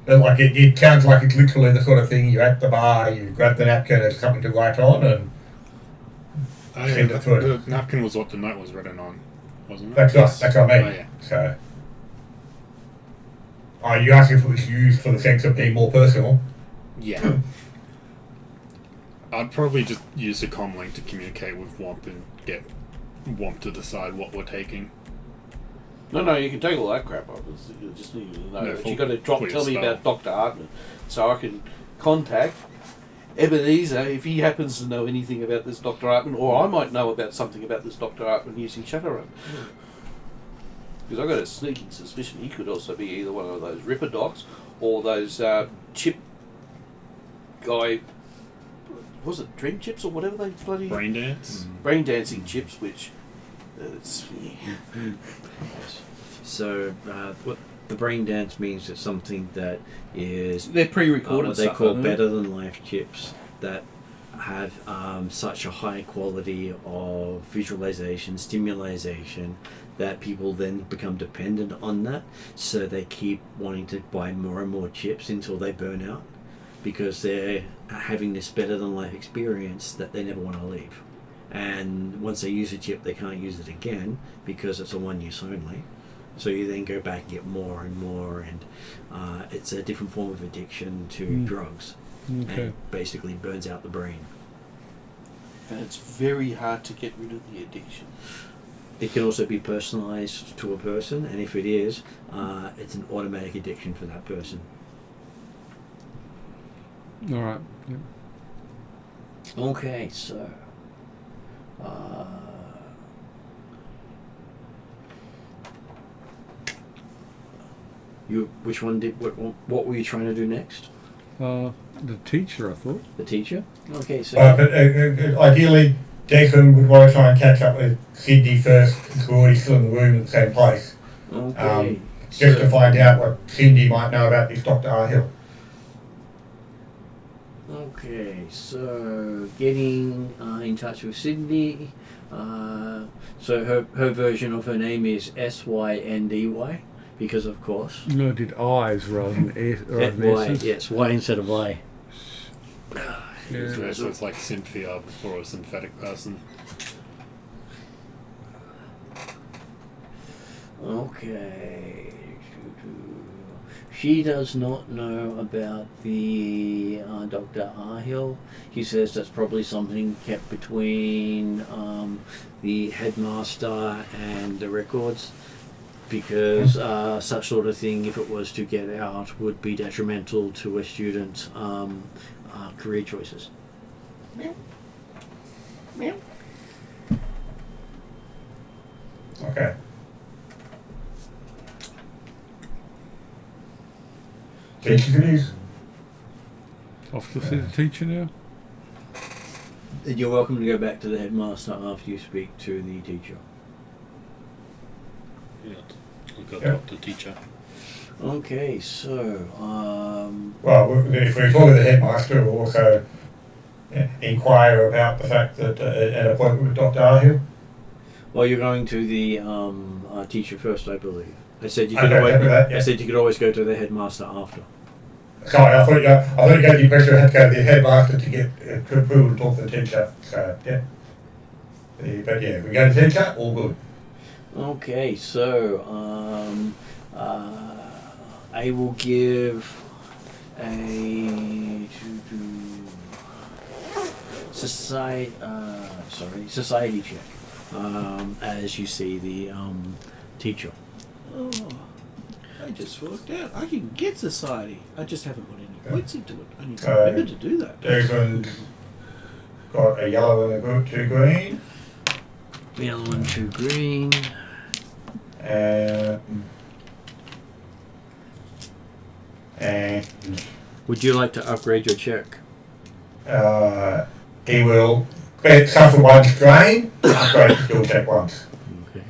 Like it sounds like it's literally the sort of thing you're at the bar, you grab the napkin, there's something to write on, and Oh, yeah, send it through. the napkin was what the note was written on, wasn't it? That's right. That's what I mean. Oh, yeah. So, are you asking for this used for the sense of being more personal? Yeah. I'd probably just use the comm link to communicate with Womp and get Womp to decide what we're taking. No, you can take all that crap off. You just need to know No, that you got to tell me spell. about Dr. Hartman, so I can contact Ebenezer if he happens to know anything about this Dr. Hartman, or I might know about something about this Dr. Hartman using Shadowrun. Because I've got a sneaking suspicion he could also be either one of those Ripper docs or those chip guy. Was it Dream Chips or whatever they bloody Brain dance? brain dancing chips, which So, what the brain dance means is something that is they're pre-recorded what they stuff, call aren't they? better than life chips that have such a high quality of visualization, stimulation, that people then become dependent on that. So they keep wanting to buy more and more chips until they burn out, because they're having this better than life experience that they never want to leave. And once they use a chip, they can't use it again because it's a 1 use only. So you then go back and get more and more, and it's a different form of addiction to drugs. And Okay. it basically burns out the brain. And it's very hard to get rid of the addiction. It can also be personalized to a person, and if it is, it's an automatic addiction for that person. All right. Yep. Okay, so you which one did what were you trying to do next? The teacher, I thought. The teacher? Okay, so But ideally, Jason would want to try and catch up with Sydney first, because we're already still in the room in the same place. okay, Just to so- find out what Cindy might know about this Dr. R. Hill. Okay, so getting in touch with Sydney. So her version of her name is SYNDY, because of course. No, I did I's rather than S. Rather than Y, S's. yes, Y instead of I. Yeah. So it's like Cynthia before a synthetic person. Okay. She does not know about the Dr. Arhill. He says that's probably something kept between the headmaster and the records, because such sort of thing, if it was to get out, would be detrimental to a student's career choices. Okay. Teacher goodies. Off to see the teacher now. You're welcome to go back to the headmaster after you speak to the teacher. Yeah. We've got Yeah. Dr. Teacher. Okay, so Well, if we talk to the headmaster, we'll also inquire about the fact that an appointment with Dr. R. Hill. well, you're going to the teacher first, I believe. I said you Okay, could always. happy with that, yeah. I said you could always go to the headmaster after. Sorry, I thought you got the impression I had to go to the headmaster to get approval to talk to the teacher. So, yeah. But yeah, we go to the teacher, all good. Okay, so I will give a society check as you see the teacher. Oh, I just worked out. I can get society. I just haven't put any points into it. I need to remember to do that. Desmond got a yellow and a 2 green. Yellow and 2 green. And Would you like to upgrade your check? he will suffer 1 strain, upgrade skill check once. Okay.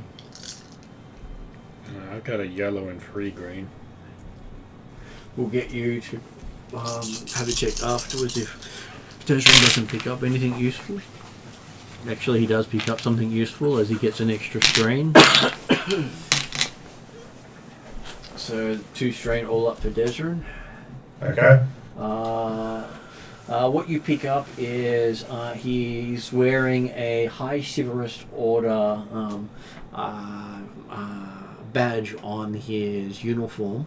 I've got a yellow and 3 green. We'll get you to have a check afterwards if Desmond doesn't pick up anything useful. Actually, he does pick up something useful as he gets an extra strain. So 2 strain all up for Desmond. Okay. what you pick up is he's wearing a High Chivalrous Order badge on his uniform,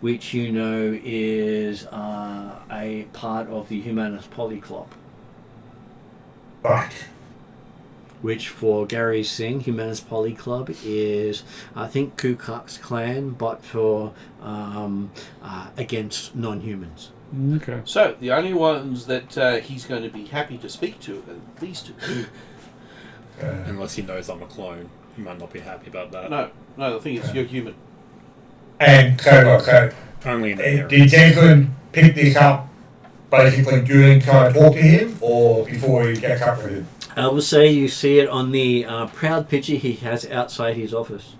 which you know is a part of the Humanus Poly Club. Right. Which for Gary Singh, Humanus Poly Club is, I think, Ku Klux Klan, but for against non-humans. Okay. So, the only ones that he's going to be happy to speak to are these two. Unless he knows I'm a clone. He might not be happy about that. No, the thing is, you're human. And so Only in the did areas. Declan pick this up basically during trying to talk to him, or before he gets up with him? I will say you see it on the proud picture he has outside his office.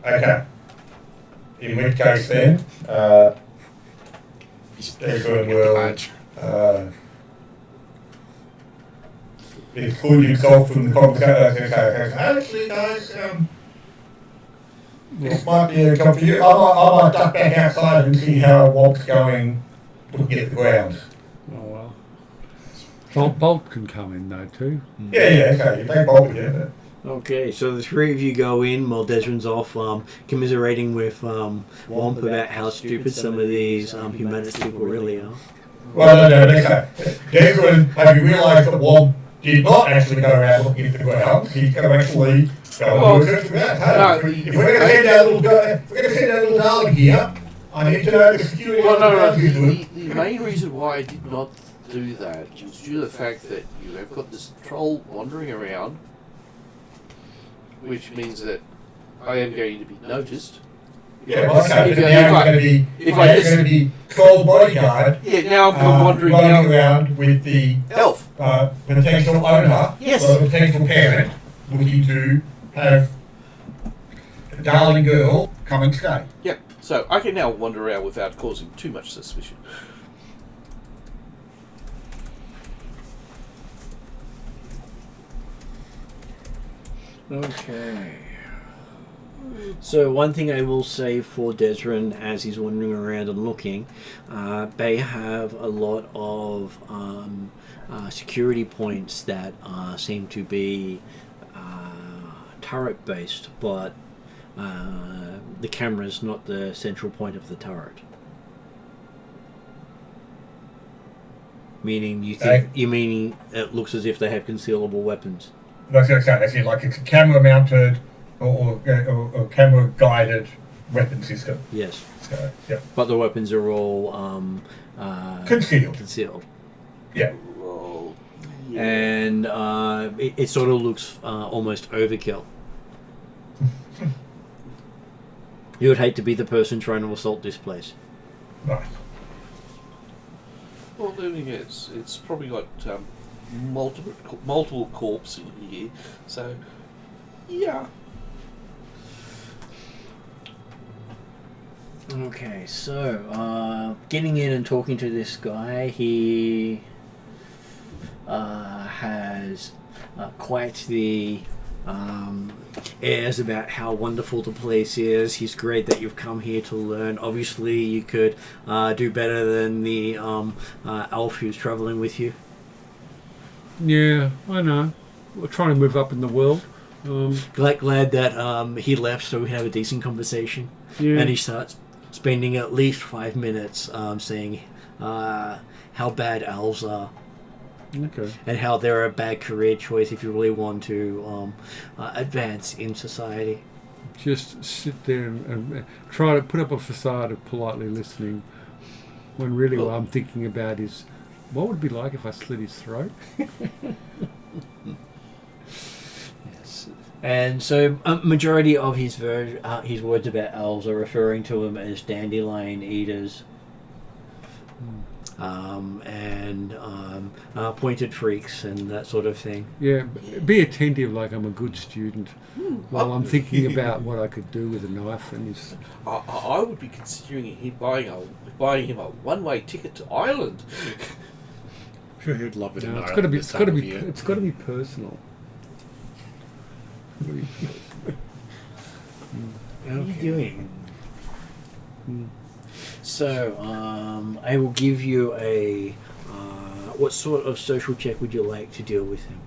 Okay. In which case then, Declan will exclude himself from the conversation. Actually, guys, this might be a job for you. I might duck back outside and see how Walt's going, looking at the ground. Oh well. Bolt can come in though too. Yeah, okay. You take Bolt with you. Okay, so the three of you go in while Desmond's off commiserating with Womp about how stupid some of these humanist people really are. Well, no, okay. Declan, have you realised that Womp did not actually go around looking at the ground? He's going to actually go and look at the ground. Hey, if we're going to send our little darling here, I need to know the security of the ground he's doing. The main reason why I did not do that was due to the fact that you have got this troll wandering around, which means that I am going to be noticed. Yeah, well, okay, but now he's going to be troll bodyguard. Yeah, now I'm wandering around with the elf potential owner, yes, or potential parent, looking to have a darling girl come and stay. Yeah, so I can now wander around without causing too much suspicion. Okay. So one thing I will say for Desrin as he's wandering around and looking, they have a lot of security points that seem to be turret based, but the camera is not the central point of the turret. Meaning meaning it looks as if they have concealable weapons. That's like it's a camera mounted or camera guided weapon system. Yes. So, yeah. But the weapons are all concealed. Yeah. And it sort of looks almost overkill. You would hate to be the person trying to assault this place. Right. Well, the thing is, it's probably got multiple corpses in here, so yeah. Okay, so getting in and talking to this guy, he has quite the airs about how wonderful the place is. He's great that you've come here to learn. Obviously, you could do better than the elf who's traveling with you. Yeah, I know. We're trying to move up in the world. Glad that he left so we have a decent conversation. Yeah. And he starts spending at least 5 minutes saying how bad elves are. Okay. And how they're a bad career choice if you really want to advance in society. Just sit there and try to put up a facade of politely listening, when really what I'm thinking about is, what would it be like if I slit his throat? Yes. And so majority of his words about elves are referring to them as dandelion eaters. And pointed freaks and that sort of thing. Yeah, be attentive like I'm a good student while I'm thinking about what I could do with a knife and his... I would be considering him buying him a one-way ticket to Ireland. I'm sure he would love it. No, it's got to be personal. How are you doing? So, I will give you a what sort of social check would you like to deal with him?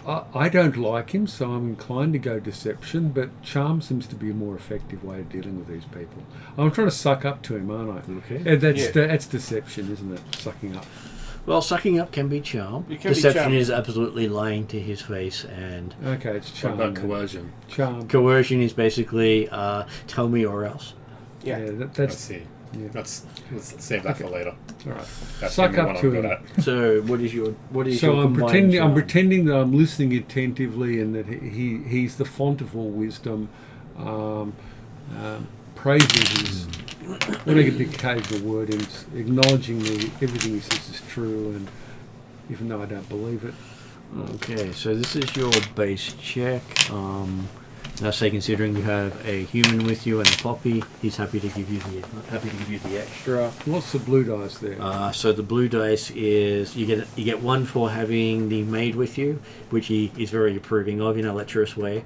I don't like him, so I'm inclined to go deception, but charm seems to be a more effective way of dealing with these people. I'm trying to suck up to him, aren't I? Okay. And that's deception, isn't it? Sucking up. Well, sucking up can be charm. It can be Deception charm. is absolutely lying to his face, and Okay, it's What charm. about then. coercion? Charm. coercion is basically tell me or else. Yeah. Let's That's see. yeah. Let's save that for later. all right. That's Suck the only up one to I'm good him. at. So what is your So I'm combined charm? pretending that I'm listening attentively, and that he's the font of all wisdom. Praising his, when I get the occasional word in, acknowledging everything he says is true, and even though I don't believe it. Okay, so this is your base check. Now, say considering you have a human with you and a poppy, he's happy to give you the extra. What's the blue dice there? So the blue dice is you get one for having the maid with you, which he is very approving of in a lecherous way,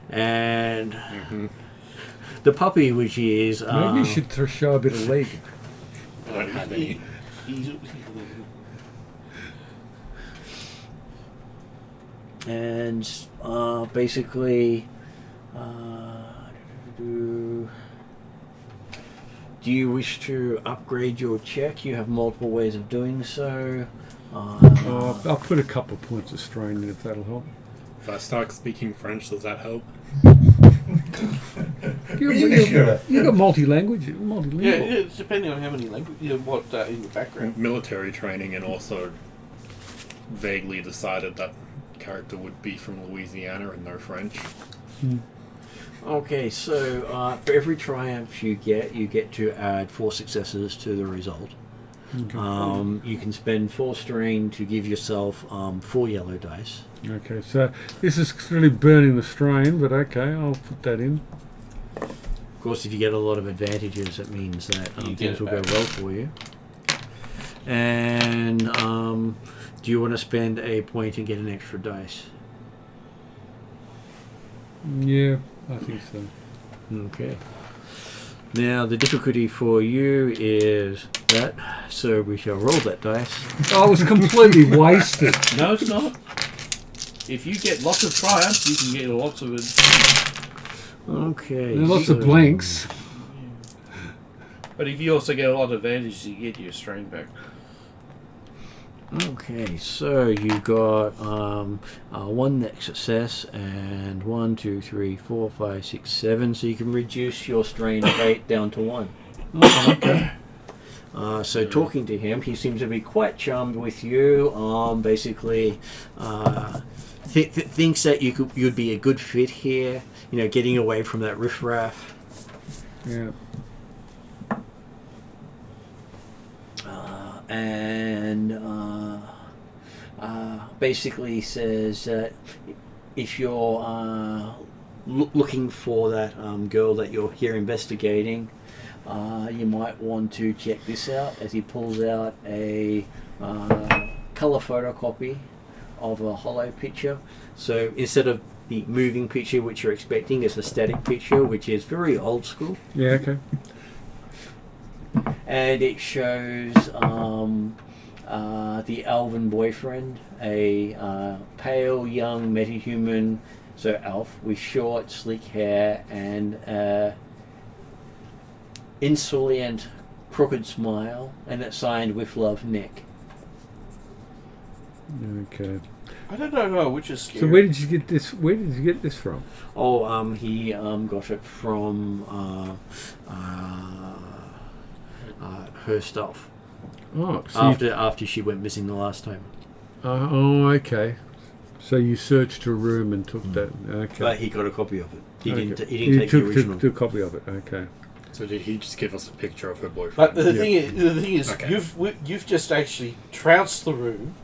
and the puppy, which is Maybe you should show a bit of leg. I don't have any. and basically. Do you wish to upgrade your check? You have multiple ways of doing so. I'll put a couple of points of strain in if that'll help. If I start speaking French, does that help? You've got multi-language. Yeah, Multilingual. it's depending on how many languages, what in the background. Military training, and also vaguely decided that character would be from Louisiana and no French. Okay, so for every triumph you get to add 4 successes to the result. Okay. You can spend 4 strain to give yourself 4 yellow dice. Okay, so this is really burning the strain, but okay, I'll put that in. Of course, if you get a lot of advantages, that means that You get things it will go back. well for you. And do you want to spend a point and get an extra dice? Yeah, I think so. Okay. Now, the difficulty for you is that, so we shall roll that dice. I was completely wasted. No, it's not. If you get lots of triumphs, you can get lots of Okay. There are lots of so- blanks. But if you also get a lot of advantages, you get your strain back. Okay, so you got one next success and 1, 2, 3, 4, 5, 6, 7. So you can reduce your strain of 8 down to 1. Oh, okay. So talking to him, he seems to be quite charmed with you. Basically, thinks that you'd be a good fit here. You know, getting away from that riffraff. Yeah. And basically says that if you're looking for that girl that you're here investigating, you might want to check this out, as he pulls out a color photocopy of a hollow picture. So instead of the moving picture which you're expecting, it's a static picture, which is very old school. Yeah, okay. And it shows the elven boyfriend, a pale young metahuman, so elf, with short, sleek hair and insolent, crooked smile, and it's signed with love, Nick. Okay. I don't know which is scary. So where did you get this? Where did you get this from? Oh, he got it from her stuff Oh, so after she went missing the last time. okay. So you searched her room and took that. Okay. But he got a copy of it. He Okay. didn't. He didn't take the original. took a copy of it. Okay. So did he just give us a picture of her boyfriend? But the Yeah. thing is, Okay. you've just actually trounced the room.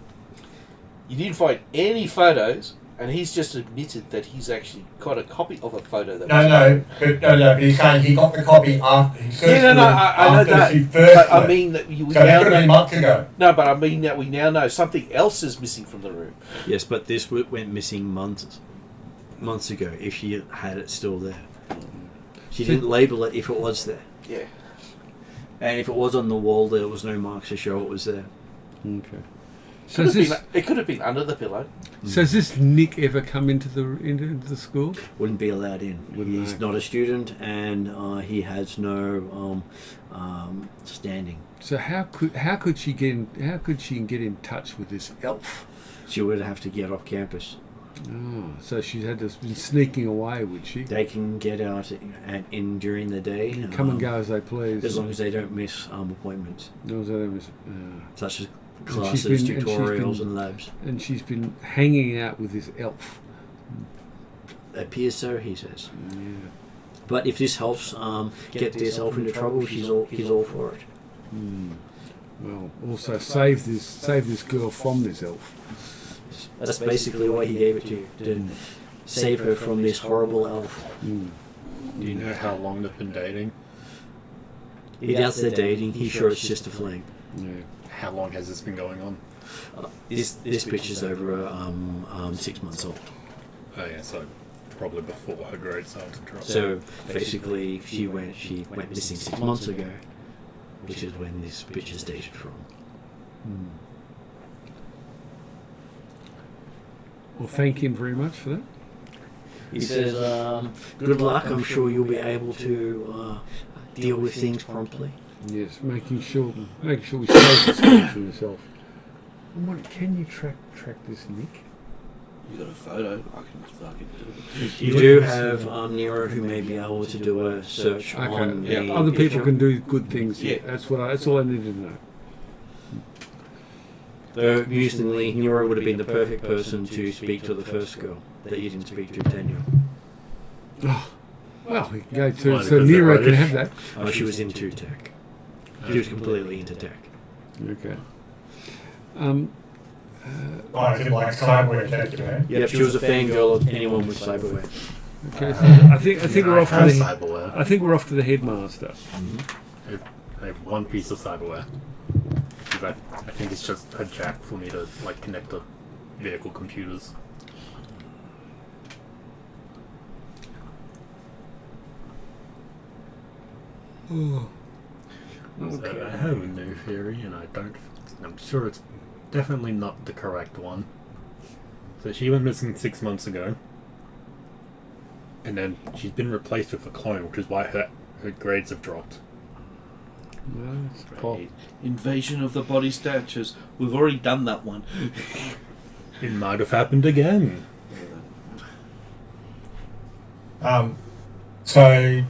You didn't find any photos, and he's just admitted that he's actually got a copy of a photo that. But he's saying he got the copy after he searched Yeah, no, for it I know after that. she first But I left. mean that we So now that could have been know. months ago. No, but I mean that we now know something else is missing from the room. Yes, but this went missing months ago. If she had it still there, she didn't label it if it was there. Yeah. And if it was on the wall, there was no marks to show it was there. Okay. So It could have been under the pillow. so has this Nick ever come into the school? Wouldn't be allowed in. Wouldn't He's know. not a student, and he has no standing. So how could she get in touch with this elf? She would have to get off campus. Oh, so she had to been sneaking away, would she? They can get out in during the day. Come and go as they please. As long as they don't miss appointments, No, as they miss- such as And she's classes, been- and she's tutorials, been- and labs. and she's been hanging out with this elf. Appears so, he says. Yeah. But if this helps get this elf into trouble, he's all for it. Well, also save this girl from this elf. That's basically why he gave it to save her from this horrible elf. Mm. Do you know how long they've been dating? He doubts they're dating. He's sure it's just a fling. Yeah. How long has this been going on? This bitch is over 6 months old. Oh yeah, so probably before her grades started to drop. So basically, she went missing 6 months ago, which is when this bitch is dated from. Well, thank him very much for that. He says, "Good luck. I'm sure you'll be able to deal with things promptly." Yes, making sure we save this girl from yourself. Can you track this Nick? You got a photo? I can do it. You do have Nero who may be able to do a search on Okay. the Other people picture. can do good things. Yeah. That's all I needed to know. Though, amusingly, Nero would have been the perfect person to speak to the first girl that you didn't speak to, Daniel. Oh, well, we can go to Well, so because Nero they're can British. have that. She was into tech. She was completely into tech. Okay. I feel like cyber tech, man. Yep, she was a fangirl of anyone with cyberware. Okay. So I think we're off to the. cyberware. I think we're off to the headmaster. I have one piece of cyberware. 'Cause I think it's just a jack for me to like connect to vehicle computers. Oh. So I have a new theory, and I'm sure it's definitely not the correct one. So she went missing 6 months ago, and then she's been replaced with a clone, which is why her grades have dropped. Well, it's Paul. Invasion of the body snatchers. We've already done that one. It might have happened again. So,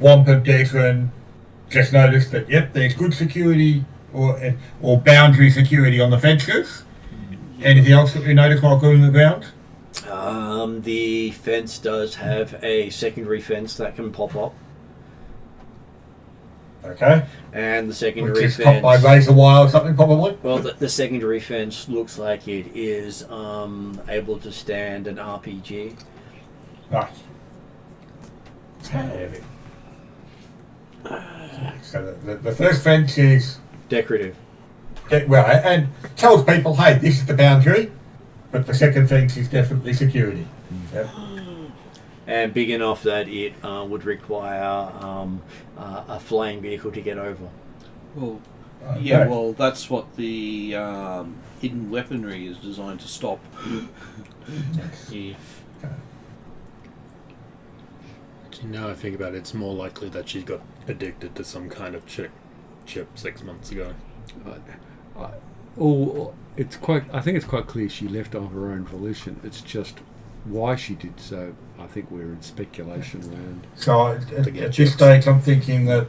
Wamp and Declan just noticed that, yep, there's good security or boundary security on the fences. Anything else that we noticed while going on the ground? The fence does have a secondary fence that can pop up, Okay. and the Which secondary is topped by fence. razor wire or something, probably. Well, the secondary fence looks like it is able to stand an RPG. Right. So the first fence is, Decorative. well, and tells people, hey, this is the boundary, but the second fence is definitely security. Yep. And big enough that it would require a flying vehicle to get over. Well, Okay. yeah, well, that's what the hidden weaponry is designed to stop. Yeah. Now I think about it, it's more likely that she got addicted to some kind of chip 6 months ago. I think it's quite clear she left on her own volition. It's just why she did so. I think we're in speculation land. So at this stage, I'm thinking that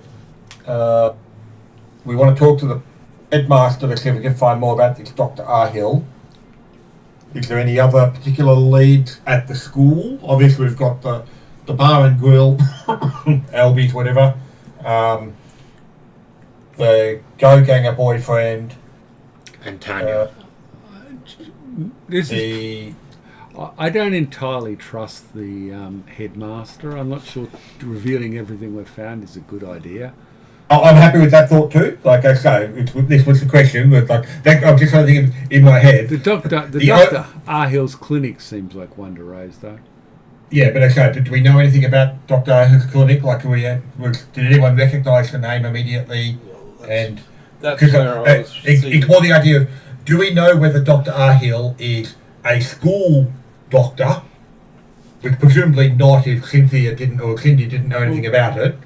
we want to talk to the headmaster to see if we can find more about this Dr. R. Hill. Is there any other particular leads at the school? Obviously, we've got the bar and grill, Albies, whatever. The Go-Ganger boyfriend. And Tanya. I don't entirely trust the headmaster. I'm not sure revealing everything we've found is a good idea. I'm happy with that thought too. Like I say, this was the question. But I'm just trying to think in my head. The Dr. R. Hill's clinic seems like one to raise, though. Yeah, but okay. But do we know anything about Dr. Ahill's clinic? Like, did anyone recognise the name immediately? And That's because where I was it's more the idea of, do we know whether Dr. Ahill is a school doctor, which presumably not if Cynthia didn't know anything about it,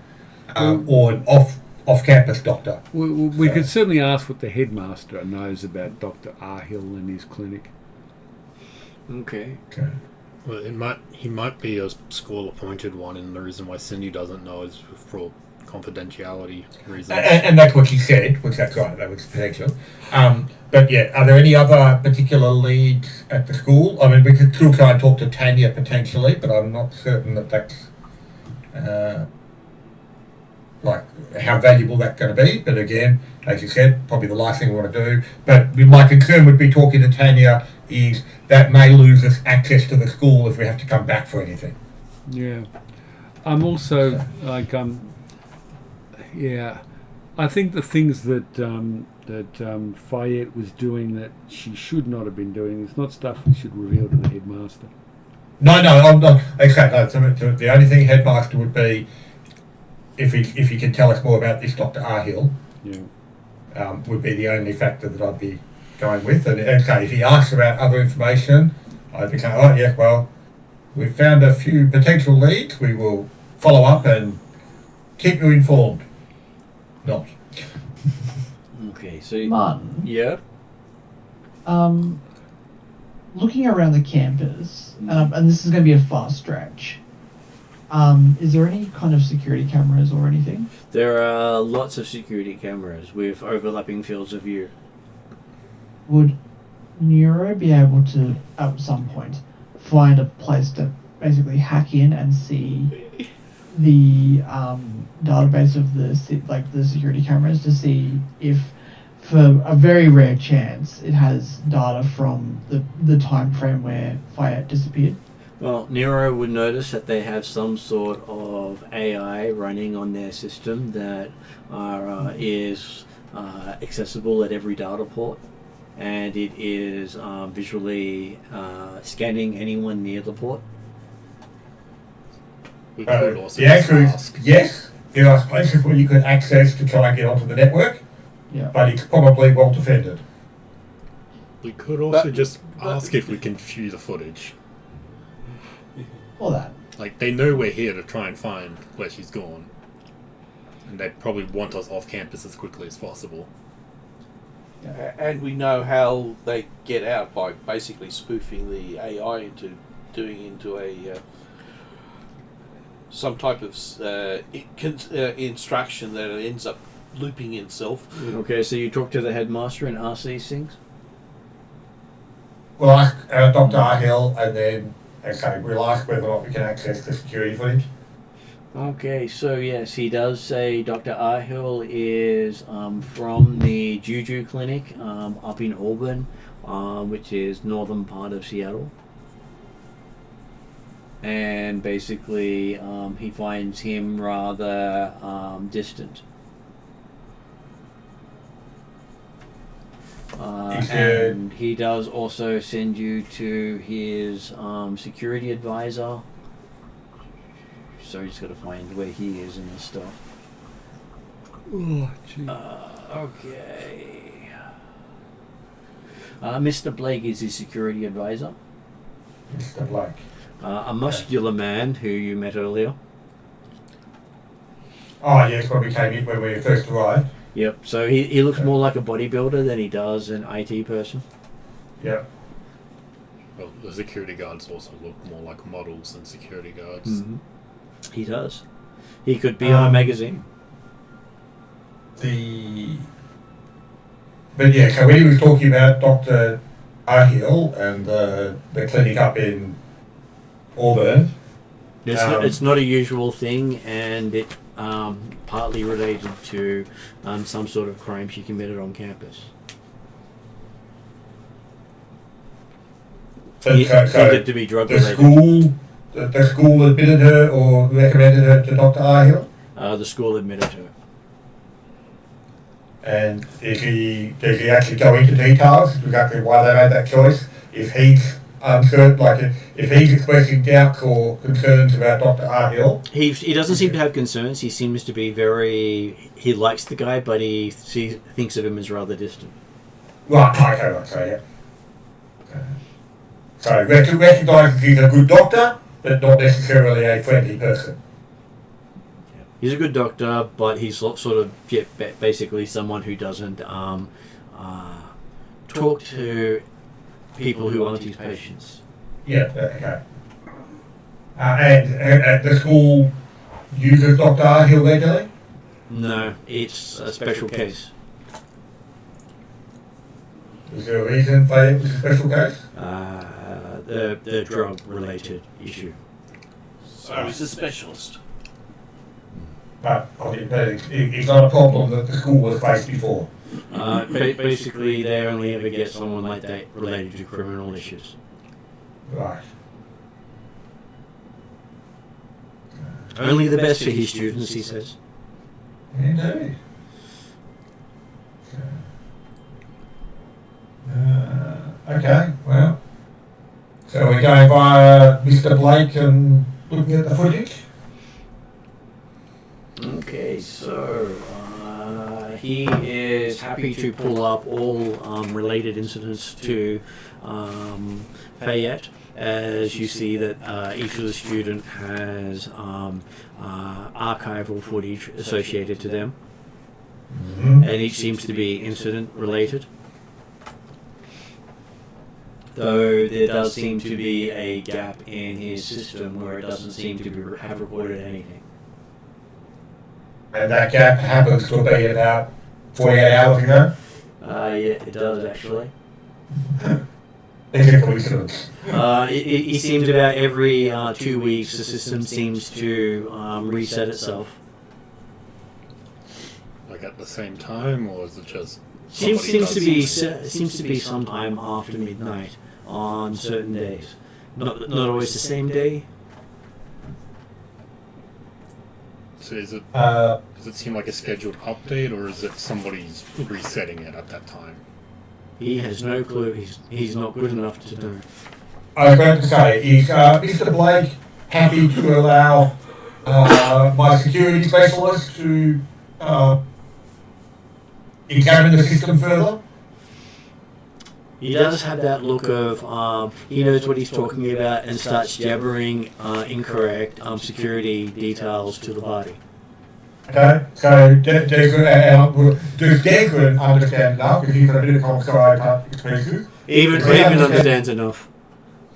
or an off-campus doctor? We could certainly ask what the headmaster knows about Dr. Ahill and his clinic. Okay. Well, he might be a school-appointed one, and the reason why Cindy doesn't know is for confidentiality reasons. And that's what she said, which that's right, that was potential. But yeah, are there any other particular leads at the school? I mean, we could still try and talk to Tanya potentially, but I'm not certain that that's like how valuable that's going to be. But again, as you said, probably the last thing we want to do. But my concern would be talking to Tanya is that may lose us access to the school if we have to come back for anything. Yeah. I'm also like yeah, I think the things that Fayette was doing that she should not have been doing is not stuff we should reveal to the headmaster. No, I'm not. Okay, no. So the only thing headmaster would be if he can tell us more about this Dr. Ahill. Yeah. Would be the only factor that I'd be going with. And okay, if he asks about other information, I'd be going, oh yeah, well, we've found a few potential leads. We will follow up and keep you informed. Not. Okay, so Martin, yeah. looking around the campus, and this is going to be a far stretch, is there any kind of security cameras or anything? There are lots of security cameras with overlapping fields of view. Would Neuro be able to, at some point, find a place to basically hack in and see the database of the security cameras to see if, for a very rare chance, it has data from the time frame where Fayette disappeared? Well, Nero would notice that they have some sort of AI running on their system that is accessible at every data port, and it is visually scanning anyone near the port. We could also The answer is ask. yes. There are places where you could access to try and get onto the network, Yeah. but it's probably well defended. We could also But- just ask if we can view the footage. Or that. Like, they know we're here to try and find where she's gone. And they probably want us off campus as quickly as possible. And we know how they get out by basically spoofing the AI into a some type of instruction that it ends up looping itself. Okay, so you talk to the headmaster and ask these things? We'll ask Dr. Ahill, and then we'll ask whether or not we can access the security footage. Okay, so yes, he does say Dr. Ahill is from the Juju Clinic up in Auburn, which is northern part of Seattle. And basically, he finds him rather distant. And he does also send you to his security advisor. So you just got to find where he is in this stuff. Oh, gee. Okay. Mr. Blake is his security advisor. Mr. Blake. A muscular man who you met earlier. Oh yes, when we came in, when we first arrived. Yep. So he looks more like a bodybuilder than he does an IT person. Yep. Well, the security guards also look more like models than security guards. Mm-hmm. He does. He could be on a magazine. But yeah, so when he was talking about Dr. Ahill and the clinic up in Auburn. It's not a usual thing, and it partly related to some sort of crime she committed on campus. So to be drug the related. school admitted her or recommended her to Dr. Ahill? The school admitted her. And does he actually go into details exactly why they made that choice? If he's uncertain, like if he's expressing doubts or concerns about Dr. R. Hill. He doesn't seem to have concerns. He seems to be he likes the guy, but he thinks of him as rather distant. Right, okay, so yeah. So recognises he's a good doctor, but not necessarily a friendly person. He's a good doctor, but he's sort of basically someone who doesn't talk to people who aren't his patients. Yeah, okay. And at the school uses Dr. R. Hill regularly? No, it's a special case. Is there a reason for it was a special case? The drug-related issue. So he's a specialist. But it's not a problem that the school was faced before. Basically, they only ever get someone like that related to criminal issues. Right. Only the best for his students, he says. Indeed. Okay, well. So we're going via Mr. Blake and looking at the footage? Okay, so he is happy to pull up all related incidents to Fayette, as you see that each of the student has archival footage associated to them, and each seems to be incident related. Though there does seem to be a gap in his system where it doesn't seem to have recorded anything. And that gap happens to be about 48 hours ago? Yeah, it does actually. It's a coincidence. It seems about every 2 weeks the system seems to reset itself. Like at the same time, or is it just Seems to be sometime after midnight on certain days. Not always the same day. So does it seem like a scheduled update, or is it somebody's resetting it at that time? He has no clue. He's not good enough to know. I was going to say, is Mr. Blake happy to allow my security specialist to examine the system further? He does have that look of he knows what he's talking about and starts jabbering incorrect security details to the party. Okay, so does Degran understand enough, because he's got a bit of homicide experience? Even understands enough.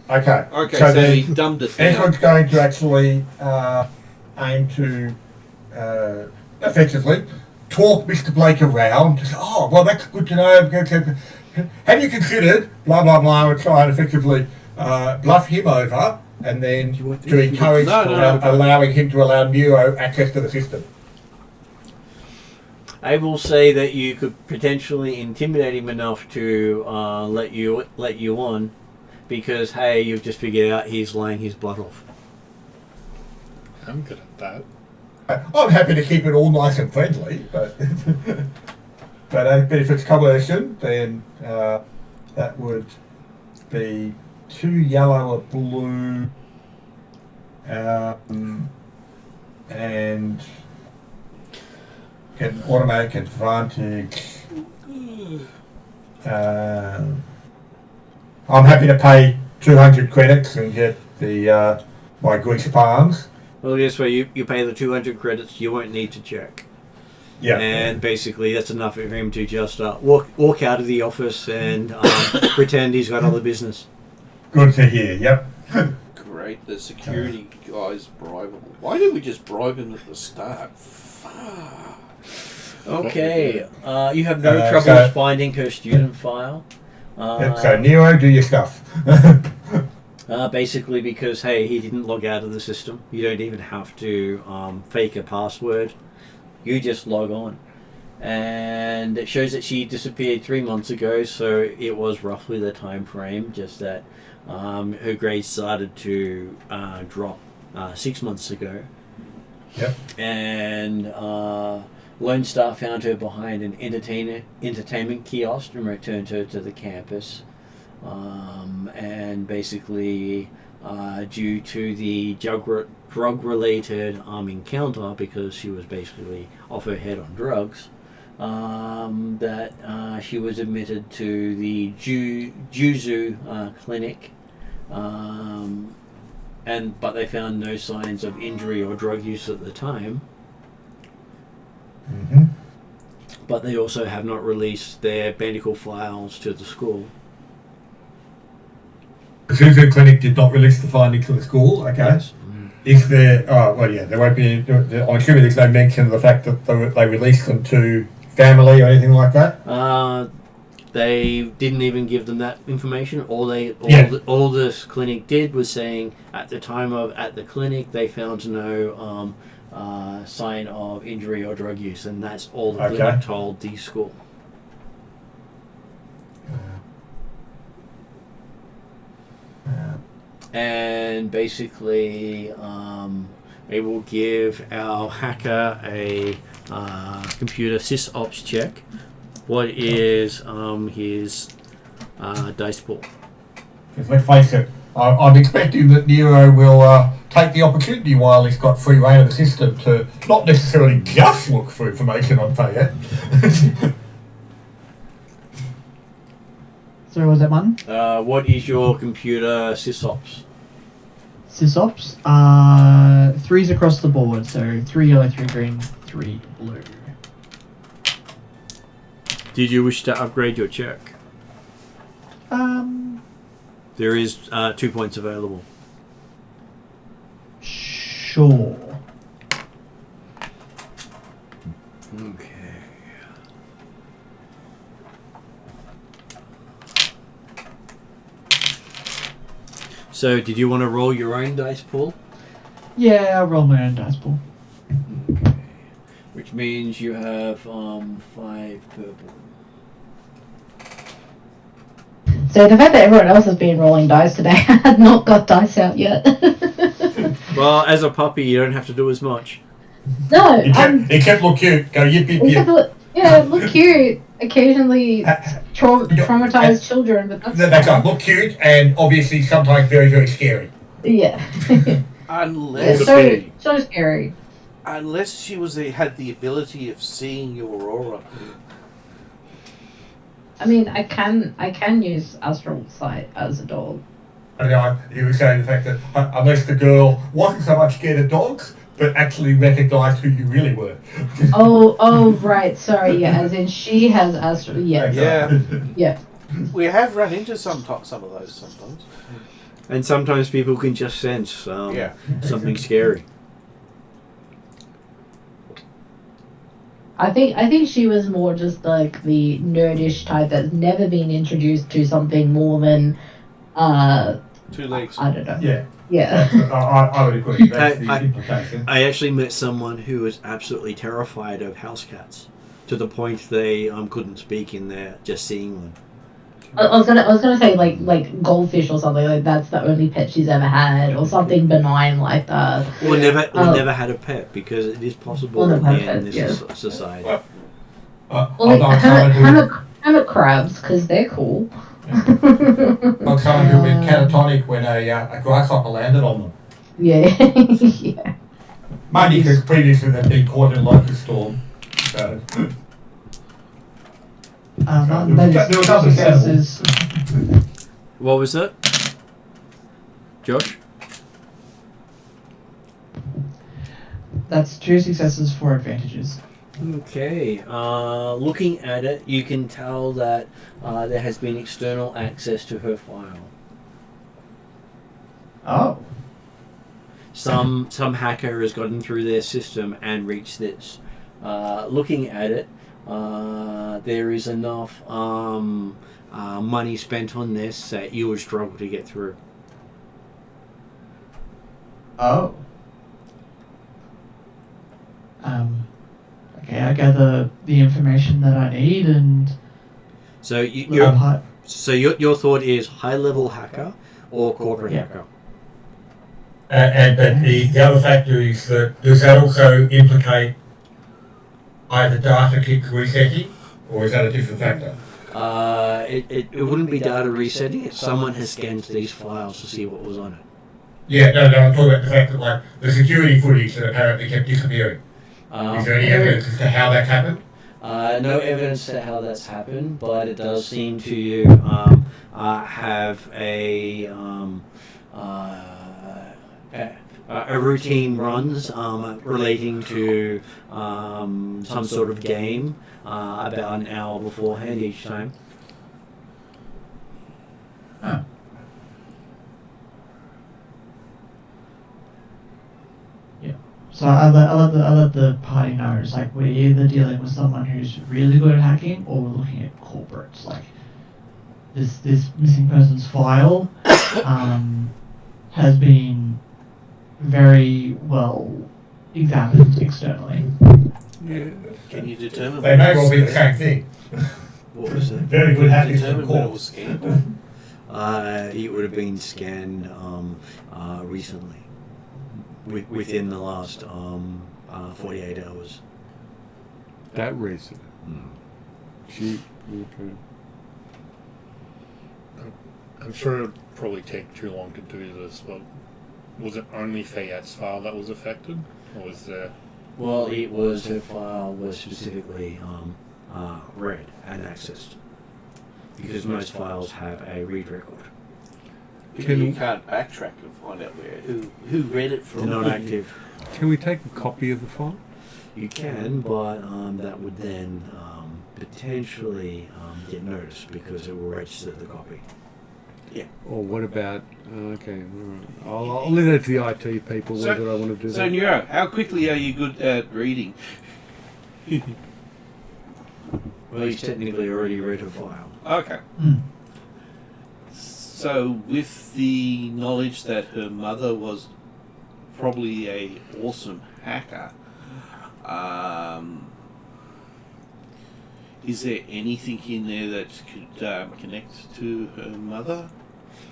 Okay, Okay, so so then he dumbed it down. Edward's going to actually aim to effectively talk Mr. Blake around. Just, oh, well, that's good to know. Have you considered blah blah blah, and try and effectively bluff him over, and then to encourage allowing him to allow Nero access to the system? I will say that you could potentially intimidate him enough to let you on, because hey, you've just figured out he's lying his butt off. I'm good at that. I'm happy to keep it all nice and friendly, but but if it's coercion, then that would be 2 yellow, a blue, and get an automatic advantage. I'm happy to pay 200 credits and get the my grease palms. Well, this way you pay the 200 credits, you won't need to check. Yeah. And basically that's enough for him to just walk out of the office and pretend he's got other business. Good to hear, yep. Great, the security guy's bribable. Why didn't we just bribe him at the start? Fuck. Okay, you have no trouble finding her student file. So Nero, do your stuff. Basically because, hey, he didn't log out of the system. You don't even have to fake a password. You just log on. And it shows that she disappeared 3 months ago, so it was roughly the time frame, just that her grades started to drop 6 months ago. Yep. And Lone Star found her behind an entertainment kiosk and returned her to the campus. and basically due to the drug-related encounter, because she was basically off her head on drugs, that she was admitted to the Juzu clinic, but they found no signs of injury or drug use at the time. Mm-hmm. But they also have not released their medical files to the school. The Zuzu Clinic did not release the findings to the school, okay? Yes. Is there... Oh, well, yeah, there won't be... I'm assuming there's no mention of the fact that they released them to family or anything like that? They didn't even give them that information. All this clinic did was saying at the clinic they found no sign of injury or drug use, and that's all the clinic told the school. And basically, it will give our hacker a computer sysops check. What is his dice pool? Because let's face it, I'm expecting that Nero will take the opportunity while he's got free reign of the system to not necessarily just look for information on Fayette. Sorry, was that one? What is your computer sysops? Sysops? 3's across the board, so 3 yellow, 3 green, 3 blue. Did you wish to upgrade your check? There is 2 points available. Sure. Okay. So, did you want to roll your own dice pool? Yeah, I'll roll my own dice pool. Okay. Which means you have 5 purple. So the fact that everyone else has been rolling dice today, I had not got dice out yet. Well, as a puppy, you don't have to do as much. No, It kept look cute. Go yip yip yip. Yeah, look cute. Occasionally traumatized children, but That's right. Look cute and obviously sometimes very, very scary. Yeah. Unless so scary. unless she had the ability of seeing your aura. I mean, I can use astral sight as a dog. I know you were saying the fact that unless the girl wasn't so much scared of dogs, but actually recognised who you really were. Oh, right. Sorry. Yeah, as in she has astral. Yeah. Yeah. Yeah. We have run into some of those sometimes. And sometimes people can just sense something scary. I think she was more just like the nerdish type that's never been introduced to something more than 2 legs. I don't know. Yeah. Yeah. I would agree. That's the implication. I actually met someone who was absolutely terrified of house cats, to the point they couldn't speak in there just seeing one. I was gonna say like goldfish or something, like that's the only pet she's ever had, or something benign like that. We never had a pet, because it is possible in this society. Hammock crabs, because they're cool. Like someone who went catatonic when a grasshopper landed on them. Yeah. Yeah. Mainly because previously they'd been caught in a locust storm. So. There was other successes. What was that, Josh? That's 2 successes, 4 advantages. Okay. Looking at it, you can tell that there has been external access to her file. Oh. Some hacker has gotten through their system and reached this. Looking at it, there is enough money spent on this that you would struggle to get through. Oh. Okay, I gather the information that I need, and so your thought is high level hacker or corporate hacker. But the other factor is that does that also implicate either data keeps resetting, or is that a different factor? It wouldn't be data resetting it. Someone has scanned these files to see what was on it. Yeah, no, I'm talking about the fact that like the security footage that apparently kept disappearing. Is there any evidence as to how that happened? No evidence to how that's happened, but it does seem to have a routine runs relating to some sort of game about an hour beforehand each time. Huh. So I let the party know, it's like we're either dealing with someone who's really good at hacking, or we're looking at corporates. Like this missing persons file has been very well examined externally. Yeah. Can you determine? They may well be the same thing. What was it? Very good hackers from Determine when it was corps. scanned. It would have been scanned recently, within the last 48 hours. That reason. She. Okay. I'm sure it would probably take too long to do this, but was it only Fayette's file that was affected? Or was there... Well, it was her file was specifically read and accessed, because most files have a read record. You can't backtrack and find out who read it They're from. not active. Can we take a copy of the file? You can, but that would then potentially get noticed because it will register the copy. Or what about... okay, all right. I'll leave that to the IT people, So- whether I want to do So that. Nero, how quickly are you good at reading? Well, he's technically already read a file. Okay. Hmm. So with the knowledge that her mother was probably a awesome hacker, is there anything in there that could connect to her mother?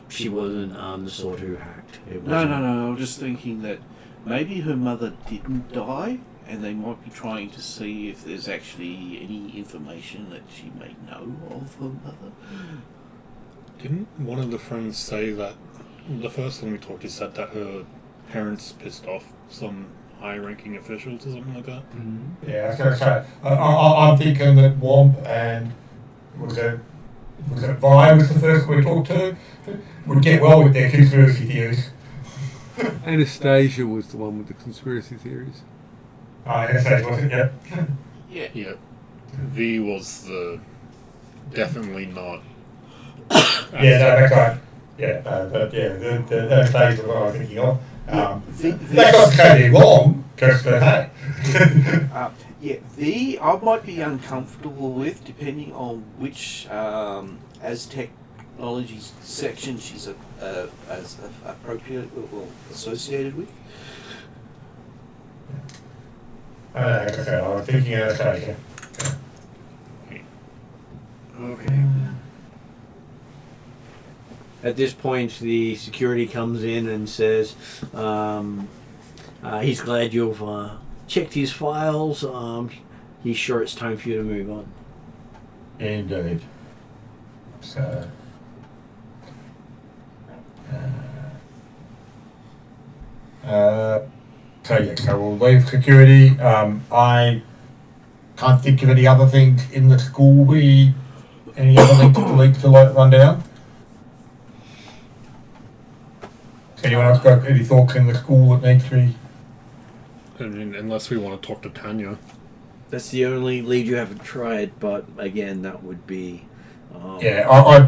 She wasn't the sort who hacked. It No. I'm just thinking that maybe her mother didn't die, and they might be trying to see if there's actually any information that she may know of her mother. Didn't one of the friends say that... The first time we talked, he said that her parents pissed off some high-ranking officials or something like that? Yeah, I was going to say, I'm thinking that Womp and was it Vi was the first we talked to, would get well with their conspiracy theories. Anastasia was the one with the conspiracy theories. Anastasia wasn't, yeah. Yeah. V was the... Definitely not... Yeah, no, that's right. Yeah, but yeah, the Anastasia is what I was thinking of. That's not totally wrong, because hey. I might be uncomfortable with, depending on which Aztec technology section she's as appropriate or associated with. Okay, I was thinking Anastasia. Okay. At this point, the security comes in and says he's glad you've checked his files. He's sure it's time for you to move on. Indeed. So, so we'll leave security. I can't think of any other things in the school. Any other links to run down? Anyone else got any thoughts in the school that needs to be? I mean, unless we want to talk to Tanya. That's the only lead you haven't tried, but again, that would be. Yeah, I'd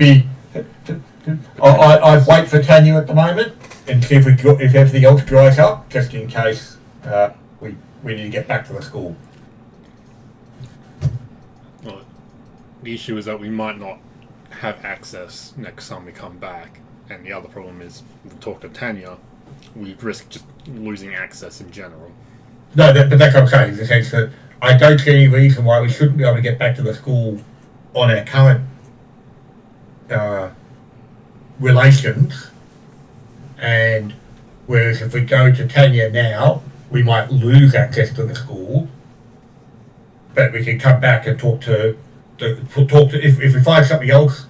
wait for Tanya at the moment and see if everything else dries up, just in case we need to get back to the school. Well, the issue is that we might not have access next time we come back, and the other problem is, if we talk to Tanya, we risk just losing access in general. No, but that's what I'm saying, in the sense that I don't see any reason why we shouldn't be able to get back to the school on our current relations, and whereas if we go to Tanya now, we might lose access to the school, but we can come back and talk to talk to. If we find something else,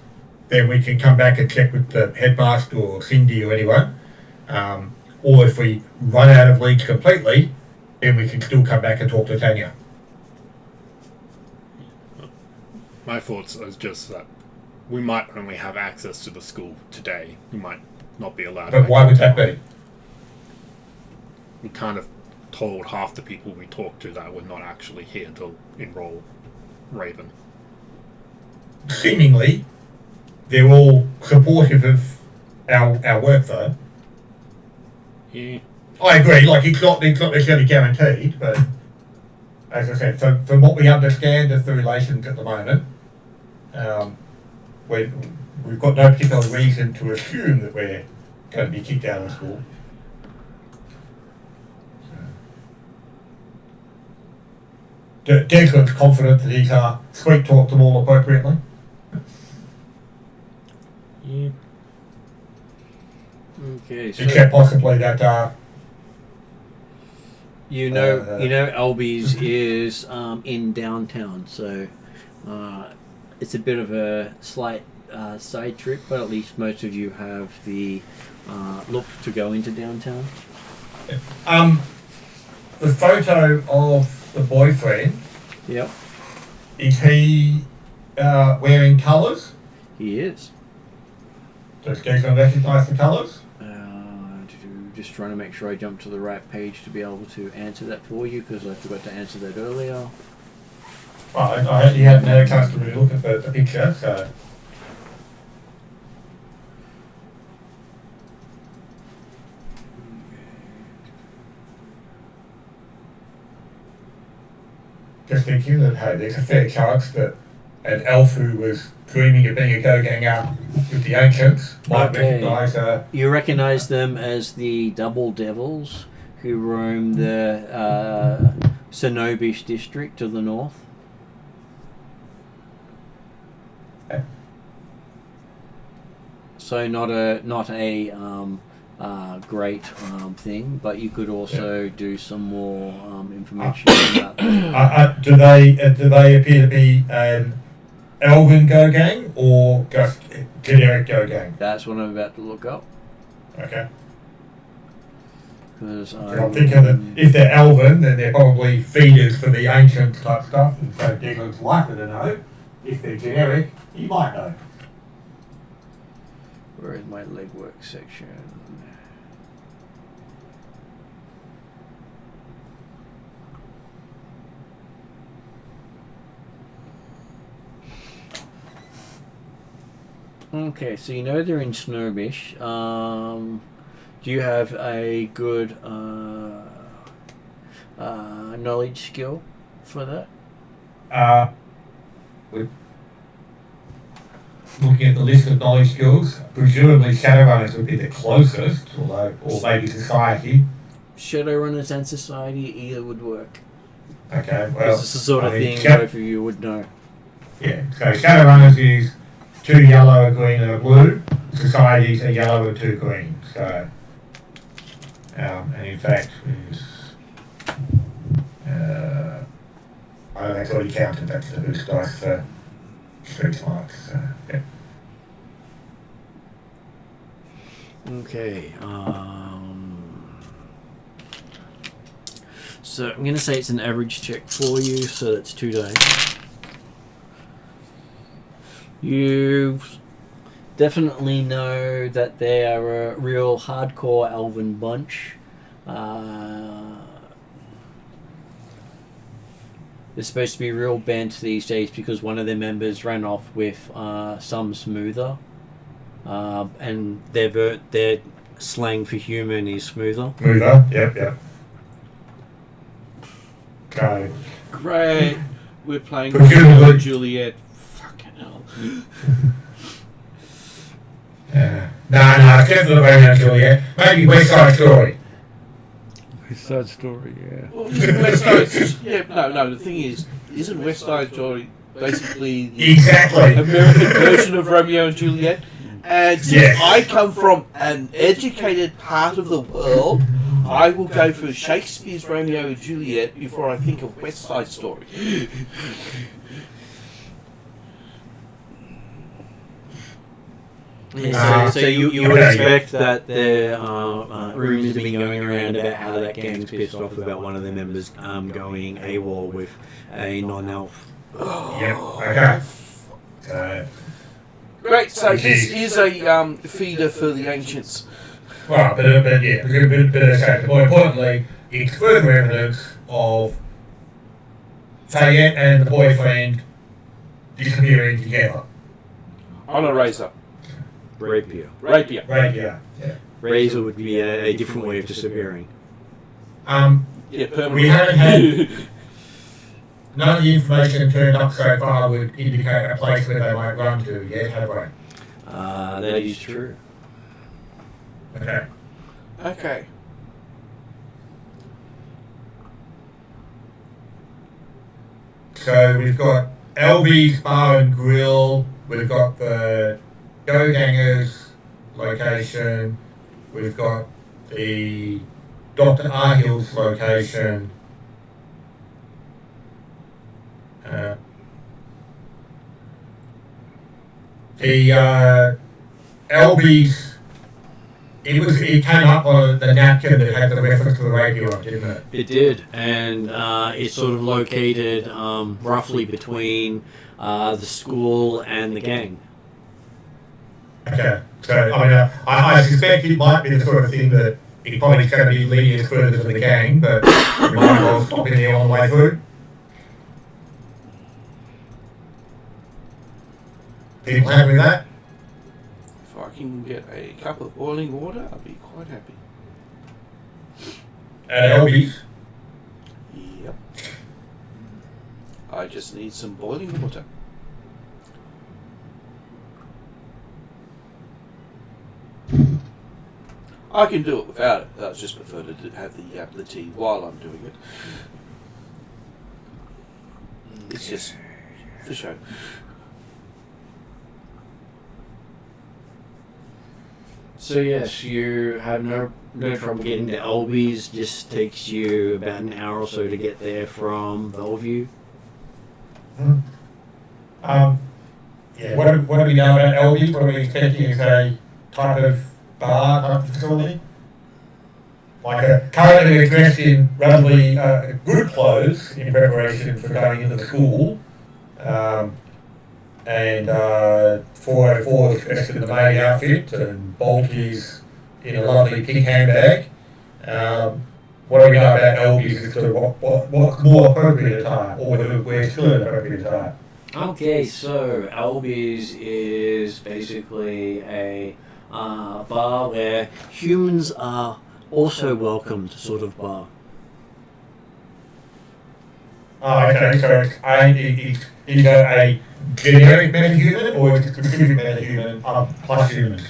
then we can come back and check with the headmaster or Cindy or anyone. Or if we run out of leads completely, then we can still come back and talk to Tanya. My thoughts are just that we might only have access to the school today. We might not be allowed. But why would that be? We kind of told half the people we talked to that we're not actually here to enroll Raven. Seemingly, they're all supportive of our work, though. Yeah. I agree. Like it's not necessarily guaranteed, but as I said, from what we understand of the relations at the moment, we've got no particular reason to assume that we're going to be kicked out of school. Declan's confident that he's sweet talked them all appropriately. Yeah. Okay. So Except possibly that. you know, Albies is in downtown, so it's a bit of a slight side trip, but at least most of you have the look to go into downtown. The photo of the boyfriend. Yep. Is he wearing colours? He is. Does Declan recognise the colours? Just trying to make sure I jump to the right page to be able to answer that for you, because I forgot to answer that earlier. Well, I actually hadn't had a chance to really look at the picture, so. Just thinking that, hey, there's a fair chance that an elf who was dreaming of being a go-ganger with the ancients might recognise You recognise them as the Double Devils who roam the Cenobish district to the north. Okay. So not a great thing, but you could also do some more information about that. do they appear to be an elven go-gang or just generic go-gang? That's what I'm about to look up. Okay. Because I'm thinking that if they're elven, then they're probably feeders for the ancient type stuff, and so Declan's likely to know. If they're generic, he might know. Where is my legwork section? Okay, so you know they're in Snowbish. Do you have a good knowledge skill for that? Looking at the list of knowledge skills, presumably Shadowrunners would be the closest, or maybe Society. Shadowrunners and Society either would work. Okay, well, this is the sort of thing both of you would know. Yeah, so Shadowrunners is 2 yellow, a green, and a blue. Society's a yellow and 2 green. So, and in fact, that's already counted. That's the boost dice for street smarts. So, yeah. Okay. So I'm going to say it's an average check for you, so that's 2 days. You definitely know that they are a real hardcore elven bunch. They're supposed to be real bent these days because one of their members ran off with some smoother. And their slang for human is smoother. Smoother, yep. Okay. Great. We're playing Romeo and Juliet. Fucking hell. No, it's definitely Romeo and Juliet. Maybe West Side Story. West Side Story, yeah. Well, West Side, no, the thing is, isn't West Side Story basically the American version of Romeo and Juliet? And since I come from an educated part of the world, I will go for Shakespeare's Romeo and Juliet before I think of West Side Story. So you would expect that there are rumours have been going around about how that gang's pissed off about one of their members going AWOL with a non-elf. Yep. Okay. Great. So this is a feeder for the ancients. Well, but more importantly, it's further evidence of Fayette and the boyfriend disappearing together. On a razor. Rapier. Yeah. Razor would be a different way of disappearing. Yeah, We haven't had none of the information turned up so far would indicate a place where they might run to yet, have we? That is true. Okay. So we've got LB's Bar and Grill, we've got the Go Gangers location, we've got the Dr. Ahill's location, the LB's, it came up on the napkin that had the reference to the radio on, didn't it? It did, and it's sort of located roughly between the school and the gang. Okay, so I mean, I suspect it might be the sort of thing that it probably is going to be leading us further to the gang, but we might as well stop in there on the way through. People happy with that? If I can get a cup of boiling water, I'll be quite happy. At LB's? Yep. I just need some boiling water. I can do it without it. I just prefer to have the tea while I'm doing it. It's just for show. So yes, you have no trouble getting to Elby's. Just takes you about an hour or so to get there from Bellevue. Yeah. What do we know about LB's? What are we expecting as a type of bar, type of facility? Currently we're dressed in relatively good clothes in preparation for going into the school. And 404 is dressed in the maid outfit, and Bolty's in a lovely pink handbag. What do we know about LB's as to what's more appropriate attire, or whether we're still in appropriate attire? Okay, so Elby's is basically a bar where humans are also welcomed, sort of bar. Oh, okay, so it's either a generic metahuman or it's a specific metahuman plus humans?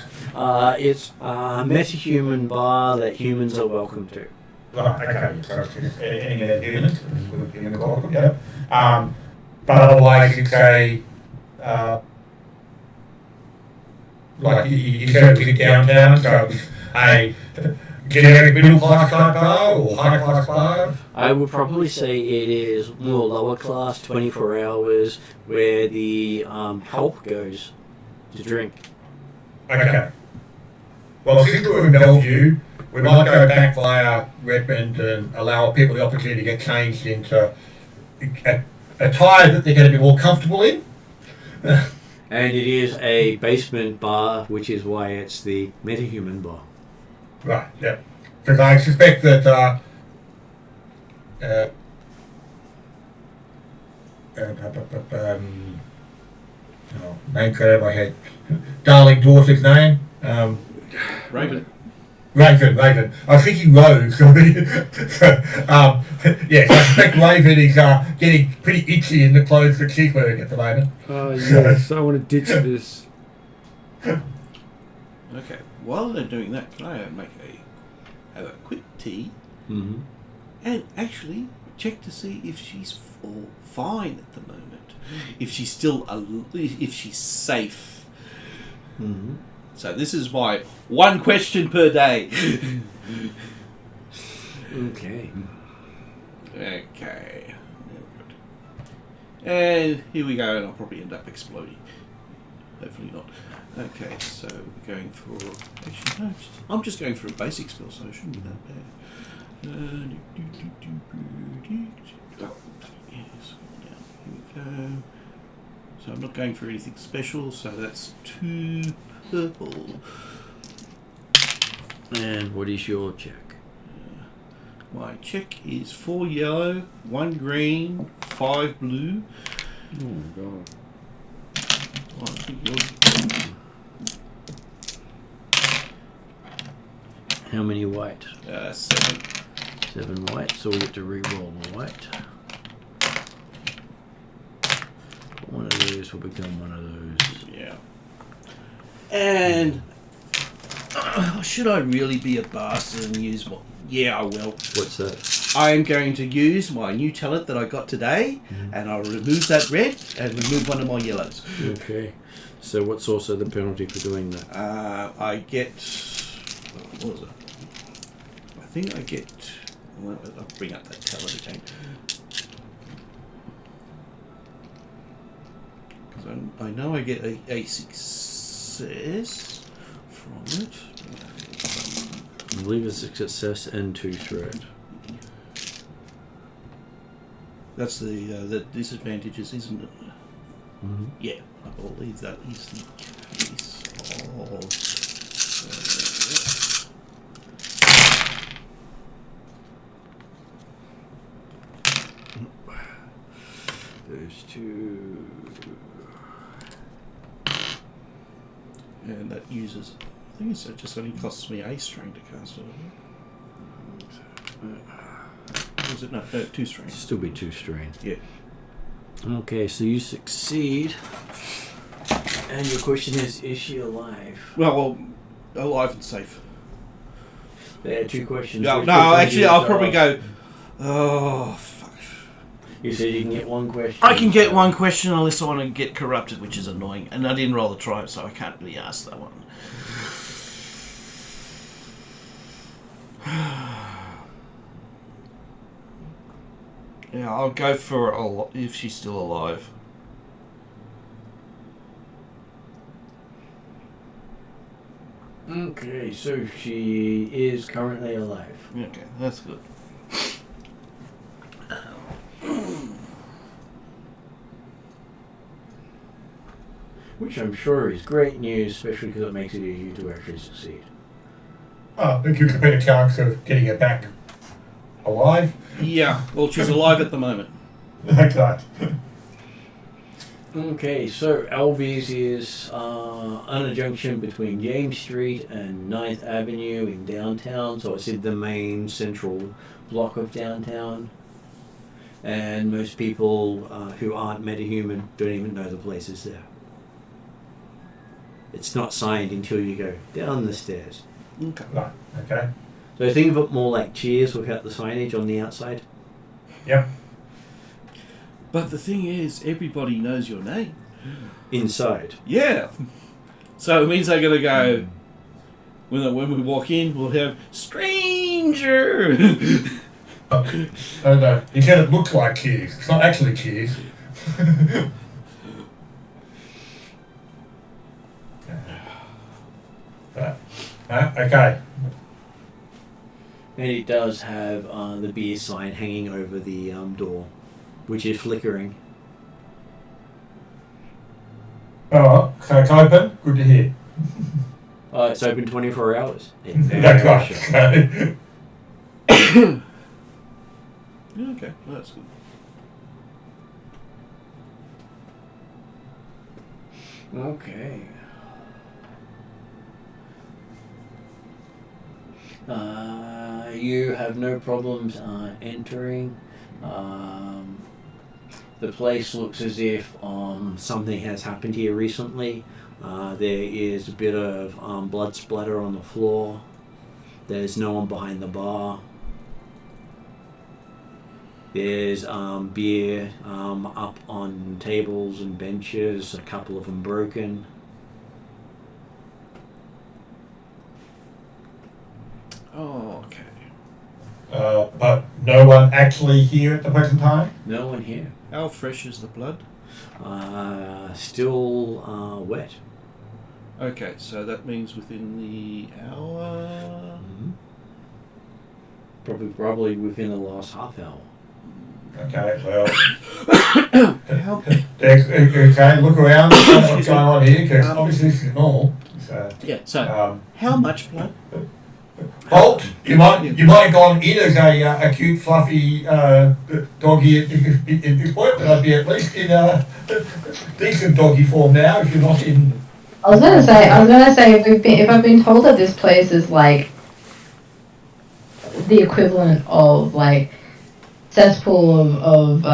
It's a metahuman bar that humans are welcome to. Right, okay, so it's any metahuman is welcome, yeah. But otherwise it's a, like you said, it was downtown, so it's a generic middle class type bar or high class bar? I would probably say it is more lower class, 24 hours, where the help goes to drink. Okay. Well, since we're in Bellevue, we might go back via Redmond and allow people the opportunity to get changed into attire that they're going to be more comfortable in. And it is a basement bar, which is why it's the metahuman bar. Right, yep. Because I suspect that name got out of my head. Darling Dwarf's name? Raven. Raven. I was thinking Rose. Yes, I suspect Raven is getting pretty itchy in the clothes that she's wearing at the moment. Oh, yes, I want to ditch this. Okay. While they're doing that, can I have a quick tea? Mm-hmm. And actually check to see if she's fine at the moment, if she's still if she's safe. Mm-hmm. So this is my one question per day. Okay. And here we go, and I'll probably end up exploding. hopefully not. Okay, so we're going for... Actually, no, I'm just going for a basic spell, so it shouldn't be that bad. Oh, yes, down. Here we go. So I'm not going for anything special, so that's 2 purple. And what is your check? My check is 4 yellow, 1 green, 5 blue. Oh, God. Oh, I think yours... How many white? 7. 7 white, so we get to re-roll the white. One of those will become one of those. Yeah. And... should I really be a bastard and use what? Yeah, I will. What's that? I am going to use my new talent that I got today, and I'll remove that red and remove one of my yellows. Okay. So what's also the penalty for doing that? I get... What was it? I think I get... Well, I'll bring up that talent again. Because I know I get a success from it. I believe it's a success and 2 threat. That's the disadvantages, isn't it? Mm-hmm. Yeah, I believe that is the case of... Those 2... And that uses... I think it just only costs me a strain to cast it. Was it? No, 2 strains. Still be 2 strain. Yeah. Okay, so you succeed. And your question is she alive? Well, alive and safe. There are 2 questions. No, Which no, question actually, is I'll probably off? go... Oh, fuck. You said you can get 1 question. I can get 1 question unless I want to get corrupted, which is annoying. And I didn't roll the triumph, so I can't really ask that one. Yeah, I'll go for if she's still alive. Okay, so she is currently alive. Okay, that's good. Which I'm sure is great news, especially because it makes it easier to actually succeed. It gives a better chance of getting her back alive. Yeah, well, she's alive at the moment. Okay. Okay, so Albies is on a junction between James Street and 9th Avenue in downtown, so it's in the main central block of downtown. And most people who aren't metahuman don't even know the place is there. It's not signed until you go down the stairs. Okay. Right, okay. So think of it more like Cheers without the signage on the outside. Yep. But the thing is, everybody knows your name. Inside. Yeah. So it means they're going to go, when we walk in, we'll have, Stranger! No. You said it looks like Keys. It's not actually Keys. Okay. And it does have the beer sign hanging over the door, which is flickering. Oh, so it's open. Good to hear. It's open 24 hours. That's right. Okay, well, that's good. Okay. You have no problems entering. The place looks as if something has happened here recently. There is a bit of blood splatter on the floor. There's no one behind the bar. There's beer up on tables and benches, a couple of them broken. Oh, okay. But no one actually here at the present time? No one here. How fresh is the blood? Still wet. Okay, so that means within the hour. Probably within the last half hour. Okay, well. Okay, look around, see what's going on here, because obviously this is normal. So, Yeah. So, how much blood? Bolt, you might have gone in as a cute, fluffy doggy at this point, but I'd be at least in decent doggy form now if you're not in. I was gonna say, if I've been told that this place is like the equivalent of like cesspool of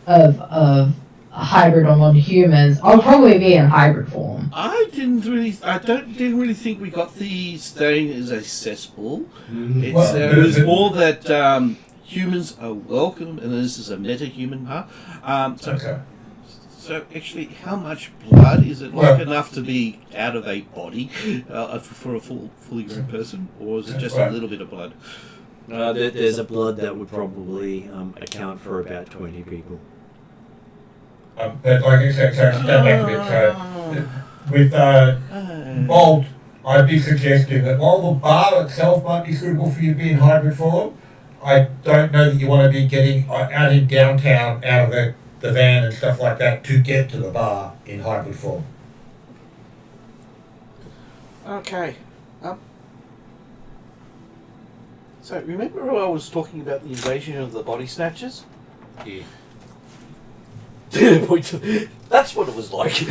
a hybrid on non-humans, I'll probably be in hybrid form. I didn't really think we got the stain as a cesspool. It was more that humans are welcome, and this is a meta-human part. So actually, how much blood is it enough to be out of a body for a fully grown person, or is it just a little bit of blood? There's a blood that would probably account for about 20 people. But like I said, so step back a bit. So with Bolt, I'd be suggesting that while the bar itself might be suitable for you to be in hybrid form, I don't know that you want to be getting out in downtown out of the van and stuff like that to get to the bar in hybrid form. Okay. So remember I was talking about the invasion of the body snatchers? Yeah. That's what it was like.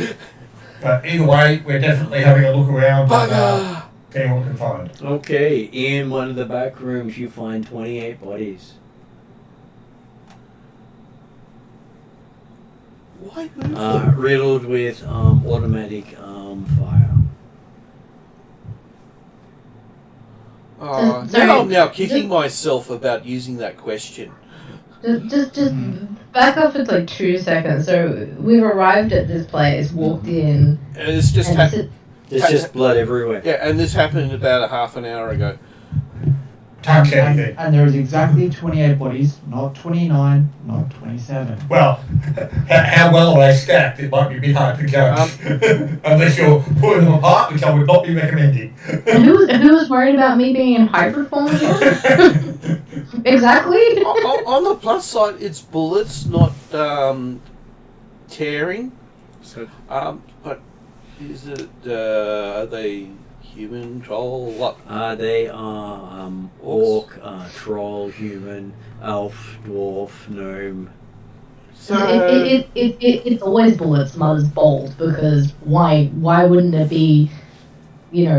But either way, we're definitely having a look around and seeing what we can find. Okay, in one of the back rooms you find 28 bodies. Why move riddled with automatic fire. I'm now kicking myself about using that question. Just back up for like 2 seconds. So we've arrived at this place, walked in, and it's just there's just blood everywhere. Yeah, and this happened about a half an hour ago. And there's exactly 28 bodies, not 29, not 27. Well, how well are they stacked? It might be a bit hard to judge. Unless you're pulling them apart, which I would not be recommending. And who was worried about me being in hyper form again? Exactly. On the plus side, it's bullets, not tearing. So, but is it? Are they human, troll, what? They are orc, troll, human, elf, dwarf, gnome. So it's always bullets, not as bold, because why wouldn't it be,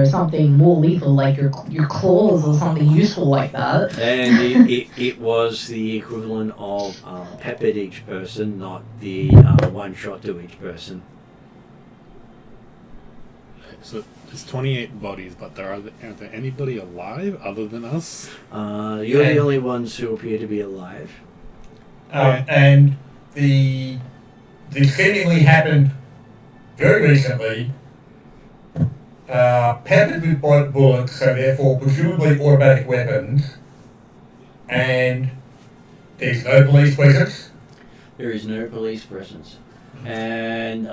something more lethal like your claws or something useful like that? And it was the equivalent of peppered each person, not the one shot to each person. So there's 28 bodies, but are there anybody alive other than us? You're the only ones who appear to be alive. And the seemingly happened very recently. Peppered with bullets, so therefore presumably automatic weapons, and there's no police presence. There is no police presence. And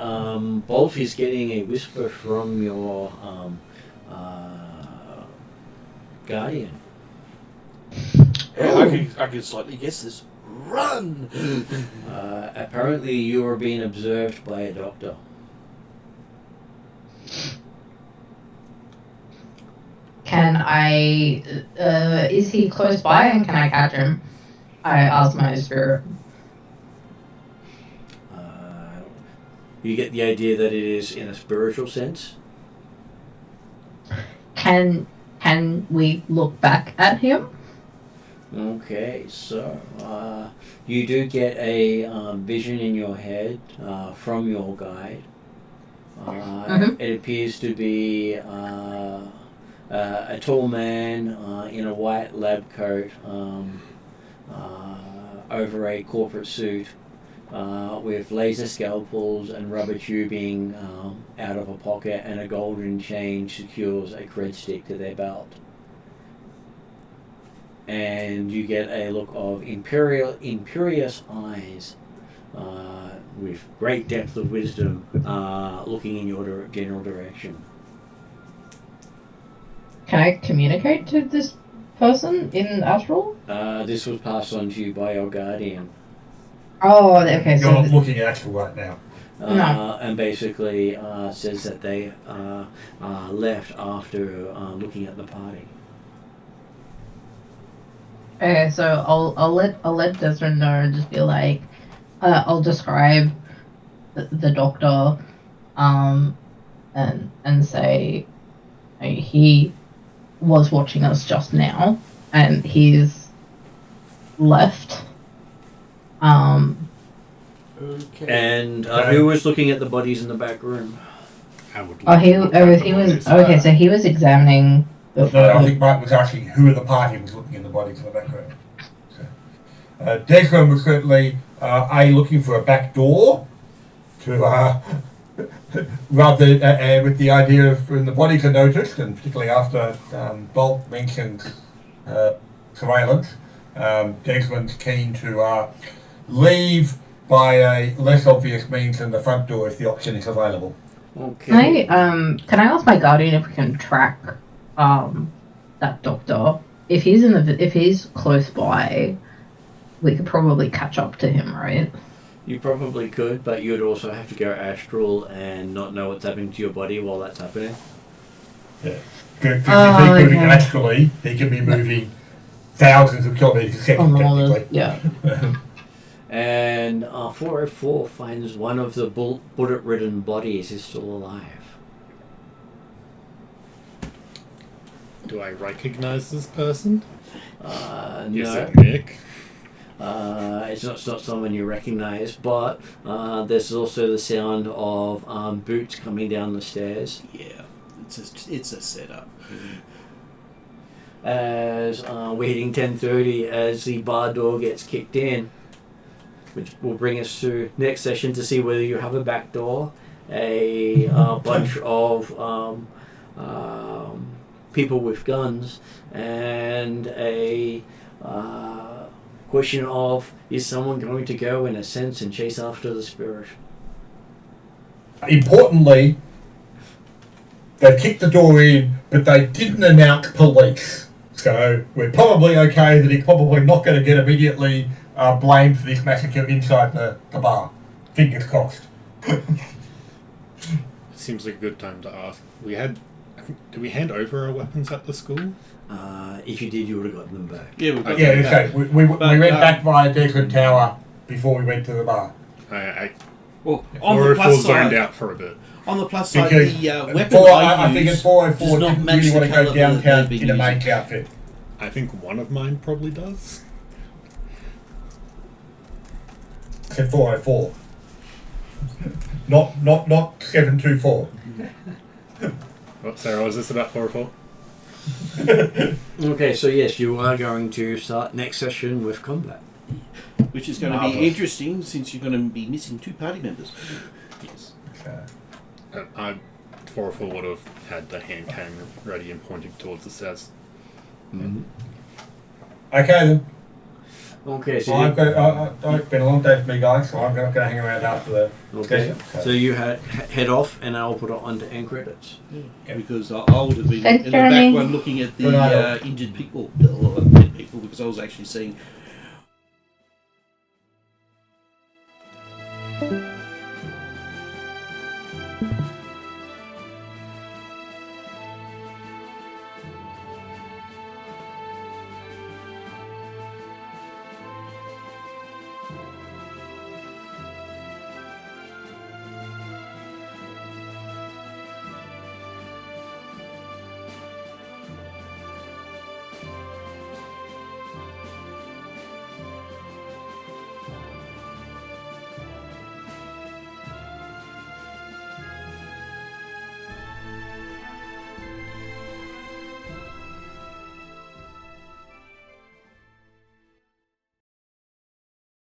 Bolt is getting a whisper from your guardian. Yeah, I can slightly guess this. Run! Apparently you are being observed by a doctor. Can I, is he close by and can I catch him? I ask my spirit. You get the idea that it is in a spiritual sense. Can we look back at him? Okay, so you do get a vision in your head from your guide. It appears to be a tall man in a white lab coat over a corporate suit with laser scalpels and rubber tubing out of a pocket, and a golden chain secures a cred stick to their belt. And you get a look of imperious eyes with great depth of wisdom, looking in your general direction. Can I communicate to this person in Astral? This was passed on to you by your guardian. Oh, okay. You're not looking at Astral right now. No. And basically says that they left after looking at the party. Okay, so I'll let Desmond know and just be like, I'll describe the doctor, and say he was watching us just now, and he's left. Okay. And who was looking at the bodies in the back room? I would Oh, like he to look at the was bodies. okay. So he was examining. No, I think Mark was asking who of the party was looking in the bodies in the background. So, Desmond was certainly looking for a back door to rather with the idea of when the bodies are noticed, and particularly after Bolt mentioned surveillance, Desmond's keen to leave by a less obvious means than the front door if the option is available. Okay. Can I ask my guardian if we can track that doctor? If he's close by, we could probably catch up to him, right? You probably could, but you'd also have to go astral and not know what's happening to your body while that's happening. Yeah. Because if he's moving astrally, he can be moving thousands of kilometers a second, technically. Yeah. And 404 finds one of the bullet-ridden bodies is still alive. Do I recognize this person? No. Is it Nick? It's not someone you recognize, but there's also the sound of boots coming down the stairs. Yeah, it's a setup. As we're hitting 10:30, as the bar door gets kicked in, which will bring us to next session to see whether you have a back door, a bunch of people with guns, and a question of, is someone going to go in a sense and chase after the spirit? Importantly, they kicked the door in, but they didn't announce police. So we're probably okay that he's probably not going to get immediately blamed for this massacre inside the bar. Fingers crossed. Seems like a good time to ask. Did we hand over our weapons at the school? If you did, you would have gotten them back. Yeah, we got Yeah, them back. okay. We went back via Desmond Tower before we went to the bar. Well, on the 404 plus zoned side, out for a bit. on the plus side, Because the weapon I think use it's 404 does not didn't match really the want to go caliber downtown they've in a been main using. outfit. I think one of mine probably does. Said 404. Not 724. Oh, Sarah, was this about 404? Okay, so yes, you are going to start next session with combat. Which is going to be interesting since you're going to be missing 2 party members. Yes. I 404 would have had the hand cannon ready and pointing towards the stairs. Mm-hmm. Okay then. Okay, so it's been a long day for me, guys, so I'm not going to hang around after the okay. session. So you head off, and I'll put it onto end credits. Yeah. Because I would have been Thanks, in the Jeremy. back one looking at the injured people, or dead people, because I was actually seeing